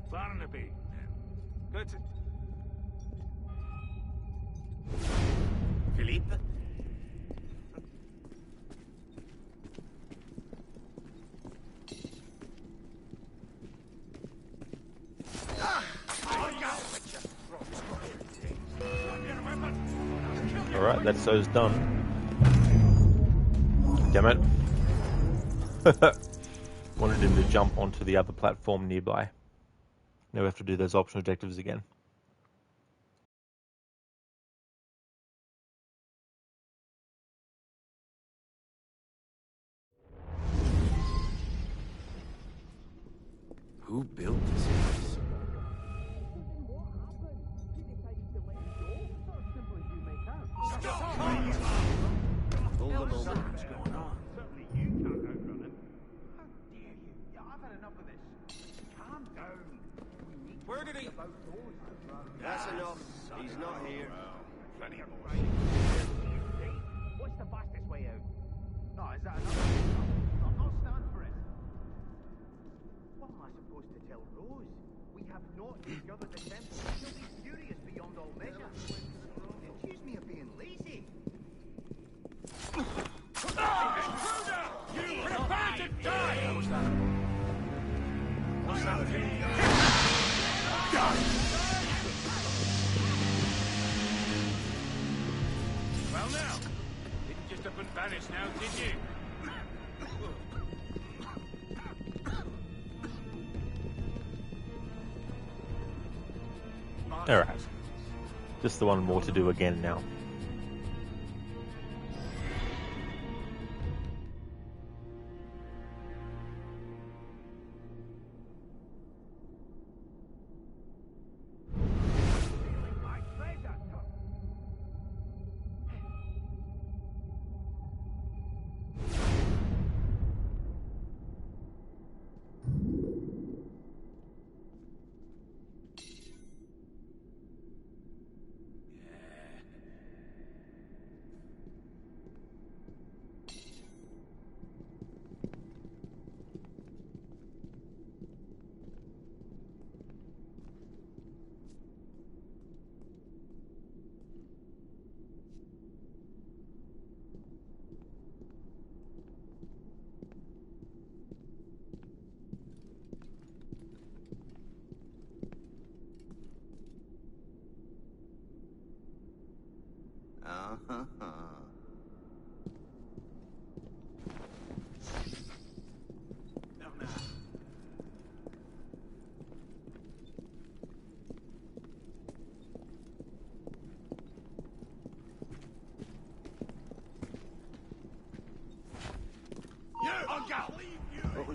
Barnaby. Good. Philippe? Alright, that's those done. Damn it. Wanted him to jump onto the other platform nearby. Now we have to do those optional objectives again. Who built this place? Hold the moment. What's going on? Certainly you can't outrun him. How dare you? Yeah, I've had enough of this. Calm down. We need Where did he... That's enough. He's not here. Plenty more. What's the fastest way out? No, is that enough? I'll not stand for it. What am I supposed to tell Rose? We have not discovered the temple. She'll be furious beyond all measure. Accuse me of being lazy. Intruder! You prepare to die! What was that? What's that thing? Well now, didn't just up and vanish now, did you? Alright. Just the one more to do again now.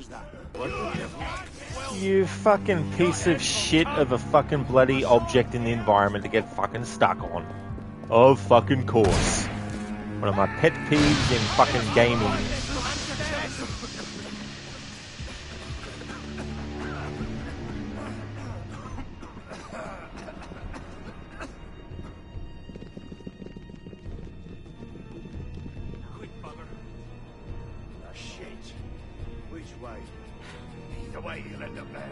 was that? You fucking piece of shit of a fucking bloody object in the environment to get fucking stuck on. Of fucking course. One of my pet peeves in fucking gaming. Quick, bugger. Ah, shit. Which way? The way you'll end up there.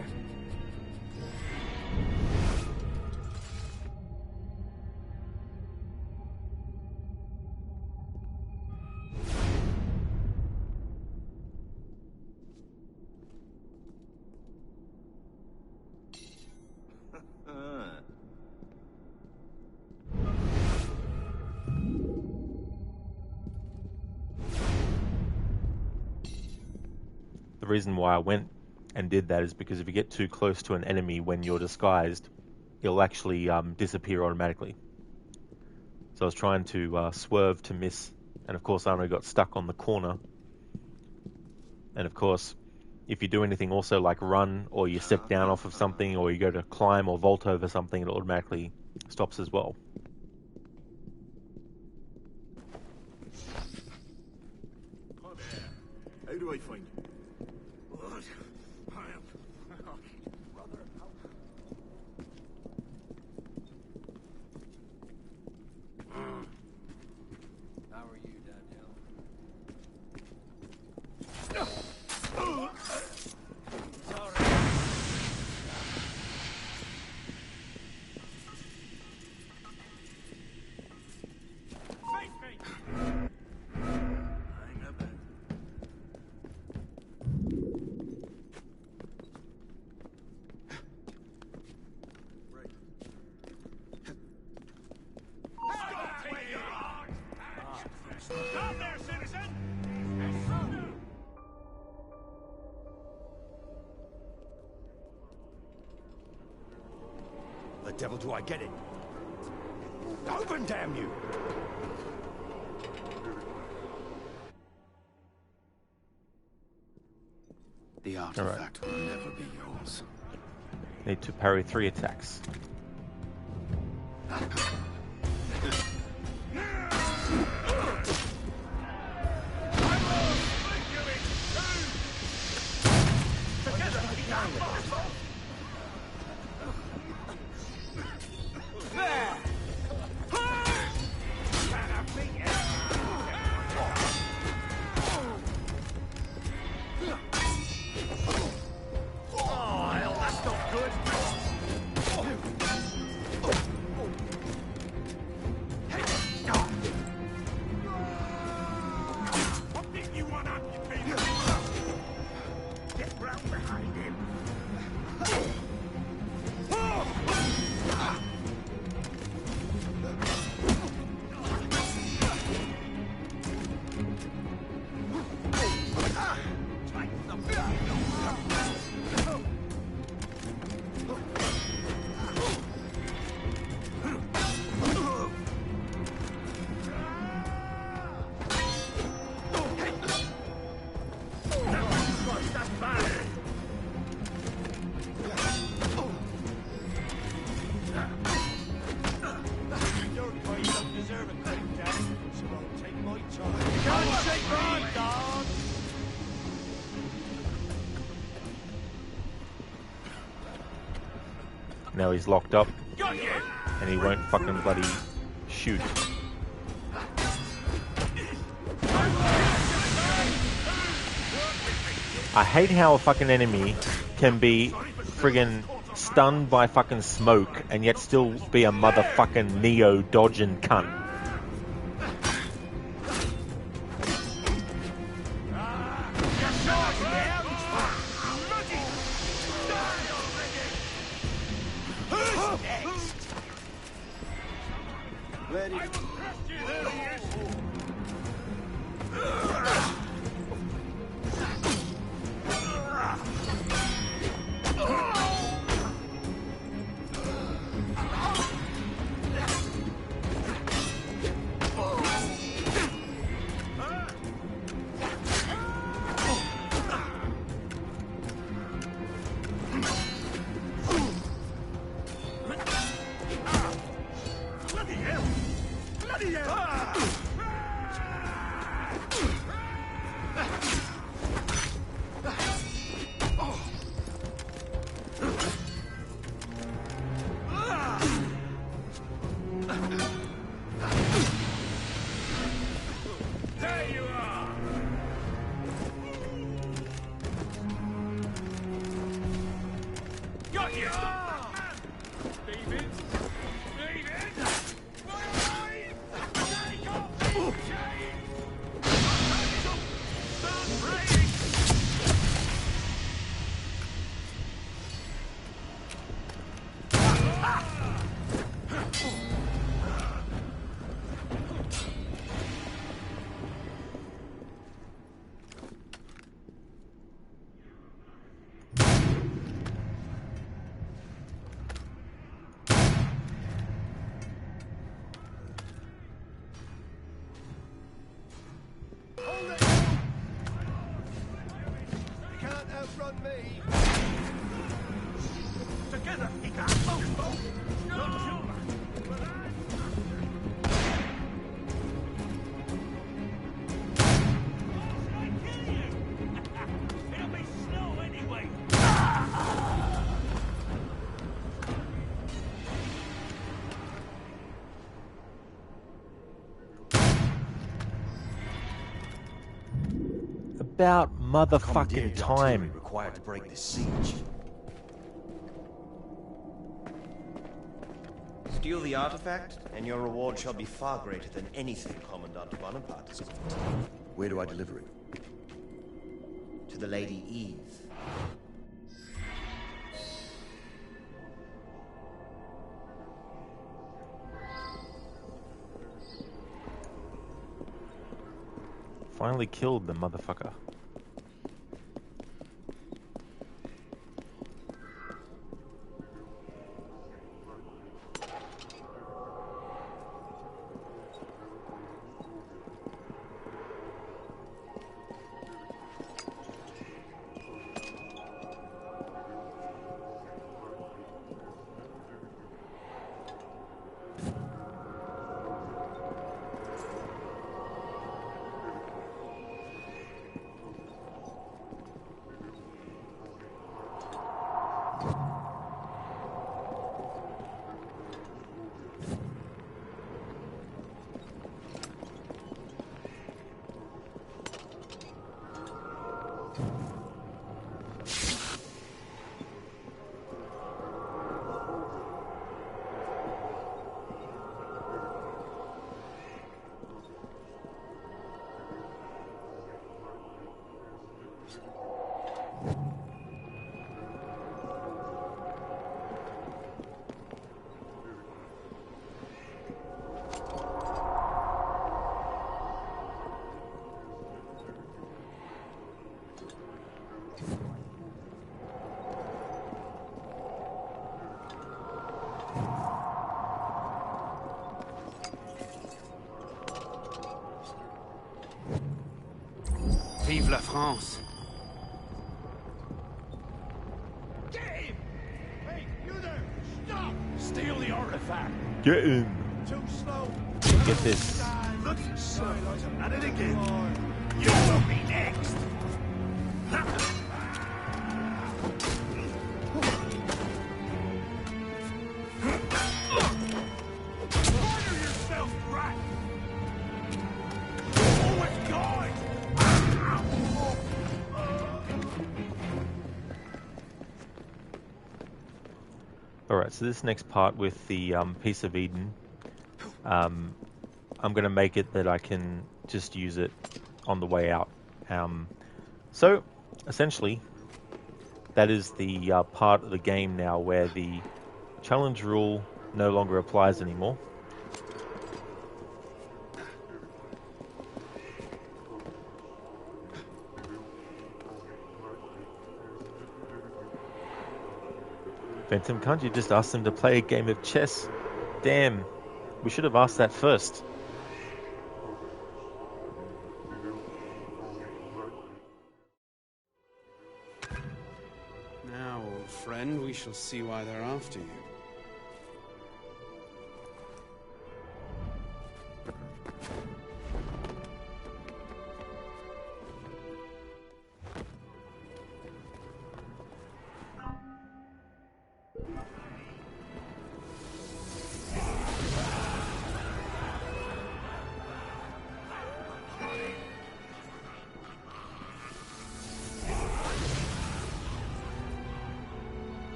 The reason why I went and did that is because if you get too close to an enemy when you're disguised, it'll actually disappear automatically. So I was trying to swerve to miss, and of course I only got stuck on the corner. And of course, if you do anything also like run, or you step down off of something, or you go to climb or vault over something, it automatically stops as well. How do I find it? How are you, Danielle? Stop there, citizen! The devil do I get it? Open, damn you! The artifact will never be yours. Need to parry 3 attacks. Now he's locked up, and he won't fucking bloody shoot. I hate how a fucking enemy can be friggin' stunned by fucking smoke and yet still be a motherfucking Neo dodging cunt. David! David! Take off these chains! Start praying! About motherfucking time. Required to break this siege. Steal the artifact, and your reward shall be far greater than anything Commandant Bonaparte has given. Where do I deliver it? To the Lady Eve. Finally killed the motherfucker. Vive la France! Get him! Hey, you there! Stop! Steal the artifact! Get him! Too slow! Get this. Look, at it again! You will be next! Order yourself, rat! Oh, it's gone! Alright, so this next part with the piece of Eden, I'm going to make it that I can just use it on the way out. So, essentially, that is the part of the game now where the challenge rule no longer applies anymore. Phantom, can't you just ask them to play a game of chess? Damn, we should have asked that first. Now, old friend, we shall see why they're after you.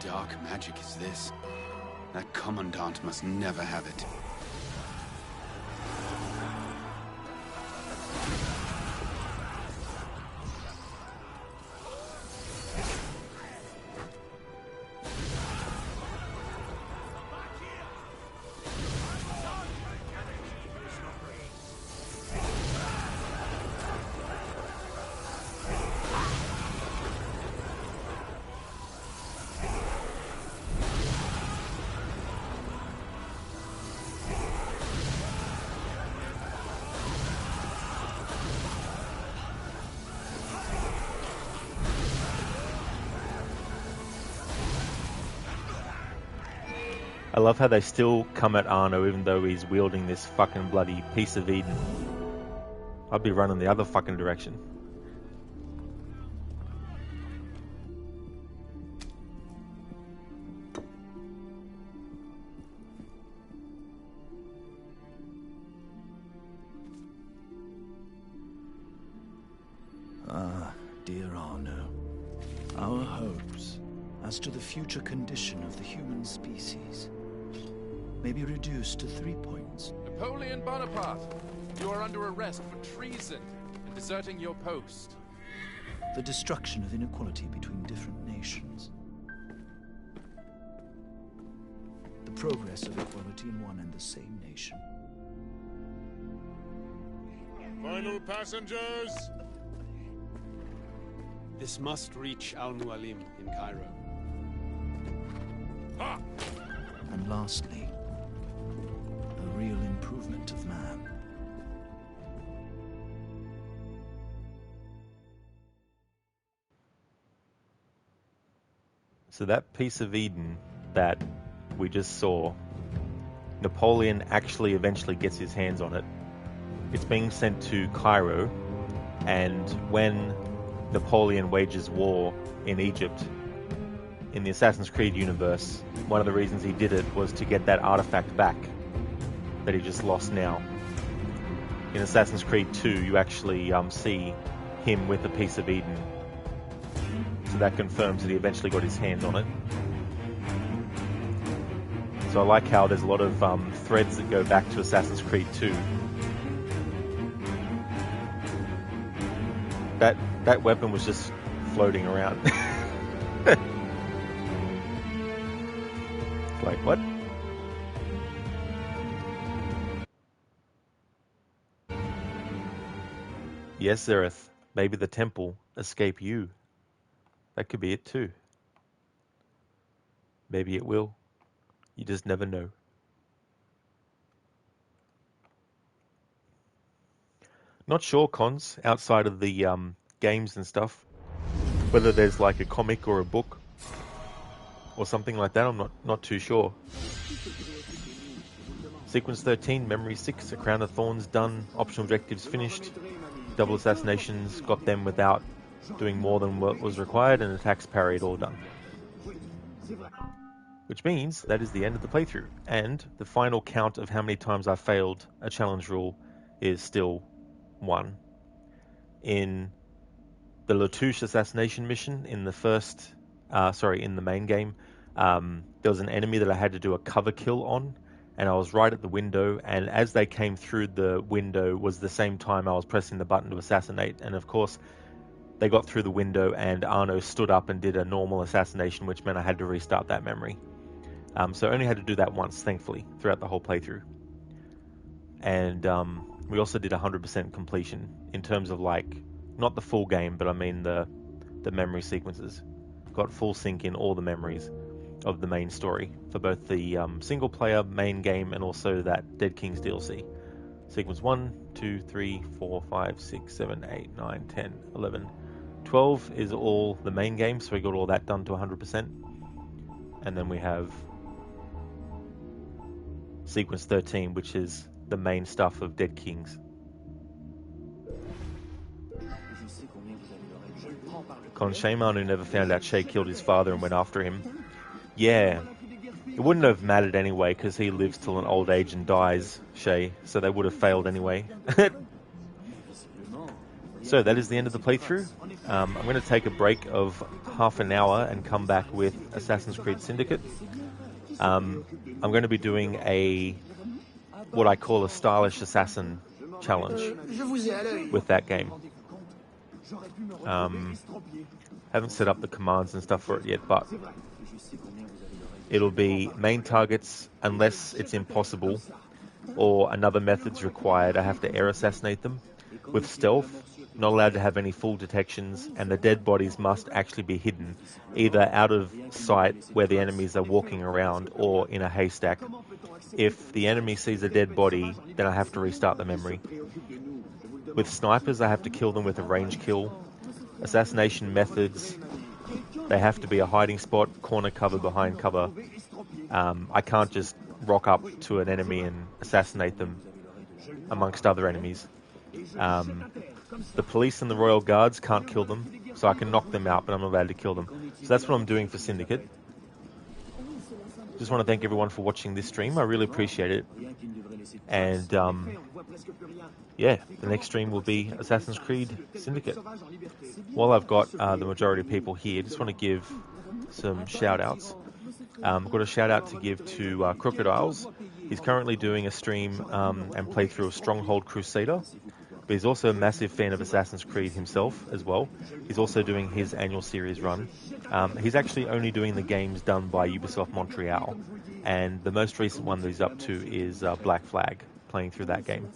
dark magic is this? That Commandant must never have it. I love how they still come at Arno even though he's wielding this fucking bloody piece of Eden. I'd be running the other fucking direction. Ah, dear Arno. Our hopes as to the future condition of the human species may be reduced to 3 points. Napoleon Bonaparte, you are under arrest for treason and deserting your post. The destruction of inequality between different nations. The progress of equality in one and the same nation. Final passengers! This must reach Al-Mualim in Cairo. Ha! And lastly, a real improvement of man. So that piece of Eden that we just saw, Napoleon actually eventually gets his hands on it. It's being sent to Cairo, and when Napoleon wages war in Egypt, in the Assassin's Creed universe, one of the reasons he did it was to get that artifact back that he just lost now. In Assassin's Creed 2, you actually see him with a piece of Eden. So that confirms that he eventually got his hands on it. So I like how there's a lot of threads that go back to Assassin's Creed 2. That weapon was just floating around. Like, what? Yes, Zereth. Maybe the temple escape you. That could be it too. Maybe it will. You just never know. Not sure, Cons, outside of the games and stuff, whether there's like a comic or a book or something like that. I'm not too sure. Sequence 13, Memory 6, A Crown of Thorns done, optional objectives finished, double assassinations, got them without doing more than what was required, and attacks parried, all done. Which means that is the end of the playthrough, and the final count of how many times I failed a challenge rule is still 1. In the Latouche assassination mission in the in the main game, there was an enemy that I had to do a cover kill on, and I was right at the window, and as they came through the window was the same time I was pressing the button to assassinate, and of course they got through the window and Arno stood up and did a normal assassination, which meant I had to restart that memory. So I only had to do that once, thankfully, throughout the whole playthrough. And we also did 100% completion in terms of, like, not the full game, but I mean the memory sequences. Got full sync in all the memories of the main story for both the single player main game and also that Dead Kings DLC. Sequence 1, 2, 3, 4, 5, 6, 7, 8, 9, 10, 11, 12 is all the main game, so we got all that done to 100%. And then we have Sequence 13, which is the main stuff of Dead Kings. Con, shame on who never found out Shay killed his father and went after him. Yeah, it wouldn't have mattered anyway, because he lives till an old age and dies, Shay, so they would have failed anyway. So that is the end of the playthrough. I'm going to take a break of half an hour and come back with Assassin's Creed Syndicate. I'm going to be doing what I call a stylish assassin challenge with that game. Haven't set up the commands and stuff for it yet, but it'll be main targets unless it's impossible or another method's required. I have to air assassinate them with stealth, not allowed to have any full detections, and the dead bodies must actually be hidden, either out of sight where the enemies are walking around or in a haystack. If the enemy sees a dead body, then I have to restart the memory. With snipers, I have to kill them with a range kill. Assassination methods, they have to be a hiding spot, corner cover, behind cover. I can't just rock up to an enemy and assassinate them amongst other enemies. The police and the royal guards can't kill them, so I can knock them out, but I'm not allowed to kill them. So that's what I'm doing for Syndicate. Just want to thank everyone for watching this stream. I really appreciate it. And yeah, the next stream will be Assassin's Creed Syndicate. While I've got the majority of people here, just want to give some shout-outs. I've got a shout-out to give to Crocodiles. He's currently doing a stream and playthrough of Stronghold Crusader, but he's also a massive fan of Assassin's Creed himself as well. He's also doing his annual series run. He's actually only doing the games done by Ubisoft Montreal, and the most recent one that he's up to is Black Flag, playing through that game.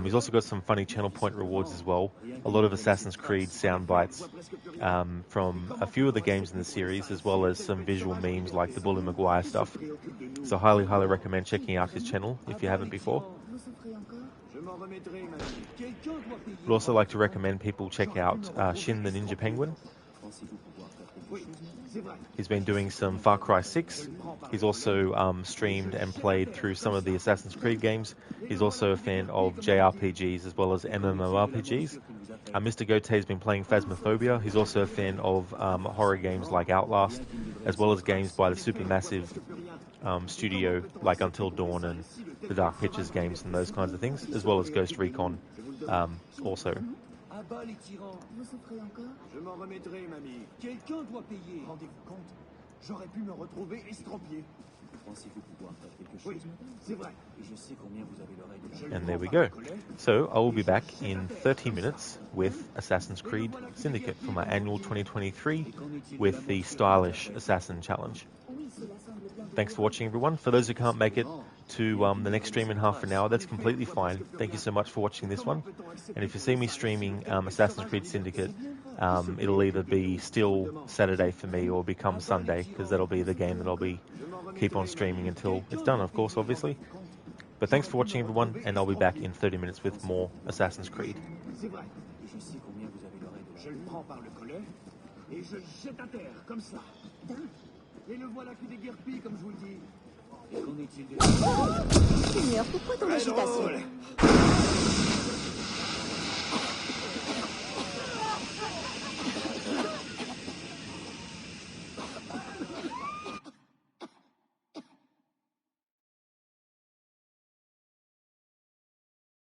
He's also got some funny channel point rewards as well. A lot of Assassin's Creed sound bites from a few of the games in the series, as well as some visual memes like the Bully Maguire stuff. So highly recommend checking out his channel if you haven't before. I'd also like to recommend people check out Shin the Ninja Penguin. He's been doing some Far Cry 6. He's also streamed and played through some of the Assassin's Creed games. He's also a fan of JRPGs as well as MMORPGs. Mr. Gote has been playing Phasmophobia. He's also a fan of horror games like Outlast, as well as games by the supermassive studio like Until Dawn and the Dark Pictures games and those kinds of things, as well as Ghost Recon also. Je m'en remettrai, mamie. Quelqu'un doit payer. Rendez-vous compte? J'aurais pu me retrouver estropié. Pensez-vous pouvoir faire quelque chose? Oui, c'est vrai. Et je sais combien vous avez l'oreille de... And there we go. So I will be back in 30 minutes with Assassin's Creed Syndicate for my annual 2023 with the Stylish Assassin Challenge. Thanks for watching, everyone. For those who can't make it to the next stream in half an hour, that's completely fine. Thank you so much for watching this one. And if you see me streaming Assassin's Creed Syndicate, it'll either be still Saturday for me or become Sunday, because that'll be the game that I'll be keep on streaming until it's done, of course, obviously. But thanks for watching, everyone, and I'll be back in 30 minutes with more Assassin's Creed. Et le voilà qui déguerpit, comme je vous le dis. Seigneur, pourquoi tant d'agitation?